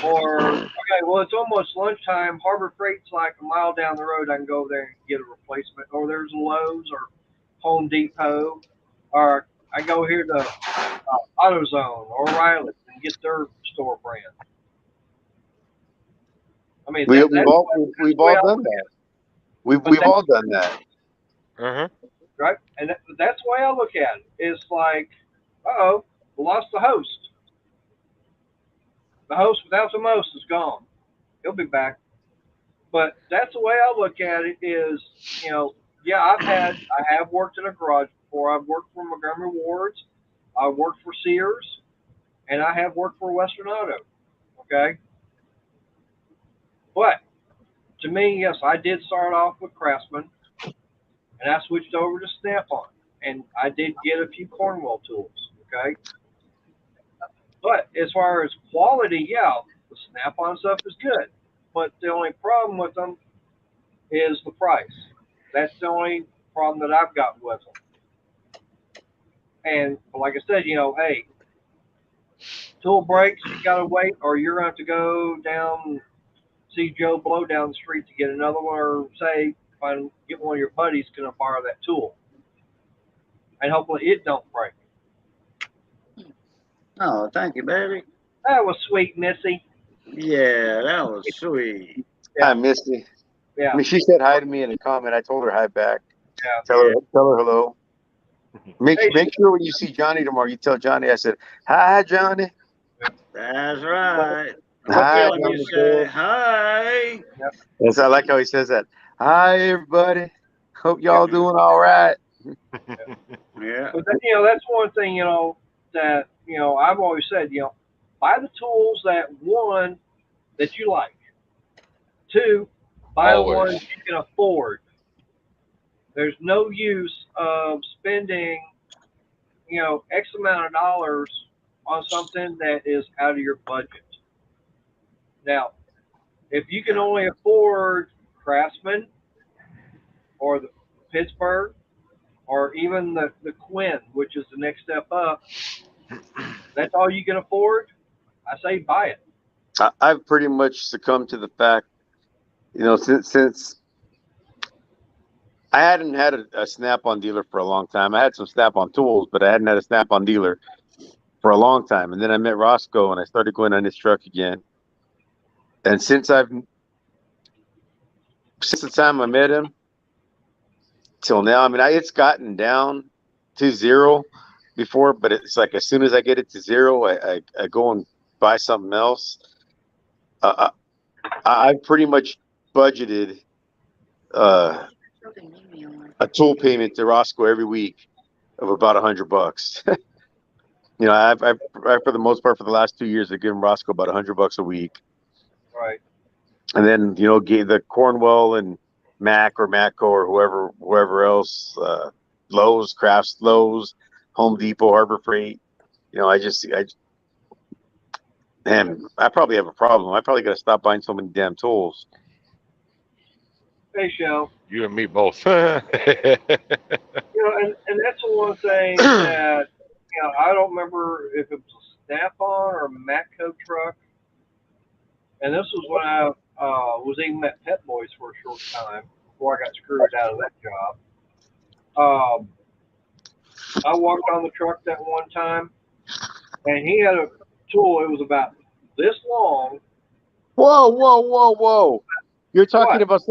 Or, okay, well, it's almost lunchtime. Harbor Freight's like a mile down the road. I can go over there and get a replacement. Or there's Lowe's or Home Depot. Or I go here to AutoZone or O'Reilly and get their store brand. I mean, We've that's all the way I done look that. We've But all done that. Uh-huh. right? And that's the way I look at it. It's like, uh-oh, we lost the host. The host without the most is gone. He'll be back. But that's the way I look at it is, yeah, I have worked in a garage before. I've worked for Montgomery Ward's. I've worked for Sears, and I have worked for Western Auto. Okay? But to me, yes, I did start off with Craftsman, and I switched over to Snap-on. And I did get a few Cornwell tools. Okay? But as far as quality, yeah, the Snap-on stuff is good. But the only problem with them is the price. That's the only problem that I've got with them. And like I said, hey, tool breaks, you gotta wait, or you're gonna have to go down, see Joe Blow down the street to get another one, or say, get one of your buddies gonna borrow that tool, and hopefully it don't break. Oh, thank you, baby. That was sweet, Missy. Yeah, that was sweet. Yeah. Hi, Misty. Yeah, I mean, she said hi to me in a comment. I told her hi back. yeah. Tell her hello. Make Hey, sure when you see Johnny tomorrow, you tell Johnny I said hi, Johnny. That's right. Hi, Tell him you Johnny say boy. hi. Yes, I like how he says that. Hi, everybody. Hope y'all doing all right. Yeah. But that's one thing, that, I've always said, buy the tools that you like. 2, buy the Always. ones you can afford. There's no use of spending, X amount of dollars on something that is out of your budget. Now, if you can only afford Craftsman or the Pittsburgh or even the Quinn, which is the next step up, that's all you can afford, I say buy it. I've pretty much succumbed to the fact, since I hadn't had a Snap-on dealer for a long time. I had some Snap-on tools, but I hadn't had a Snap-on dealer for a long time. And then I met Roscoe, and I started going on his truck again. And since the time I met him till now, I mean, it's gotten down to 0 before, but it's like as soon as I get it to 0, I go and buy something else. I pretty much budgeted a tool payment to Roscoe every week of about $100. I for the most part for the last 2 years I've given Roscoe about $100 a week. Right. And then gave the Cornwell and Mac or Matco or whoever else, Lowe's, Crafts, Lowe's, Home Depot, Harbor Freight. Man, I probably have a problem. I probably got to stop buying so many damn tools. Hey, Shell. You and me both. And that's the one thing that, I don't remember if it was a Snap-on or a Matco truck. And this was when I was even at Pet Boys for a short time before I got screwed out of that job. I walked on the truck that one time, and he had a tool. It was about this long. Whoa! You're talking What? about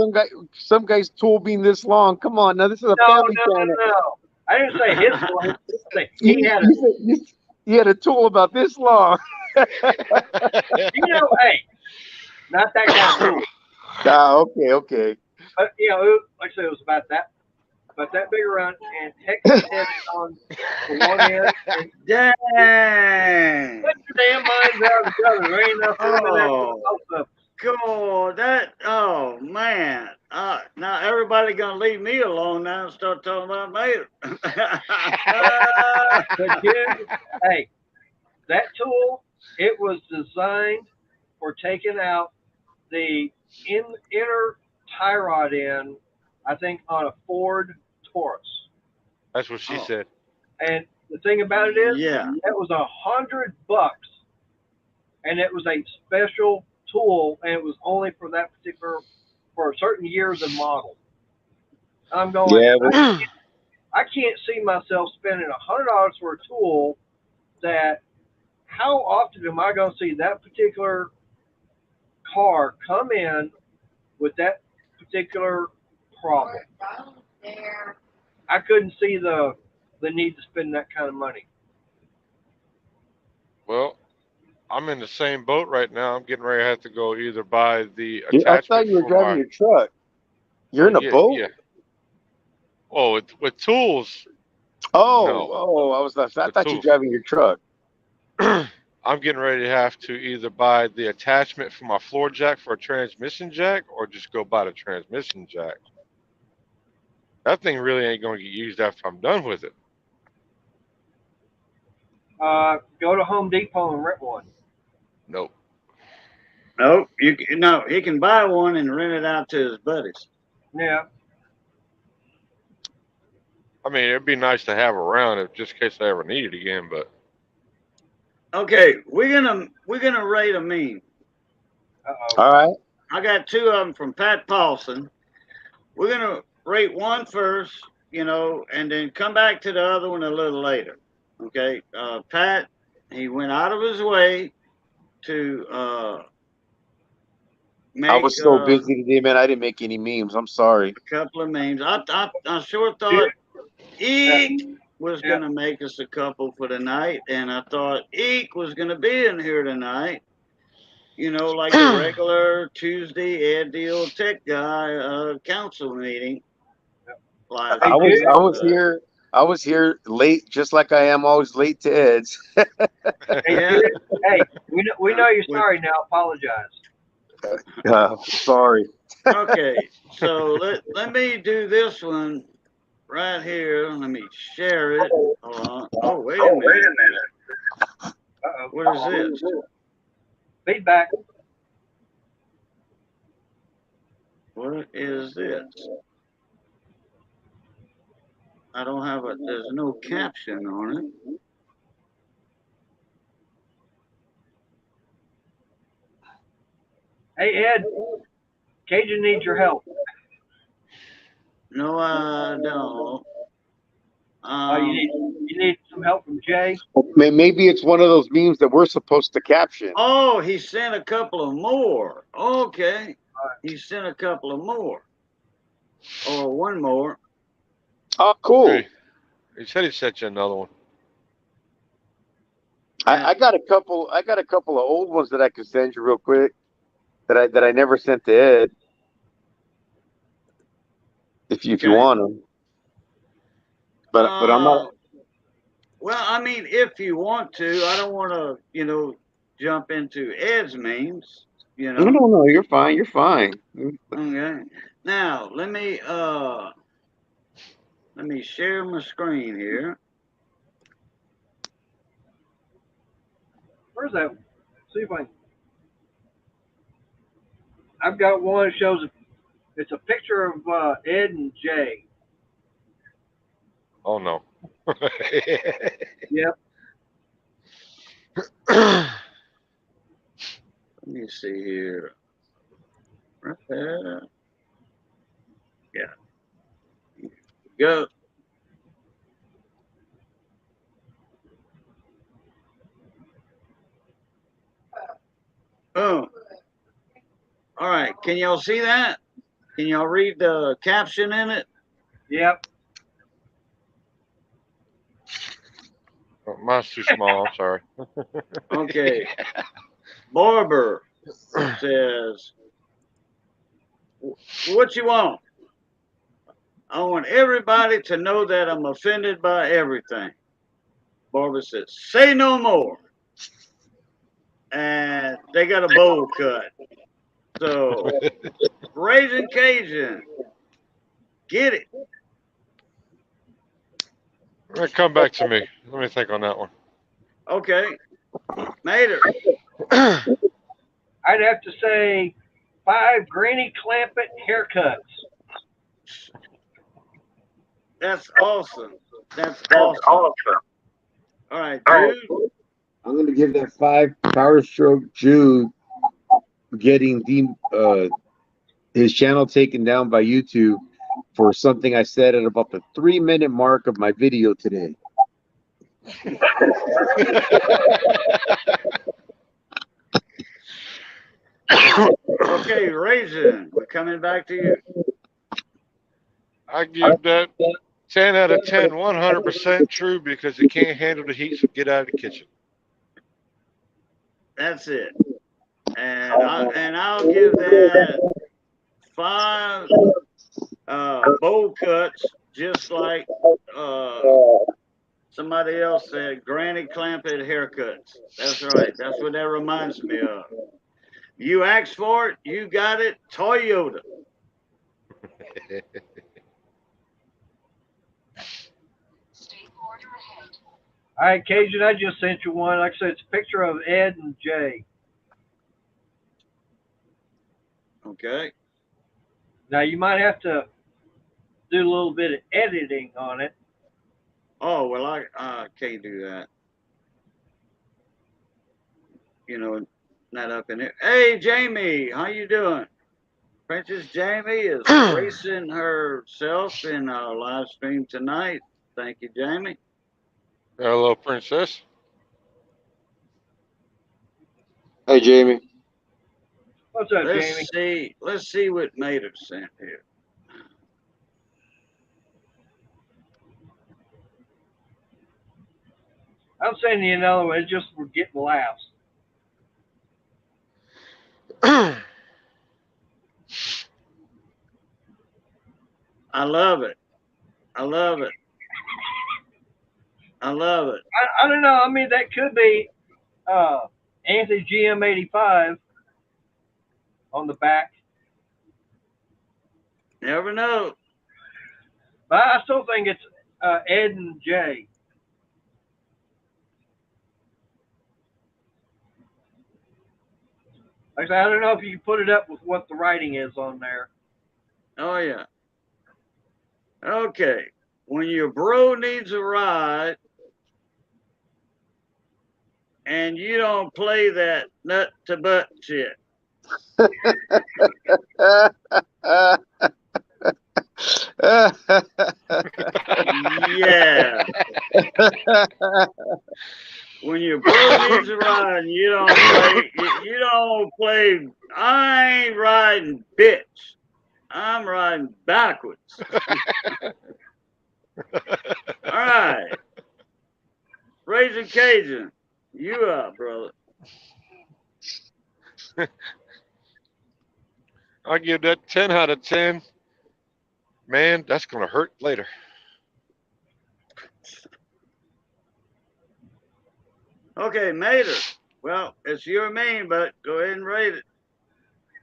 some guy's tool being this long. Come on, now this is a family channel. No. I didn't say his tool. He had You had a tool about this long. hey, not that kind of tool. Okay. But like I said, it was about that big around, and Texas had it on the one end. And Dang. put your damn minds out of each other. There ain't enough room in there for both of them. God, oh man. Now everybody gonna leave me alone now and start talking about me. But hey, that tool, it was designed for taking out the inner tie rod end, I think, on a Ford Taurus. That's what she said. And the thing about it is, Yeah. it was $100, and it was a special tool, and it was only for that for certain years and model. I'm going, I can't see myself spending $100 for a tool that, how often am I going to see that particular car come in with that particular problem. I couldn't see the need to spend that kind of money. Well, I'm in the same boat right now. I'm getting ready to have to go either buy the I thought attachment you were for driving my. your truck. You're in a Yeah, boat? yeah. Oh, with tools. Oh, No. I With thought you were tools. driving your truck. I'm getting ready to have to either buy the attachment for my floor jack for a transmission jack or just go buy the transmission jack. That thing really ain't going to get used after I'm done with it. Go to Home Depot and rent one. Nope. Nope. No, he can buy one and rent it out to his buddies. Yeah. I mean, it'd be nice to have around if just in case I ever need it again, but Okay, we're gonna rate a meme. Uh-oh. All right. I got two of them from Pat Paulson. We're gonna rate one first, and then come back to the other one a little later. Okay, Pat, he went out of his way to make I was so busy today, man. I didn't make any memes. I'm sorry. a couple of memes. I sure thought Eek was gonna make us a couple for tonight, and I thought Eek was gonna be in here tonight. Like a regular Tuesday Ed Deal Tech Guy council meeting. Live. I was here late, just like I am always late to Ed's. Yeah. Hey, we know you're sorry now. Apologize. Sorry. Okay, so let me do this one right here. Let me share it. Hold on. Oh, wait a minute. Uh-oh. What is this? Feedback. What is this? I don't have there's no caption on it. Hey, Ed. Cajun needs your help. No, I don't. You need some help from Jay. Maybe it's one of those memes that we're supposed to caption. Oh, he sent a couple of more. Okay. He sent a couple of more. Or one more. Oh, cool. hey, he said he sent you another one. I got a couple of old ones that I could send you real quick that I never sent to Ed. If you want them. But I'm not. Well, I mean, if you want to, I don't want to, jump into Ed's memes. No, you're fine. You're fine. Okay. Now let me share my screen here. Where's that? See if I've got one that shows it's a picture of Ed and Jay. Oh no. Yep. Let me see here. Right there. Yeah. Go. Boom. All right. Can y'all see that? Can y'all read the caption in it? Yep. Oh, mine's too small. I'm sorry. Okay. Barber says, what you want? I want everybody to know that I'm offended by everything. Barber says, say no more. And they got a bowl cut. So, Raising Cajun, get it. Come back to me. Let me think on that one. Okay. Mater. I'd have to say 5 Granny Clampett haircuts. That's awesome. That's awesome. All right, Jude. I'm going to give that 5 Power Stroke Jude getting his channel taken down by YouTube for something I said at about the 3-minute mark of my video today. Okay, Raisin, we're coming back to you. I give that 10 out of 10, 100% true because it can't handle the heat, so get out of the kitchen. That's it. And I'll give that 5 bowl cuts, just like somebody else said, Granny Clampett haircuts. That's right. That's what that reminds me of. You asked for it, you got it, Toyota. State border ahead. All right, Cajun, I just sent you one. Like I said, it's a picture of Ed and Jay. Okay. Now you might have to do a little bit of editing on it. Oh, well, I can't do that. You know, not up in there. Hey, Jamie, how you doing? Princess Jamie is gracing herself in our live stream tonight. Thank you, Jamie. Hello, princess. Hey, Jamie. What's up, Jamie? Let's see what Mater sent here. I'm sending you another one. It's just for getting laughs. I love it. I love it. I love it. I don't know. I mean, that could be Anthony GM85 on the back. Never know. But I still think it's Ed and Jay. Like I said, I don't know if you can put it up with what the writing is on there. Oh, yeah. Okay. When your bro needs a ride and you don't play that nut to butt shit. Yeah. When your bro needs a ride and you don't play, I ain't riding bitch. I'm riding backwards. All right. Raising Cajun, you up, brother. I give that 10 out of 10. Man, that's going to hurt later. Okay, Mater. Well, it's your mean, but go ahead and rate it.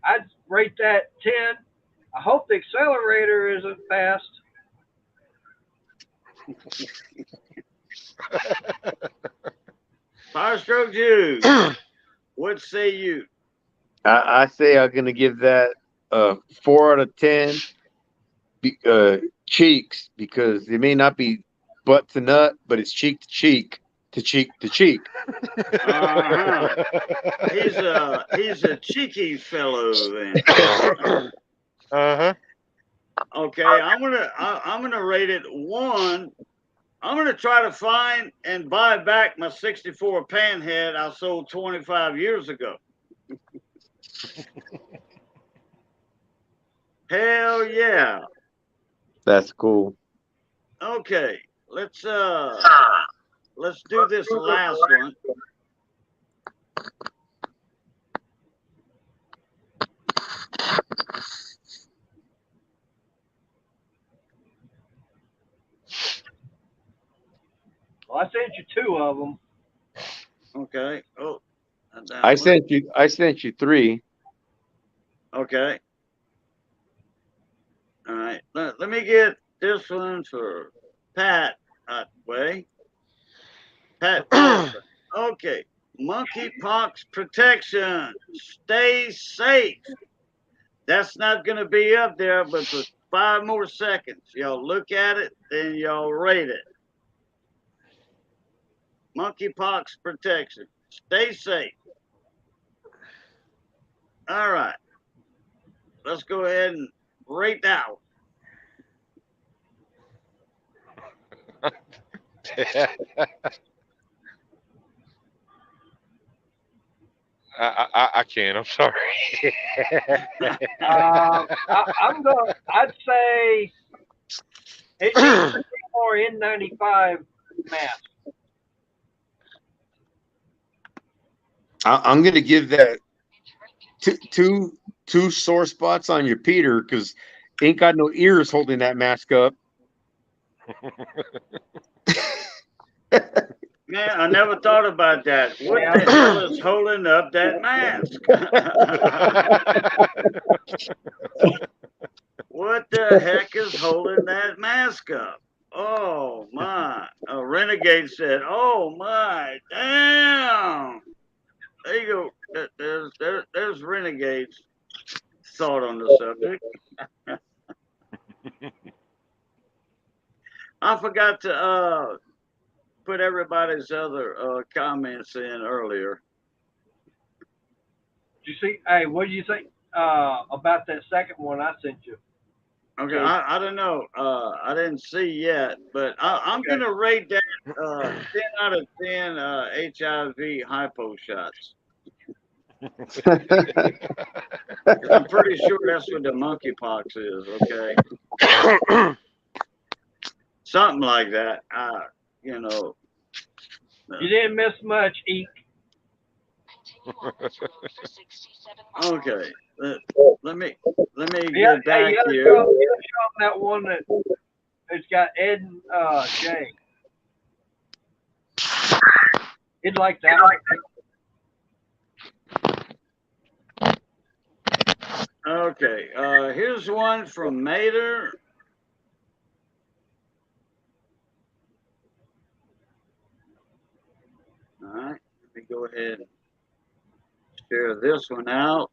I'd rate that 10. I hope the accelerator isn't fast. Power Stroke Jews, what say you? I say I'm gonna give that 4 out of 10. Cheeks, because it may not be butt to nut, but it's cheek to cheek to cheek to cheek. Uh-huh. He's a cheeky fellow then. Uh-huh. Okay, I'm gonna rate it 1. I'm gonna try to find and buy back my '64 Panhead I sold 25 years ago. Hell yeah. That's cool. Okay, let's do this last one. Well, I sent you 2 of them. Okay. Oh, I sent you 3. Okay. All right. Let me get this one for Pat way. Pat. Okay. Monkeypox protection. Stay safe. That's not going to be up there, but for 5 more seconds, y'all look at it, then y'all rate it. Monkeypox protection. Stay safe. All right. Let's go ahead and rate that one. I can't. I'm sorry. I'd say it needs to be more N95 mask. I'm gonna give that two sore spots on your Peter because ain't got no ears holding that mask up. Man, I never thought about that. What the hell is holding up that mask? What the heck is holding that mask up? Oh my! A renegade said, "Oh my, damn!" There you go. There's renegades thought on the subject. I forgot to put everybody's other comments in earlier. Did you see? Hey, what do you think about that second one I sent you? Okay, I don't know. I didn't see yet, but I'm gonna rate that 10 out of 10 HIV hypo shots. I'm pretty sure that's what the monkeypox is. Okay, something like that. You know. You didn't miss much, Eek. Okay, let me get back here. You gotta show that one that it's got Ed and Jay. He'd like that. Okay, here's one from Mater. All right, let me go ahead and share this one out.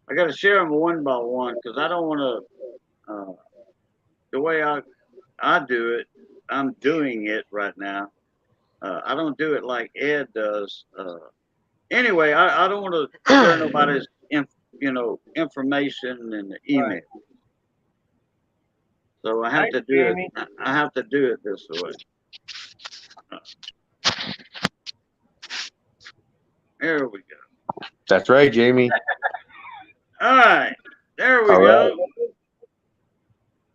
I got to share them one by one because I don't want to. The way I do it, I'm doing it right now. I don't do it like Ed does. Anyway, I don't want to share nobody's information in the email. Right. So I have to do it. I have to do it this way. There we go. That's right, Jamie. All right, there we go.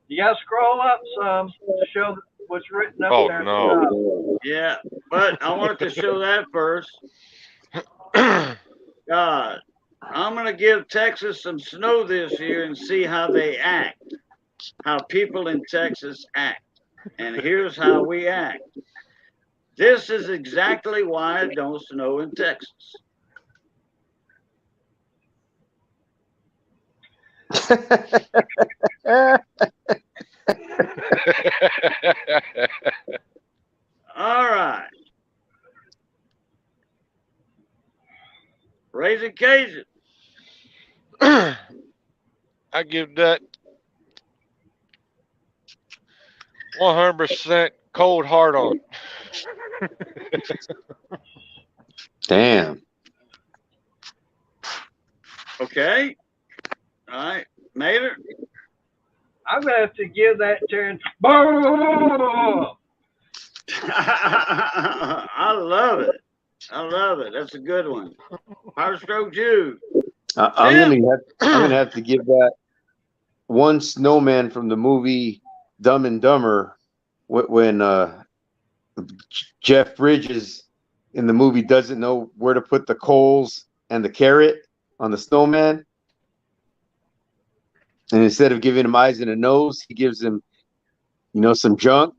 You gotta scroll up some to show what's written up there. Oh no. Yeah, but I wanted to show that first. God, I'm gonna give Texas some snow this year and see how they act, how people in Texas act, and here's how we act. This is exactly why it don't snow in Texas. All right. Raising Cajun. I give that 100% cold hard on. Damn. Okay. All right. Mater. I'm gonna have to give that turn. I love it. I love it. That's a good one. Power Stroke Jude. I'm gonna have to give that one snowman from the movie Dumb and Dumber when Jeff Bridges in the movie doesn't know where to put the coals and the carrot on the snowman. And instead of giving him eyes and a nose, he gives him, some junk.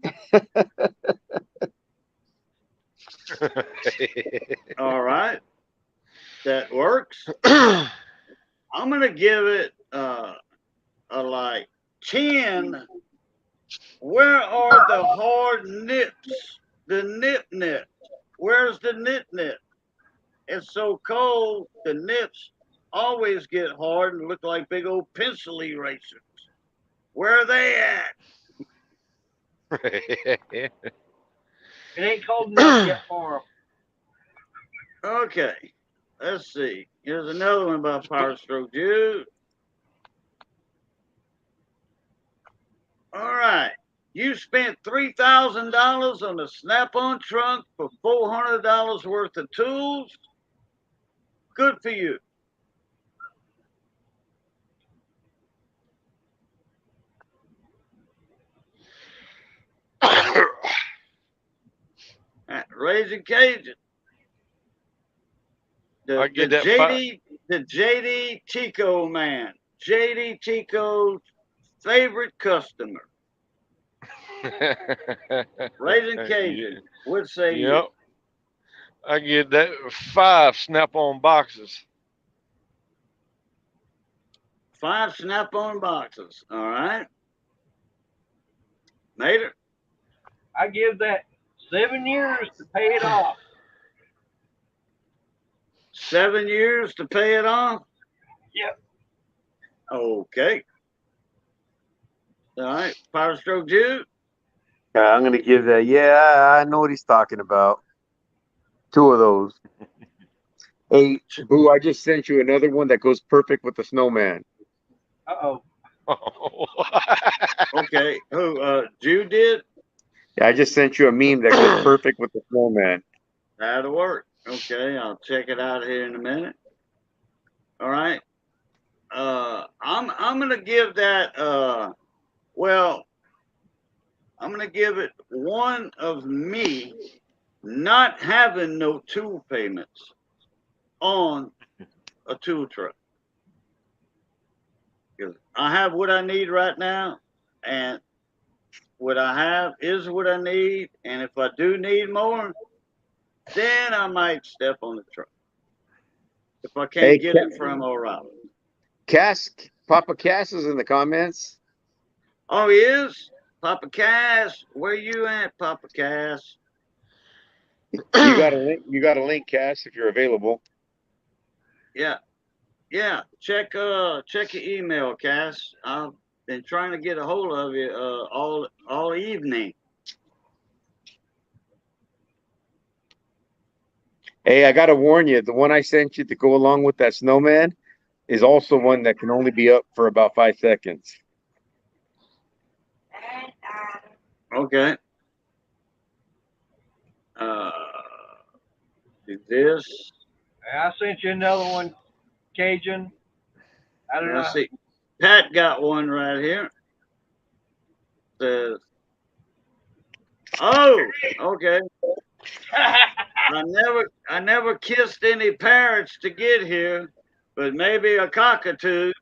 All right. That works. I'm going to give it a like 10. Where are the hard nips? The nip. Where's the nip? It's so cold, the nips always get hard and look like big old pencil erasers. Where are they at? It ain't cold enough yet for them. Okay, let's see. Here's another one about Power Stroke Jude. All right. You spent $3,000 on a Snap-on trunk for $400 worth of tools? good for you. Raising Cajun. I The get that JD Chico man. JD Chico's favorite customer. Raising Cajun. What say you? Yep. I get that 5 Snap-on boxes. 5 Snap-on boxes. All right. Mater? I give that 7 years to pay it off. 7 years to pay it off? Yep. Okay. All right. Power Stroke Jude? I'm gonna give that. Yeah, I know what he's talking about. 2 of those. Hey, Boo, I just sent you another one that goes perfect with the snowman. Uh-oh. Okay. Who? Jude did? Yeah, I just sent you a meme that goes perfect with the snowman. That'll work. Okay. I'll check it out here in a minute. All right. I'm gonna give that. Well, I'm gonna give it one of me not having no tool payments on a tool truck. Because I have what I need right now, and what I have is what I need. And if I do need more, then I might step on the truck. If I can't get it from O'Reilly. Papa Cass is in the comments. Oh, he is? Papa Cass, where you at, Papa Cass? You got a link, Cass, if you're available. Yeah. Check your email, Cass. I've been trying to get a hold of you all evening. Hey, I gotta warn you, the one I sent you to go along with that snowman is also one that can only be up for about 5 seconds. Okay. Do this. I sent you another one, Cajun. I don't know. Let's see. Pat got one right here. Says, oh, okay. I never kissed any parrots to get here, but maybe a cockatoo.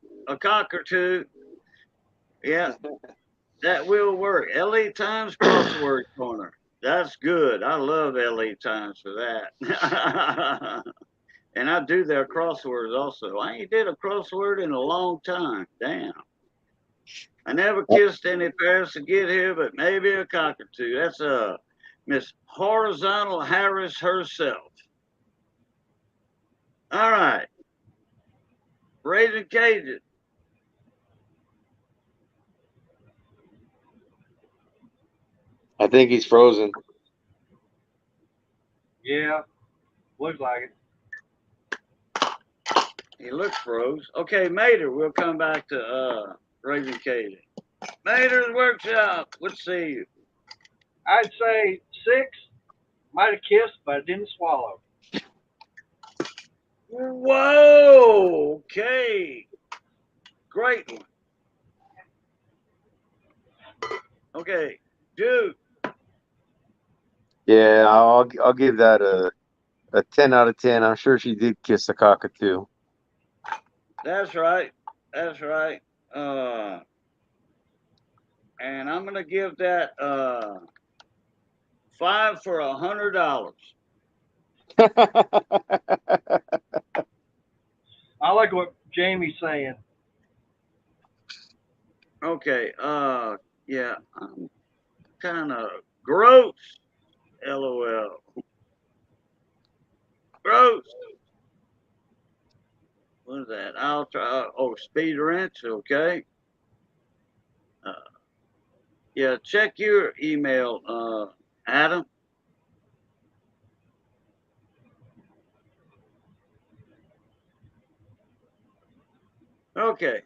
Yeah, that will work. LA Times crossword corner. That's good. I love LA Times for that. And I do their crosswords also. I ain't did a crossword in a long time. Damn. I never kissed any parrots to get here, but maybe a cockatoo. That's Miss Horizontal Harris herself. All right. Raising Cajun. I think he's frozen. Yeah, looks like it. He looks froze. Okay, Mater, we'll come back to Raising Cajun. Mater's Workshop. Let's see you. I'd say 6. Might have kissed, but I didn't swallow. Whoa. Okay. Great one. Okay, dude. Yeah, I'll give that a 10 out of 10. I'm sure she did kiss a cockatoo. That's right. And I'm gonna give that 5 for $100. I like what Jamie's saying. Okay. Yeah. I'm kind of gross. LOL. Gross. What is that? I'll try. Oh, speed wrench. Okay. Yeah. Check your email, Adam. Okay.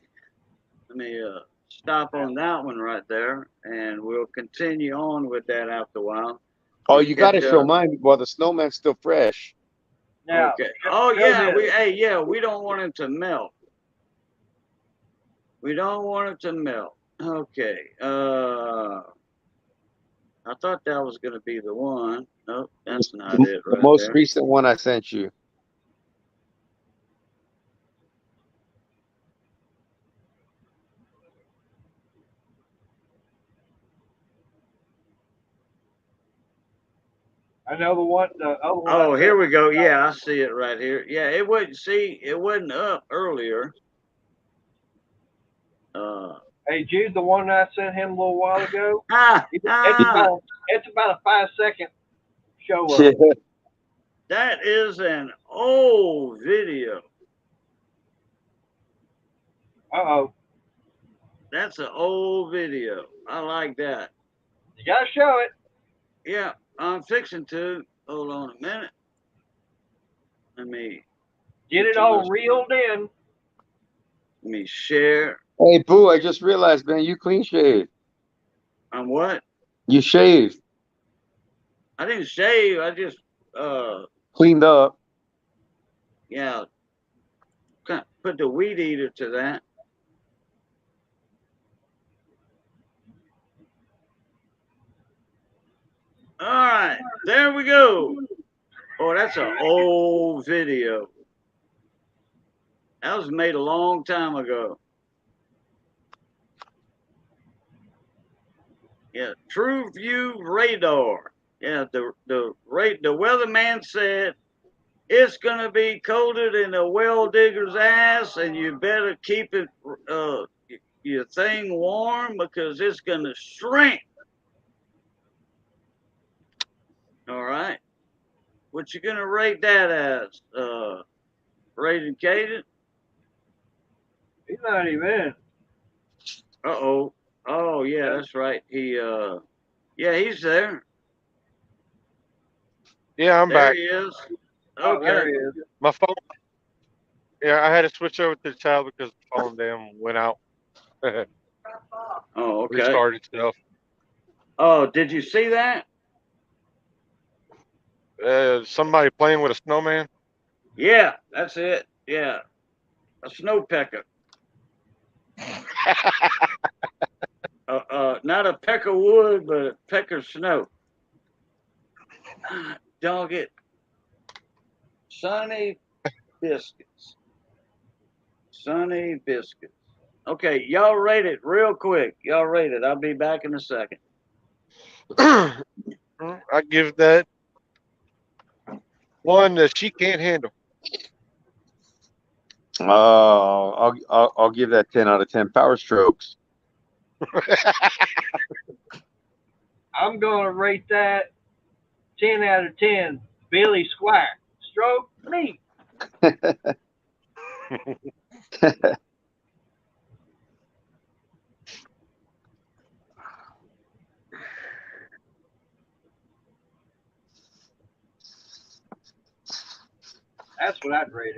Let me stop on that one right there, and we'll continue on with that after a while. Oh, you got to show mine while the snowman's still fresh. Now, Okay. Oh go yeah, ahead. we don't want it to melt. We don't want it to melt. Okay. I thought that was gonna be the one. Nope, that's not it The right most there. recent one I sent you. I know the one. The other one. Oh, I here sent. we go. Yeah, I see it right here. Yeah, it wasn't up earlier. Hey, Jude, the one I sent him a little while ago. Ah, It's ah, about a 5-second show up. that is an old video. Uh-oh. That's an old video. I like that. You gotta show it. Yeah, I'm fixing to. Hold on a minute. Let me Get it all reeled in. share. Hey, Boo, I just realized, man, you clean shaved. On what? You shaved. I didn't shave. I just Cleaned up. yeah, put the weed eater to that. All right, there we go. Oh, that's an old video. That was made a long time ago. Yeah, True View radar. Yeah, the weatherman said it's gonna be colder than a well digger's ass, and you better keep it your thing warm because it's gonna shrink. All right, what you gonna rate that as? Rated Caden? He's not even in. Uh-oh. Oh yeah, that's right. Yeah, he's there. Yeah, I'm There back. he is. Oh, there Okay. he is. My phone. Yeah, I had to switch over to the tab because the phone damn went out. Oh, okay. Restarted itself. Oh, did you see that? Somebody playing with a snowman. Yeah, that's it. Yeah, a snowpecker. Not a peck of wood, but a peck of snow. Ah, dog it. Sunny biscuits. Sunny biscuits. Okay, y'all rate it real quick. Y'all rate it. I'll be back in a second. I give that one that she can't handle. I'll give that 10 out of 10 power strokes. I'm gonna rate that 10 out of 10. Billy Squire. Stroke me. That's what I'd rate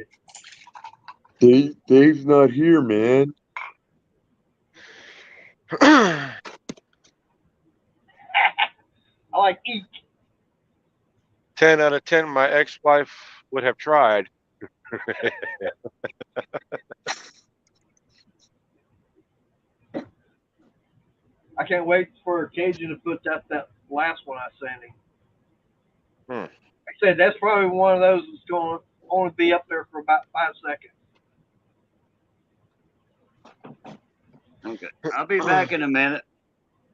it. Dave's not here, man. I like eat. 10 out of 10. My ex-wife would have tried. I can't wait for Cajun to put that last one I sent him. Like I said, that's probably one of those that's going to only be up there for about 5 seconds. Okay, I'll be back in a minute.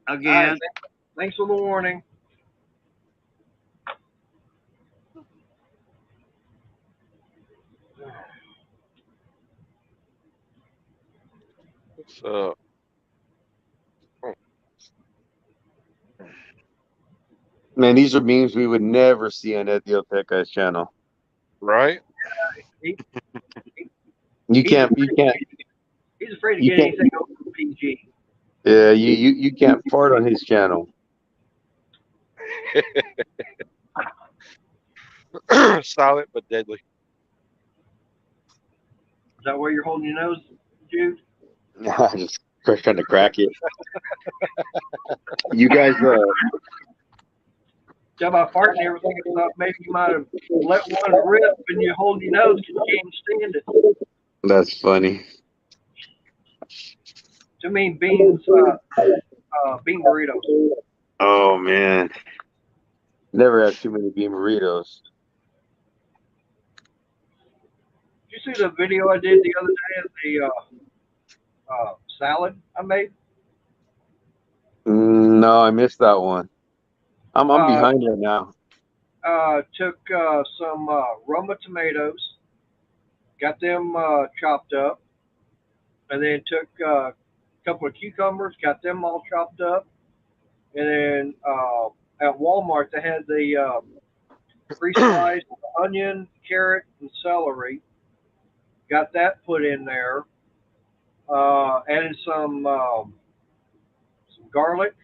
Again. All right, thanks for the warning. So, Man, these are memes we would never see on Ed Dioteca's channel. right? You can't. He's afraid to get anything over PG. Yeah, you can't fart on his channel. Silent but deadly. Is that where you're holding your nose, Jude? Just trying to crack it. You guys, tell by farting and everything, I thought maybe you might have let one rip and you hold your nose because you can't stand it. That's funny. Too many beans, bean burritos. Oh man, never had too many bean burritos. Did you see the video I did the other day of the salad I made? No, I missed that one. I'm behind right now. Took some Roma tomatoes, got them chopped up, and then took a couple of cucumbers, got them all chopped up, and then at Walmart they had the pre-sliced onion, carrot, and celery. Got that put in there. Added some garlic,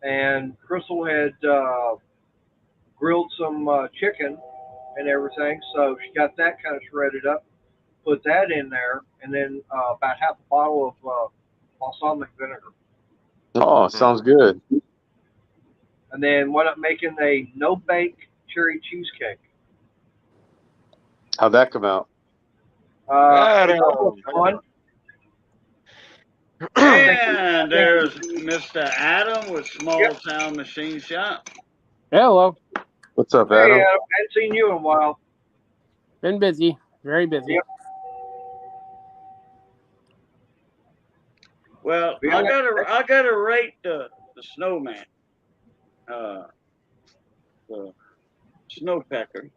and Crystal had grilled some chicken and everything, so she got that kind of shredded up. Put that in there, and then about half a bottle of balsamic vinegar. Oh, sounds good. And then went up making a no-bake cherry cheesecake. How'd that come out? It's almost fun. And there's Mr. Adam with Small Town Machine Shop. Hello. What's up, Hey, Adam? Adam, I hadn't seen you in a while. Been busy. Very busy. Yep. Well, I gotta rate the snowman, the snowpecker.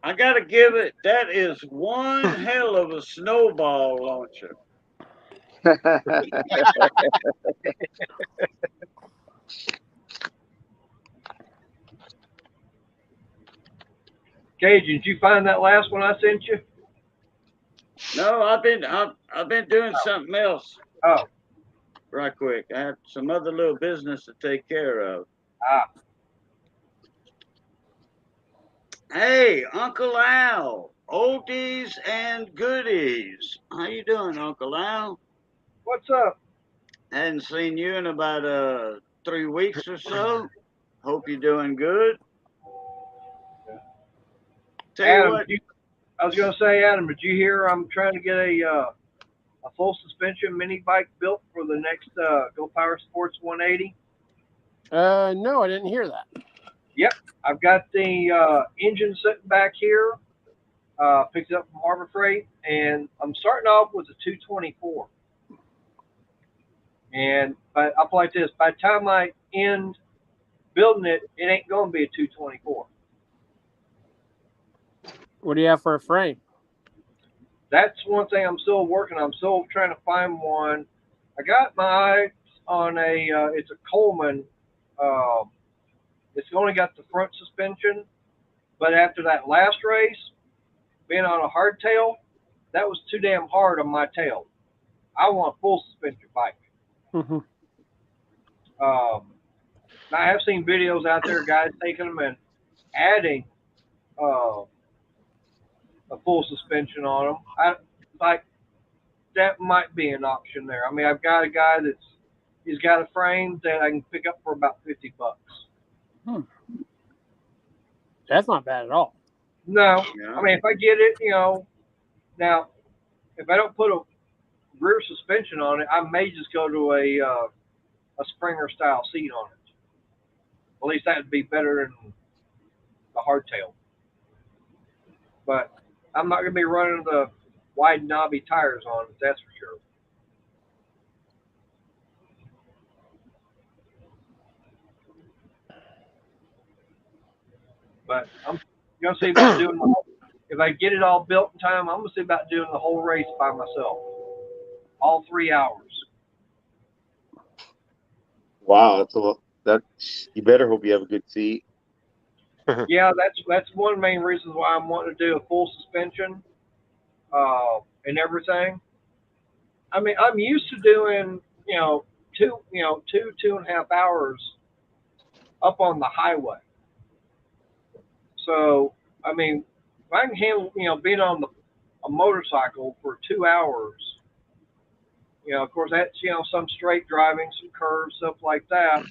I gotta give it. That is one hell of a snowball launcher. Cajun, did you find that last one I sent you? No, I've been doing something else. Oh. Right quick. I have some other little business to take care of. Hey, Uncle Al, oldies and goodies. How you doing, Uncle Al? What's up? Hadn't seen you in about 3 weeks or so. Hope you're doing good. Tell Adam, you what. I was going to say, Adam, did you hear I'm trying to get a full suspension mini bike built for the next Go Power Sports 180? No, I didn't hear that. Yep, I've got the engine sitting back here. Picked it up from Harbor Freight, and I'm starting off with a 224. And I'll put it like this: by the time I end building it, it ain't going to be a 224. What do you have for a frame? That's one thing I'm still working on. I'm still trying to find one. I got my eyes on it's a Coleman. It's only got the front suspension, but after that last race, being on a hardtail, that was too damn hard on my tail. I want a full suspension bike. Mm-hmm. I have seen videos out there, guys taking them and adding a full suspension on them. That might be an option there. I mean, I've got a guy he's got a frame that I can pick up for about $50. That's not bad at all. No, Yeah. I mean, if I get it, now if I don't put a rear suspension on it, I may just go to a Springer style seat on it. At least that would be better than the hardtail. But I'm not going to be running the wide knobby tires on it, that's for sure. But I'm going to see about doing if I get it all built in time, I'm going to see about doing the whole race by myself. All 3 hours. Wow, that's a lot. You better hope you have a good seat. Yeah, that's one main reason why I'm wanting to do a full suspension and everything. I mean, I'm used to doing, 2.5 hours up on the highway. So, I mean, if I can handle, being on a motorcycle for 2 hours, You know, of course, that's, you know, some straight driving, some curves, stuff like that.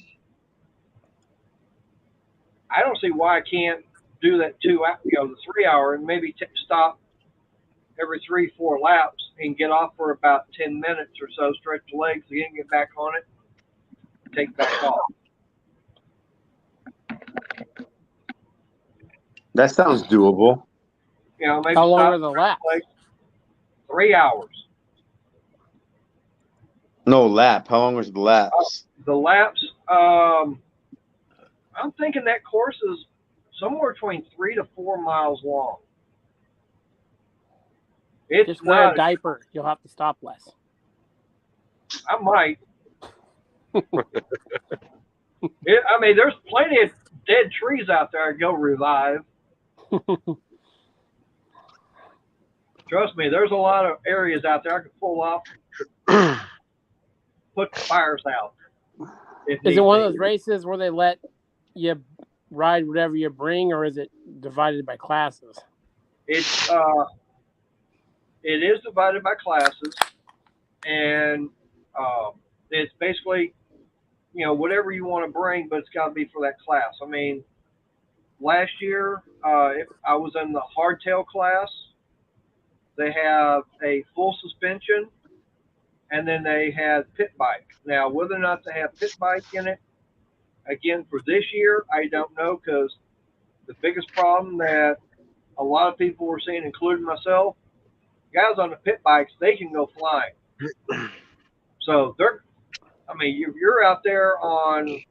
I don't see why I can't do that the 3 hour and maybe stop every 3-4 laps and get off for about 10 minutes or so, stretch the legs again, get back on it, take back off. That sounds doable. You know, maybe How long stop are the laps? like 3 hours. No lap. How long was the laps? The laps, I'm thinking that course is somewhere between 3 to 4 miles long. It's Just wear not. a diaper. You'll have to stop less. I might. I mean, there's plenty of dead trees out there to go revive. Trust me, there's a lot of areas out there I could pull off, put the fires out. Is it one of those races where they let you ride whatever you bring, or is it divided by classes? It is divided by classes, and it's basically, you know, whatever you want to bring, but it's got to be for that class. I mean, last year I was in the hardtail class. They have a full suspension, and then they had pit bike. Now, whether or not they have pit bike in it, again, for this year, I don't know, because the biggest problem that a lot of people were seeing, including myself, guys on the pit bikes, they can go flying. So you're out there on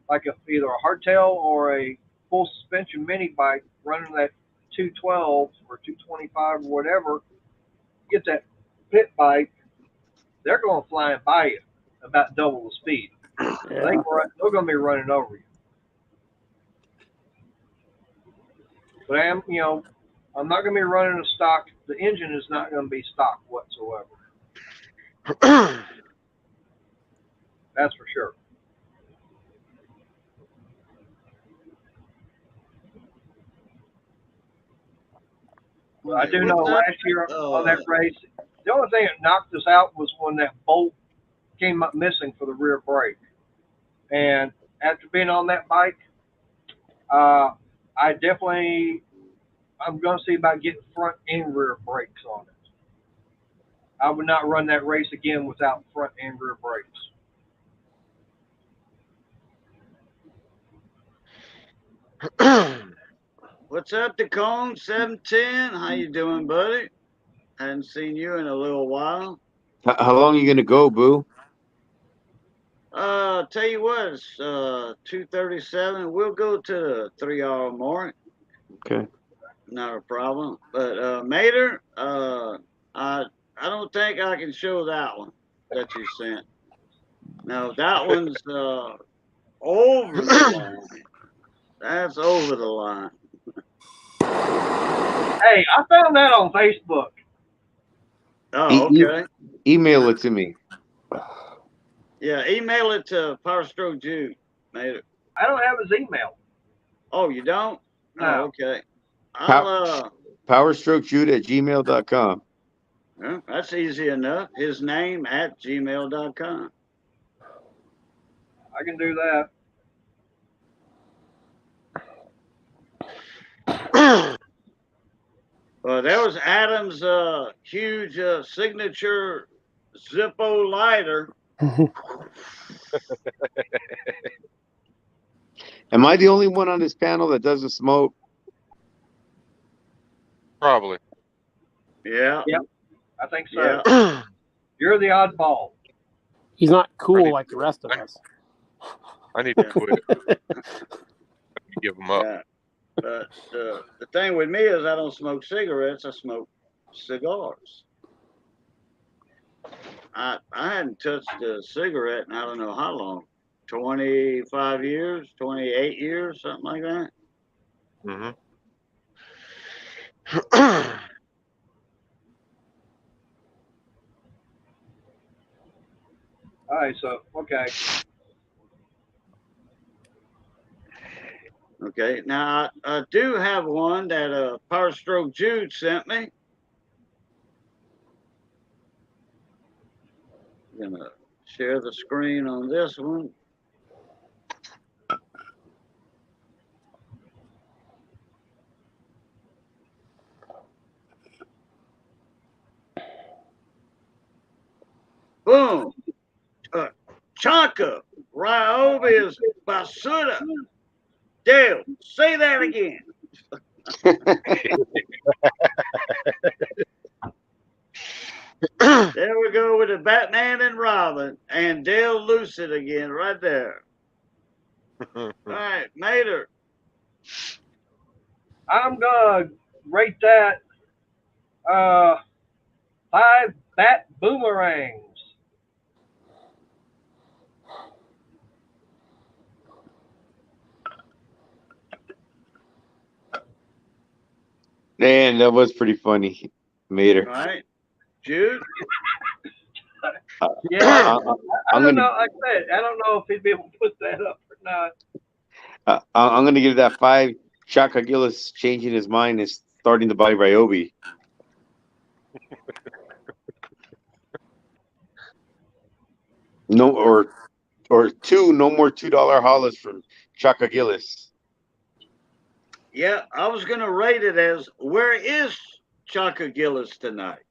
like either a hardtail or a full suspension mini bike running that 212 or 225 or whatever, get that pit bike, they're going flying by you about double the speed. Yeah. They're going to be running over you. But I'm not going to be running a stock. The engine is not going to be stock whatsoever. That's for sure. I do know last year on that race, the only thing that knocked us out was when that bolt came up missing for the rear brake. And after being on that bike, I'm going to see about getting front and rear brakes on it. I would not run that race again without front and rear brakes. What's up, Tacone 710? How you doing, buddy? Hadn't seen you in a little while. How long are you gonna go, Boo? Tell you what, it's 2:37. We'll go to the 3 hour mark. Okay. Not a problem. But Mater, I don't think I can show that one that you sent. No, that one's over the line. That's over the line. Hey, I found that on Facebook. Oh, okay. Email it to me. Yeah, email it to Power Stroke Jude. Mater. I don't have his email. Oh, you don't? No. Oh, okay. I'll powerstrokejude@gmail.com. Well, that's easy enough. His name at gmail.com. I can do that. Well, there was Adam's huge signature Zippo lighter. Am I the only one on this panel that doesn't smoke? Probably. Yeah. Yep. I think so. Yeah. You're the oddball. He's not cool like the rest of us. I need to quit. I need to give them up. Yeah. But the thing with me is I don't smoke cigarettes. I smoke cigars. I hadn't touched a cigarette in I don't know how long. 25 years, 28 years, something like that. Mm-hmm. All right, so, okay. Okay, now I do have one that Power Stroke Jude sent me. Gonna share the screen on this one. Boom. Chaka, Ryobi is Basuda. Dale, say that again. There we go with the Batman and Robin and Dale Lucid again right there. All right, Mater. I'm gonna rate that 5 bat boomerangs. Man, that was pretty funny, Mater. All right, Jude. Yeah, I I'm don't gonna know. Like I said, I don't know if he'd be able to put that up or not. I'm gonna give that 5. Chaka Gillis changing his mind and starting to buy Ryobi. No, or 2. No more $2 hollers from Chaka Gillis. Yeah, I was gonna rate it as where is Chaka Gillis tonight?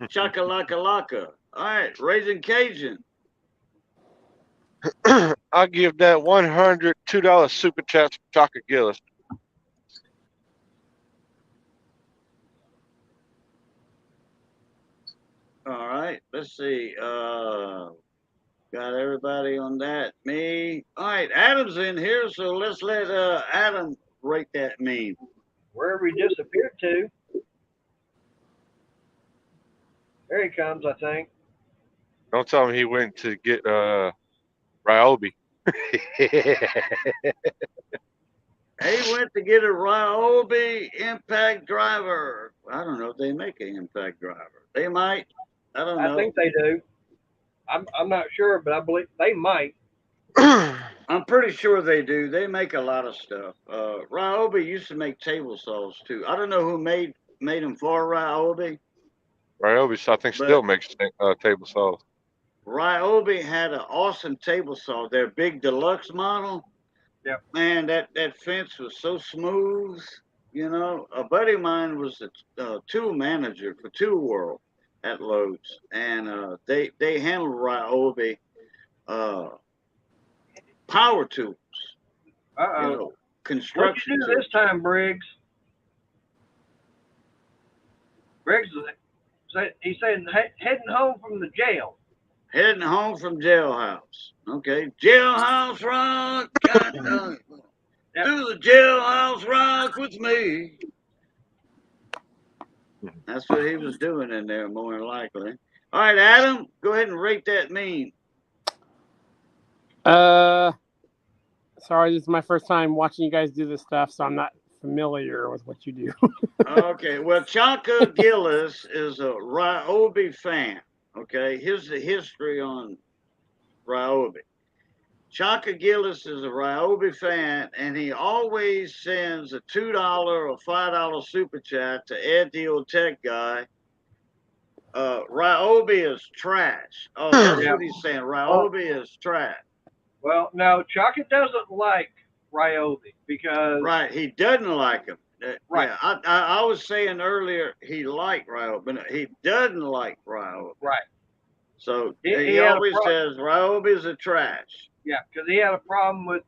Chaka laka laka. All right, Raising Cajun. I'll give that $102 super chat to Chaka Gillis. All right, let's see. Got everybody on that. Me. All right, Adam's in here, so let's let Adam rate that meme. Wherever he disappeared to. There he comes, I think. Don't tell him he went to get Ryobi. He went to get a Ryobi Impact driver. I don't know if they make an Impact driver. They might. I don't know. I think they do. I'm not sure, but I believe they might. I'm pretty sure they do. They make a lot of stuff. Ryobi used to make table saws too. I don't know who made them for Ryobi. Ryobi, I think, still makes table saws. Ryobi had an awesome table saw. Their big deluxe model. Yeah. Man, that fence was so smooth. You know, a buddy of mine was a tool manager for Tool World at Lowe's, and they handled Ryobi power tools. Uh-oh. You know, construction. What'd you do this time, Briggs? Briggs, he said heading home from the jail. Heading home from jailhouse. Okay, jailhouse rock. Yep. Do the jailhouse rock with me. That's what he was doing in there, more than likely. All right, Adam, go ahead and rate that meme. Sorry, this is my first time watching you guys do this stuff, so I'm not familiar with what you do. Okay, well, Chaka Gillis is a Ryobi fan. Okay, here's the history on Ryobi. Chaka Gillis is a Ryobi fan, and he always sends a $2 or $5 super chat to Ed the Old Tech Guy. Ryobi is trash. Oh, that's what he's saying. Ryobi is trash. Well, no, Chaka doesn't like Ryobi because Right, he doesn't like him. Right. Yeah, I was saying earlier he liked Ryobi, but he doesn't like Ryobi. right. So He he had a always says Ryobi is a trash. Yeah, because he had a problem with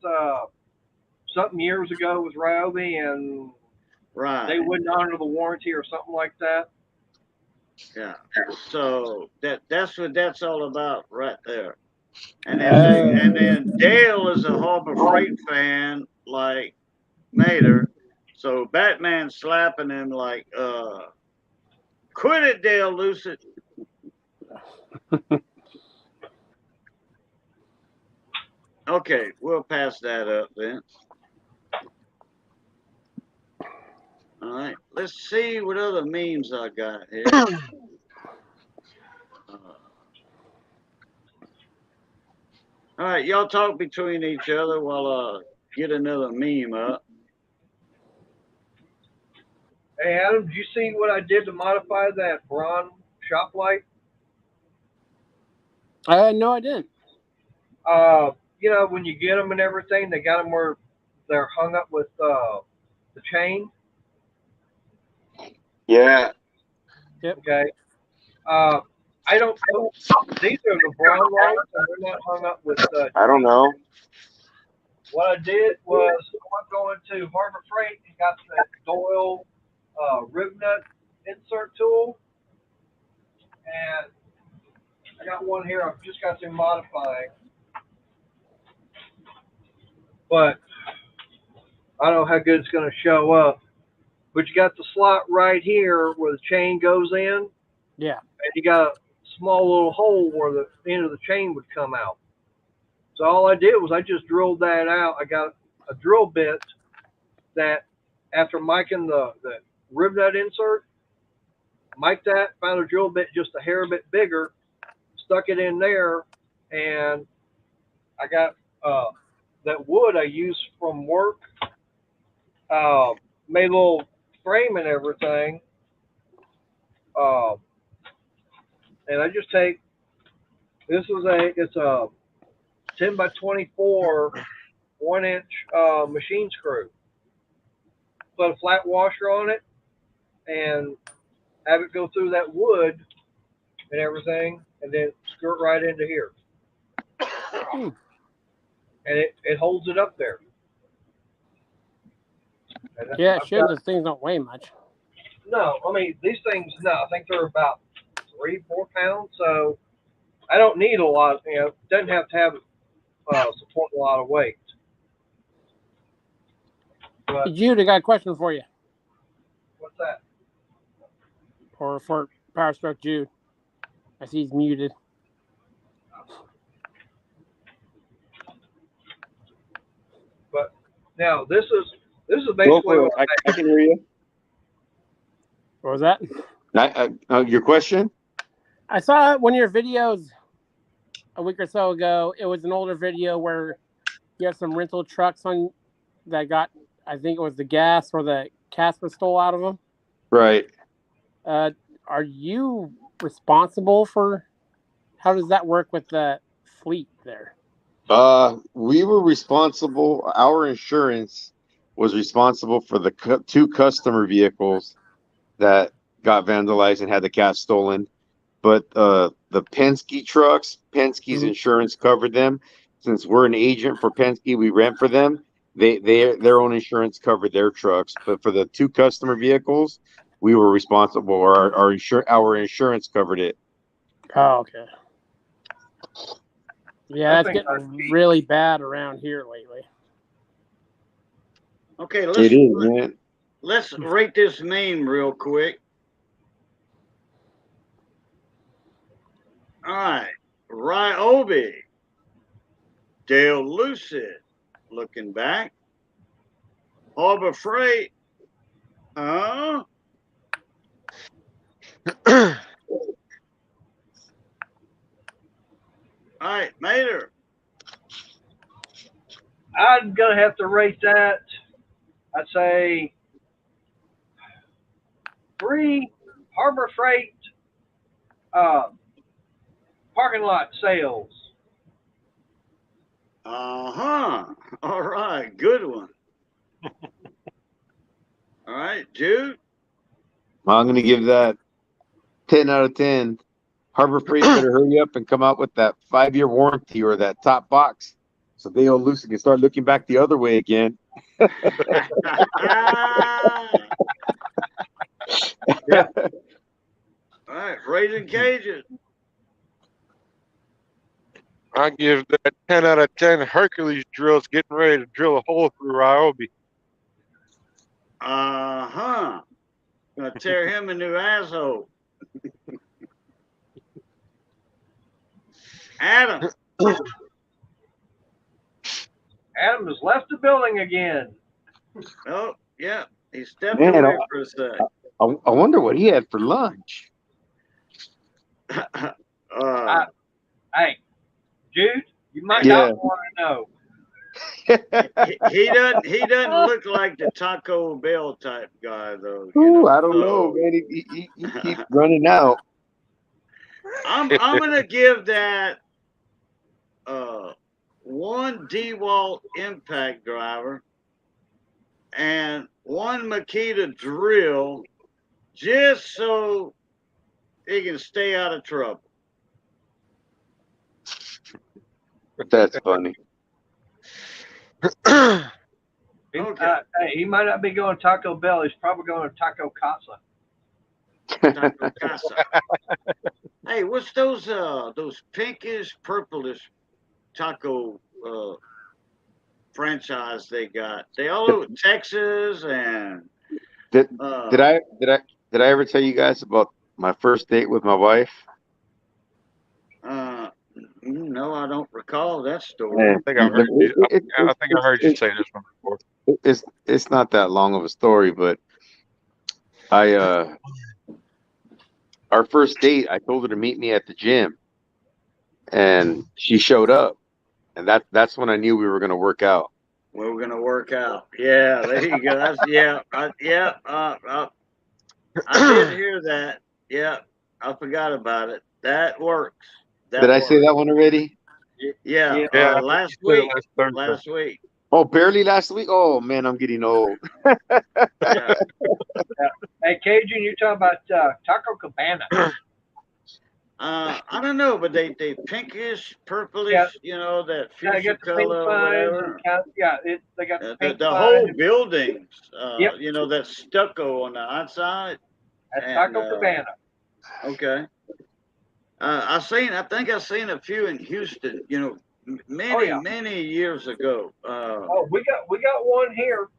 something years ago with Ryobi, and Right. they wouldn't honor the warranty or something like that. Yeah. So that's what that's all about right there. And then Dale is a Harbor Freight fan like Mater. So Batman slapping him like, quit it, Dale Lucid. Okay, we'll pass that up then. All right, let's see what other memes I got here. All right, y'all talk between each other while I get another meme up. Hey, Adam, did you see what I did to modify that Braun shop light? No, I didn't. When you get them and everything, they got them where they're hung up with the chain. Yeah. Okay. I don't. These are the brown ones, and they're not hung up with. I don't know. What I did was I'm going to Harbor Freight and got the Doyle rib nut insert tool, and I got one here. I've just got to modify, but I don't know how good it's going to show up. But you got the slot right here where the chain goes in. Yeah. And you got a small little hole where the end of the chain would come out. So all I did was I just drilled that out. I got a drill bit that after miking the rib nut insert, mic'd that, found a drill bit just a hair bit bigger, stuck it in there, and I got that wood I used from work, made a little frame and everything. And I just take, it's a 10 by 24 1-inch machine screw. Put a flat washer on it and have it go through that wood and everything, and then screw it right into here. And it holds it up there. Yeah, it should. Those things don't weigh much. No, I mean, these things, no, I think they're about 3-4 pounds, so I don't need a lot, doesn't have to have support a lot of weight. But, Jude, I got a question for you. What's that? Or for Power Stroke Jude. I see he's muted. But now this is basically what I can hear you. What was that? Your question? I saw one of your videos a week or so ago. It was an older video where you have some rental trucks on that got, I think it was the gas or the cast was stole out of them. Right. Are you responsible for, how does that work with the fleet there? We were responsible. Our insurance was responsible for the 2 customer vehicles that got vandalized and had the cast stolen. But the Penske trucks, Penske's insurance covered them. Since we're an agent for Penske, we rent for them. Their own insurance covered their trucks. But for the 2 customer vehicles, we were responsible. Or our insurance covered it. Oh, okay. Yeah, that's getting really bad around here lately. Okay, It is, man. Let's rate this name real quick. All right, Ryobi, Dale Lucid, looking back, Harbor Freight, all right, Mater. I'm gonna have to rate that. I'd say 3 Harbor Freight parking lot sales. All right, good one. All right, Jude. I'm going to give that 10 out of 10. Harbor Freight better hurry up and come out with that 5-year warranty or that top box so Dale Lucid can start looking back the other way again. All right, Raising Cages. I give that 10 out of 10. Hercules drills getting ready to drill a hole through Ryobi. Gonna tear him a new asshole. Adam. Adam has left the building again. Oh, yeah. He stepped Man, away for a sec. I wonder what he had for lunch. Hey, Jude, you might not want to know. he doesn't look like the Taco Bell type guy though. Ooh, I don't know, man. He keeps running out. I'm gonna give that one DeWalt impact driver and one Makita drill just so he can stay out of trouble. That's funny. Okay. Hey, he might not be going to Taco Bell. He's probably going to Taco Casa. Taco Casa. Hey, what's those pinkish, purplish taco franchise they got? They all over Texas and Did I ever tell you guys about my first date with my wife? No, I don't recall that story. Man, I think I heard you. I think I heard you say this one before. It's not that long of a story, but our first date, I told her to meet me at the gym, and she showed up, and that's when I knew we were gonna work out. We're gonna work out. Yeah, there you go. That's I did hear that. Yeah, I forgot about it. That works. Did I say that one already? Yeah. Yeah, Last you said it week. Thursday. Last week. Oh, barely last week. Oh man, I'm getting old. Yeah. Hey, Cajun, you're talking about Taco Cabana. I don't know, but they pinkish, purplish, Yeah. you know, that Yeah, they fuchsia got the pink color or signs. whatever. They got the pink The whole signs. buildings, Yep. you know, that stucco on the outside. That's and, Taco Cabana. Okay. I think I've seen a few in Houston, you know, many years ago. Oh, we got one here.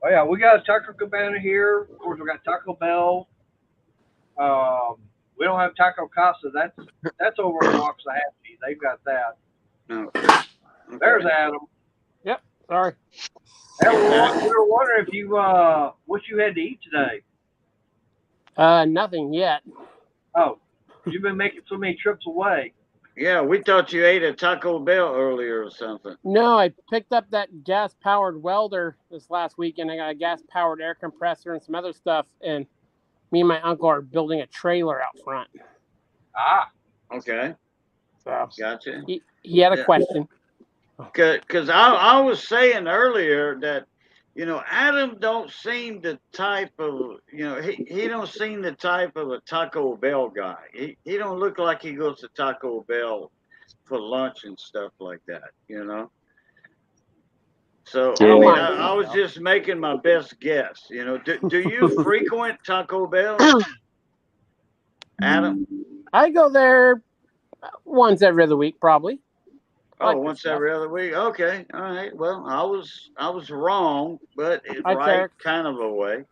Oh yeah, we got a Taco Cabana here. Of course, we got Taco Bell. We don't have Taco Casa. That's over in Waxahachie. They've got that. No. There's Adam. Sorry. Hey, we were wondering if you what you had to eat today. Nothing yet. Oh, you've been making so many trips away. Yeah, we thought you ate at Taco Bell earlier or something. No, I picked up that gas-powered welder this last weekend. I got a gas-powered air compressor and some other stuff, and me and my uncle are building a trailer out front. Ah, Okay, So gotcha. he had a question. Because I was saying earlier that, you know, Adam don't seem the type of, you know, he don't seem the type of a Taco Bell guy. He don't look like he goes to Taco Bell for lunch and stuff like that, you know. So Yeah. I was just making my best guess. You know, do you frequent Taco Bell, Adam? I go there once every other week, probably. I like Oh, the once stuff. every other week. Okay, all right. Well, I was wrong, but Hi, right Tarek. kind of a way.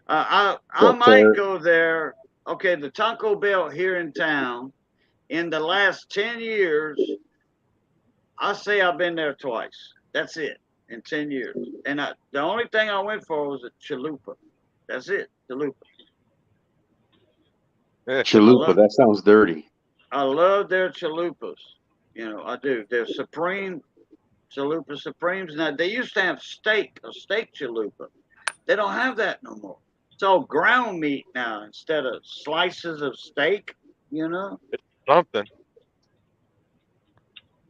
I What's might up? go there. Okay, the Taco Bell here in town. In the last 10 years, I say I've been there twice. That's it in 10 years. And the only thing I went for was a chalupa. That's it, chalupa. Chalupa. That sounds dirty. I love their chalupas. You know, I do. They're supreme chalupa supremes. Now they used to have a steak chalupa. They don't have that no more. It's all ground meat now instead of slices of steak. You know, Something.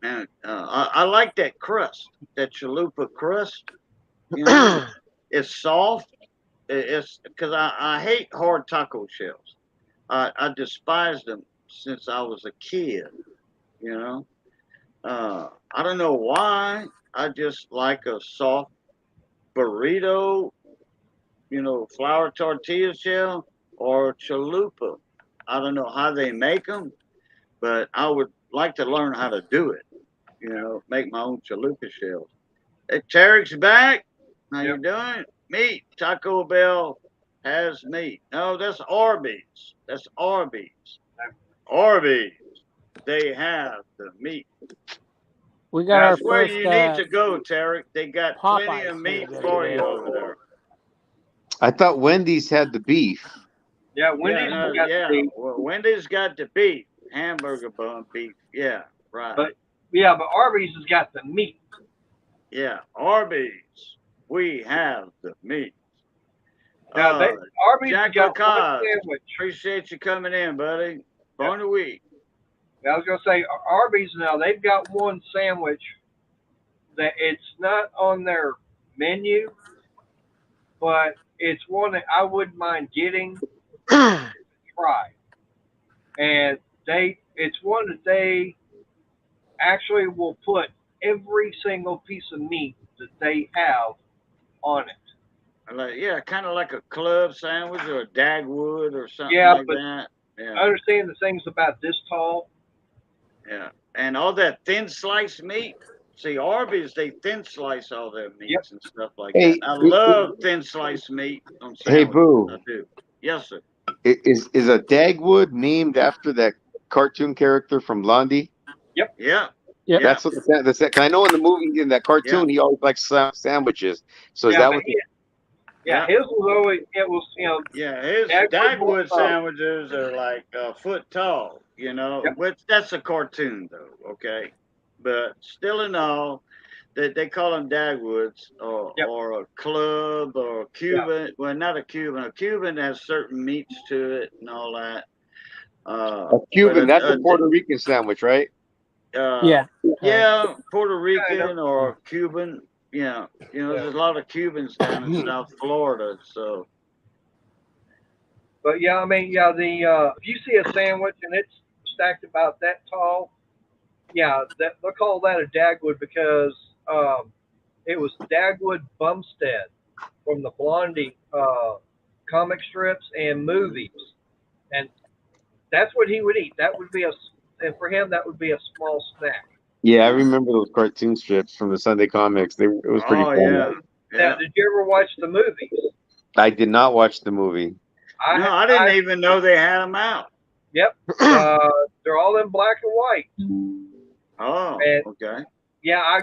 and I like that crust, that chalupa crust. You know, it's soft. It's because I hate hard taco shells. I despised them since I was a kid. You know. I don't know why. I just like a soft burrito, you know, flour tortilla shell or chalupa. I don't know how they make them, but I would like to learn how to do it. You know, make my own chalupa shells. Hey, Tarek's back. How you doing? Meat. Taco Bell has meat. No, that's Arby's. That's Arby's. Arby's. They have the meat. We got That's our where first you need to go, Tarek. They got plenty Popeyes of meat here for today. you over there. I thought Wendy's had the beef. yeah, Wendy's got the beef. Well, Wendy's got the beef, hamburger bun beef. Yeah, right. But Arby's has got the meat. Yeah, Arby's. We have the meat. Now, Arby's Jack got one Lacoste, sandwich. appreciate you coming in, buddy. Born a week. I was gonna say Arby's now they've got one sandwich that it's not on their menu, but it's one that I wouldn't mind getting to try. And it's one that they actually will put every single piece of meat that they have on it. Like, yeah, kind of like a club sandwich or a Dagwood or something Yeah, like but that. Yeah, I understand the thing's about this tall. yeah. And all that thin sliced meat. See, Arby's, they thin slice all their meats and stuff like Hey, that. I love thin sliced meat on hey, sandwiches. Boo. I do. Yes, sir. Is a Dagwood named after that cartoon character from Blondie? Yeah. Yep. Yeah. That's what that's that. I know in the movie, in that cartoon, he always likes sandwiches. So is Yeah, that but what? yeah, his was always Yeah, his Dagwood sandwiches are like a foot tall, which that's a cartoon though, okay? But still in all, they call them Dagwoods or a club or a Cuban. Well, not a Cuban. A Cuban has certain meats to it and all that. A Cuban, that's a Puerto Rican sandwich, right? Yeah. Yeah, Puerto Rican or Cuban. Yeah, there's a lot of Cubans down in South Florida, so. But yeah, I mean, yeah, if you see a sandwich and it's stacked about that tall, yeah, they'll call that a Dagwood because it was Dagwood Bumstead from the Blondie comic strips and movies, and that's what he would eat. That would be and for him that would be a small snack. Yeah, I remember those cartoon strips from the Sunday comics. It was pretty funny. Yeah. Now, did you ever watch the movies? I did not watch the movie. I didn't even know they had them out. Yep. They're all in black and white. Oh, okay. Yeah, I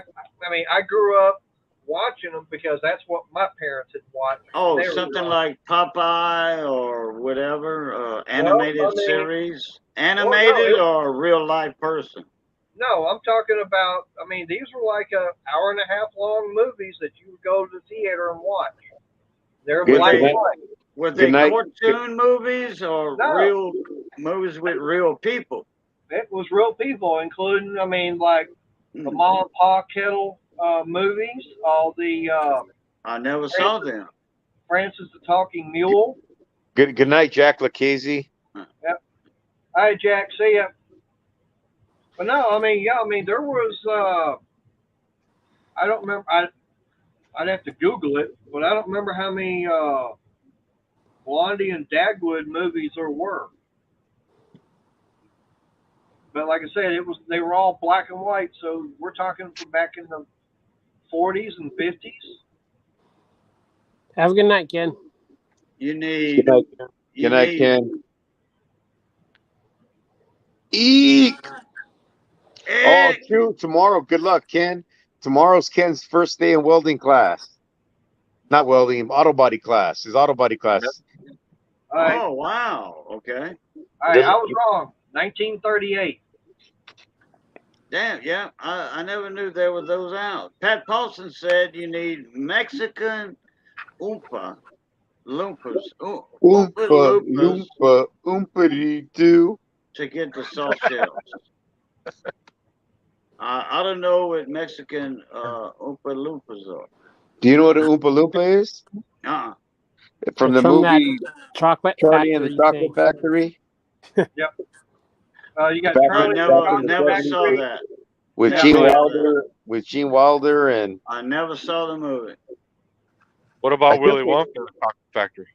mean, I grew up watching them because that's what my parents had watched. Oh, something like Popeye or whatever, animated series? Animated or a real life person? No, I'm talking about, I mean, these were like an hour and a half long movies that you would go to the theater and watch. They're black and white. Were they cartoon movies or real movies with real people? It was real people, including, I mean, like the Ma and Pa Kettle movies, all the. I never saw them. Francis the Talking Mule. Good night, Jack Lucchese. Yep. Hi, Jack. See ya. But no, I mean, there was. I don't remember. I'd have to Google it, but I don't remember how many Blondie and Dagwood movies there were. But like I said, they were all black and white, so we're talking from back in the 40s and 50s. Have a good night, Ken. You need. Good night, Ken. Eek. Oh, true. Tomorrow. Good luck, Ken. Tomorrow's Ken's first day in welding class. Not welding, auto body class. His auto body class. Yep. Oh, wow. Okay. All right, I was wrong. 1938. Damn, yeah. I never knew there were those out. Pat Paulson said you need Mexican Oompa Loompas. Oompa Loompa Oompa-dee-doo. To get the soft shells. I don't know what Mexican Oompa Loompas are. Do you know what an Oompa Loompa is? From the movie Chocolate Charlie Factory and the Chocolate Factory? Yep. You got I never saw that. With Gene Wilder and I never saw the movie. What about Willy Wonka and the Chocolate Factory?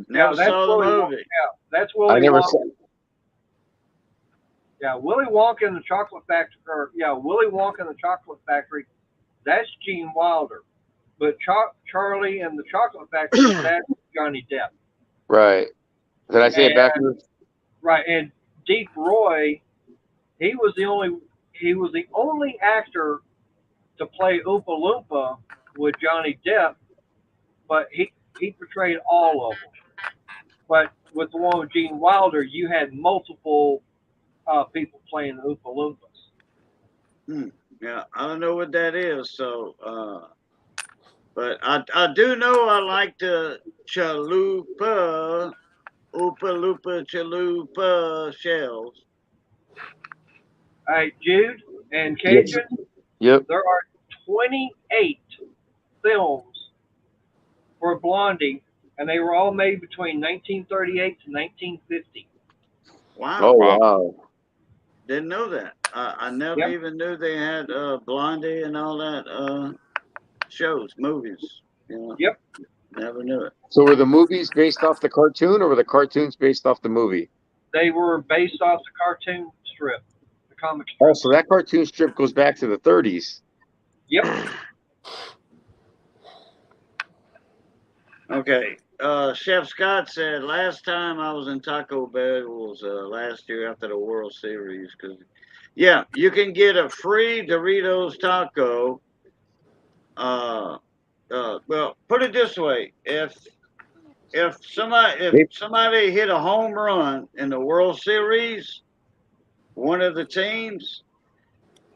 Never saw the movie. Yeah, that's Willy Wonka. Yeah, Willy Wonka and the Chocolate Factory. Willy Wonka and the Chocolate Factory. That's Gene Wilder, but Charlie and the Chocolate Factory. That's Johnny Depp. Right. Did I say it backwards? Right, and Deke Roy, he was the only actor to play Oompa Loompa with Johnny Depp, but he portrayed all of them. But with the one with Gene Wilder, you had multiple people playing the Oompa Loompas. Yeah, I don't know what that is, so but I do know I like the Chalupa, Oompa Loompa Chalupa shells. All right, Jude and Cajun, Yep. there are 28 films for Blondie, and they were all made between 1938 to 1950. Wow. Oh Wow. wow. Didn't know that. I never Yep. even knew they had Blondie and all that shows, movies. You know, Yep. never knew it. So were the movies based off the cartoon, or were the cartoons based off the movie? They were based off the cartoon strip, the comic strip. Oh, so that cartoon strip goes back to the 30s. Yep. Okay. Chef Scott said last time I was in Taco Bell was last year after the World Series. Cause yeah, you can get a free Doritos taco. Well, put it this way: if somebody hit a home run in the World Series, one of the teams,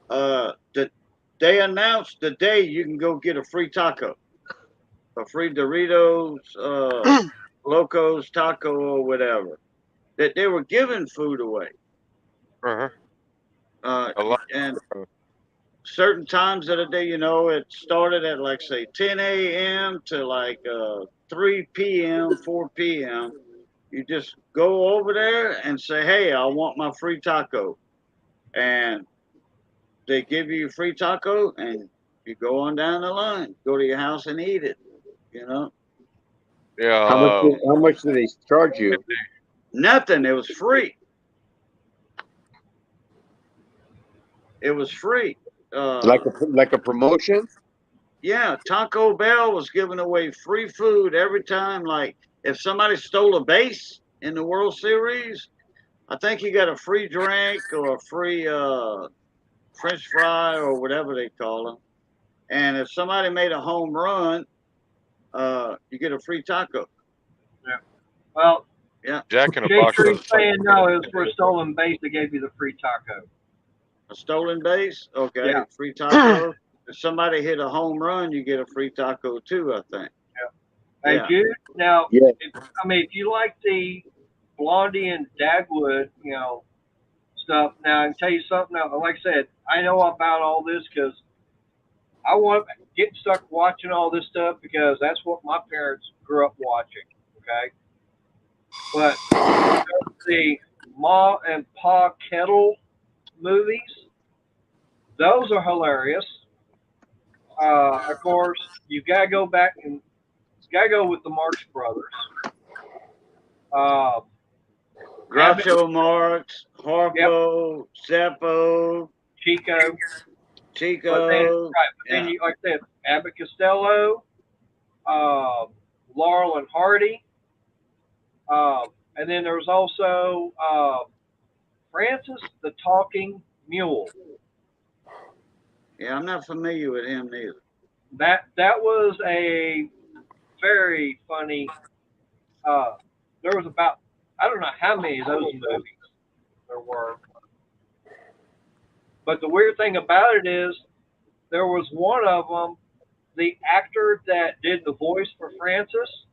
they announced the day you can go get a free taco, a free Doritos, Locos taco or whatever. That they were giving food away. Uh-huh. A lot. And certain times of the day, you know, it started at like say 10 a.m. to like 3 p.m., 4 p.m. You just go over there and say, "Hey, I want my free taco," and they give you a free taco, and you go on down the line, go to your house and eat it. You know, Yeah. How much do they charge you? nothing. It was free. It was free. Like a promotion? Yeah, Taco Bell was giving away free food every time. Like if somebody stole a base in the World Series, I think you got a free drink or a free French fry or whatever they call them. And if somebody made a home run, you get a free taco. Yeah. Well, Yeah, Jack in the Jay Box. Tree's does saying something no, it like was for a stolen base that gave you the free taco. a stolen base. Okay, Yeah. free taco. If somebody hit a home run, you get a free taco too. I think. Hey, Yeah. Jude, now, Yeah. if you like the Blondie and Dagwood, stuff, now I can tell you something. Now, like I said, I know about all this because I want get stuck watching all this stuff because that's what my parents grew up watching. Okay, but the Ma and Pa Kettle movies, those are hilarious. Of course, you gotta go back and gotta go with the Marx Brothers. Uh, Abbott, Groucho Marx, Harpo, Seppo, Chico, Chico. but then right, but then Yeah. you like I said, Abbott Costello, Laurel and Hardy, and then there was also Francis the Talking Mule. Yeah, I'm not familiar with him neither. That was a very funny. There was about I don't know how many of those movies there were, but the weird thing about it is there was one of them. The actor that did the voice for Francis,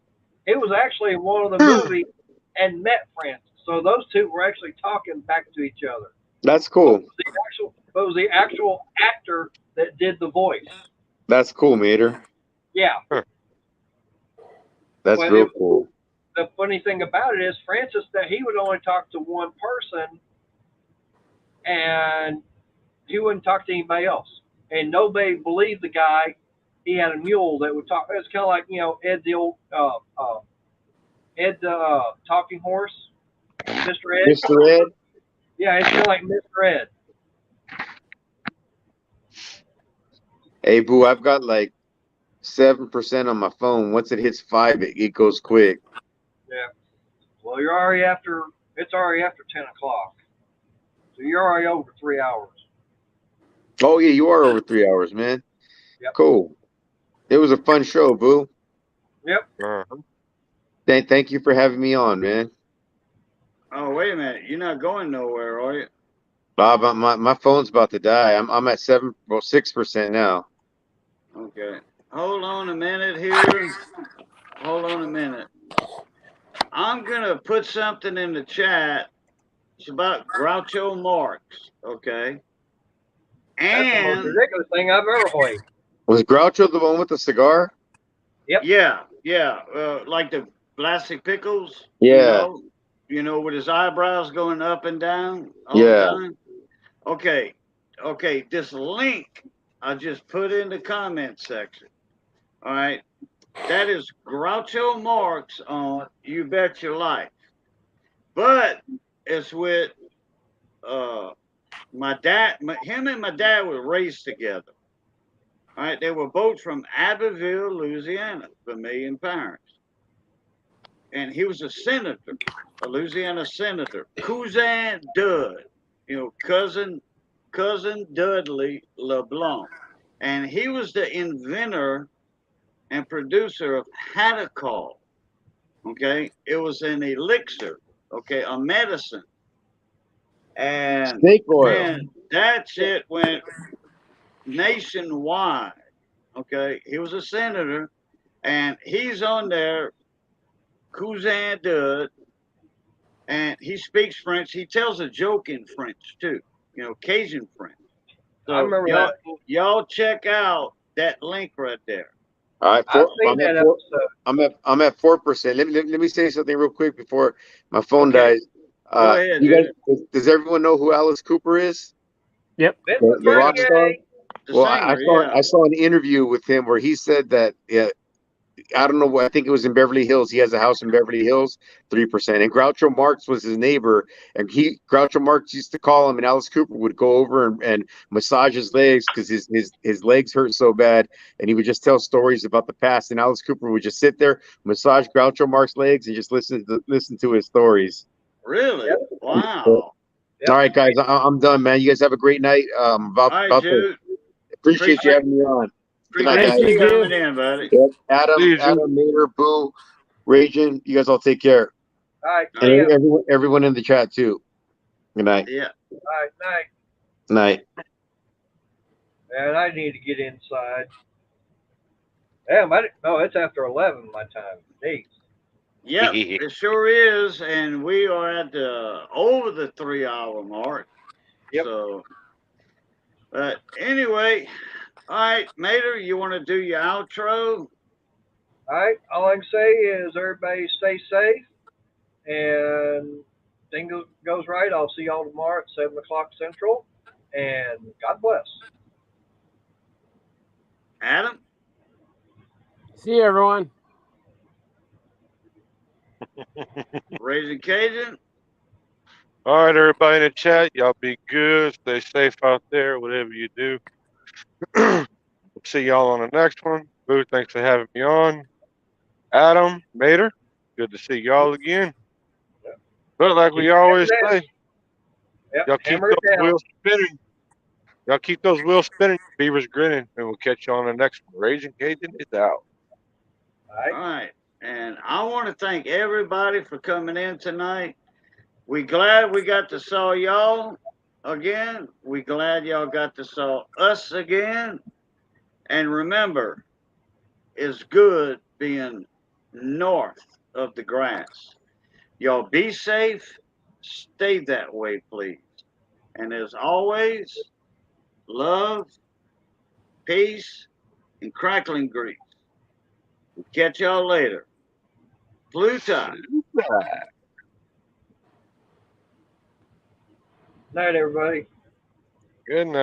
it was actually in one of the movies and met Francis. So those two were actually talking back to each other. That's cool. It was the actual actor that did the voice. That's cool, Mater. Yeah. That's But real cool. The funny thing about it is Francis that he would only talk to one person and he wouldn't talk to anybody else. And nobody believed the guy. He had a mule that would talk. It's kind of like Ed the old Ed the talking horse, Mr. Ed. Mr. Ed? Yeah, it's kind of like Mr. Ed. Hey, boo, I've got like 7% on my phone. Once it hits 5, it goes quick. Yeah. Well, you're already after. It's already after 10 o'clock, so you're already over 3 hours. Oh, yeah, you are over 3 hours, man. Yep. Cool. It was a fun show, boo. Yep. Uh-huh. Thank you for having me on, man. Oh, wait a minute. You're not going nowhere, are you? Bob, my phone's about to die. I'm at 6% now. Okay. Hold on a minute here. Hold on a minute. I'm going to put something in the chat It's about Groucho Marx, okay? That's the most And ridiculous thing I've ever played. Was Groucho the one with the cigar? yeah, like the plastic pickles. Yeah. You know, with his eyebrows going up and down all Yeah. the time. Okay. This link I just put in the comment section. All right, that is Groucho Marx on You Bet Your Life, but it's with my dad. Him and my dad were raised together. All right, they were both from Abbeville, Louisiana, familiar parents. And he was a senator, a Louisiana senator, Cousin Dud, cousin Dudley LeBlanc. And he was the inventor and producer of Hadacol. Okay, it was an elixir, okay, a medicine. And Snake oil. man, that shit went nationwide. Okay, he was a senator, and he's on there, Cousin Dud, and he speaks French. He tells a joke in French too, Cajun French. So I remember that. Y'all check out that link right there. All right, I've seen that episode. I'm at 4%. Let me say something real quick before my phone Okay. dies. Go ahead, you guys, does everyone know who Alice Cooper is? Yep. The rock star. The Well, singer, I saw an interview with him where he said that I don't know what, I think it was in Beverly Hills. He has a house in Beverly Hills, 3%. And Groucho Marx was his neighbor, and Groucho Marx used to call him, and Alice Cooper would go over and massage his legs because his legs hurt so bad, and he would just tell stories about the past. And Alice Cooper would just sit there, massage Groucho Marx's legs, and just listen to his stories. Really? Yep. Wow. Yep. All right, guys, I'm done, man. You guys have a great night. All right, dude. Appreciate you having me on. Good night, Appreciate guys. you coming in, buddy. Yep. Adam, See you, Jim. Mater, Boo, Raging, you guys all take care. All right. All See right. ya. Everyone in the chat too. Good night. Yeah. All right. Night. Night. Man, I need to get inside. Damn, it's after 11 my time. Jeez. Yep, it sure is, and we are at over the 3-hour mark. Yep. So, but anyway, all right, Mater, you want to do your outro? All right. All I can say is everybody stay safe, and thing goes right. I'll see y'all tomorrow at 7 o'clock Central, and God bless. Adam? See you, everyone. Raising Cajun? All right, everybody in the chat, y'all be good. Stay safe out there, whatever you do. See y'all on the next one. Boo, thanks for having me on. Adam, Mater, good to see y'all again. Yep. But like we always say, yep. y'all keep those wheels spinning. Y'all keep those wheels spinning, beavers grinning, and we'll catch you on the next one. Raising Cajun is out. All right. And I want to thank everybody for coming in tonight. We glad we got to saw y'all again. We glad y'all got to saw us again. And remember, it's good being north of the grass. Y'all be safe. Stay that way, please. And as always, love, peace, and crackling grease. We'll catch y'all later. Pluto. Night, everybody. Good night.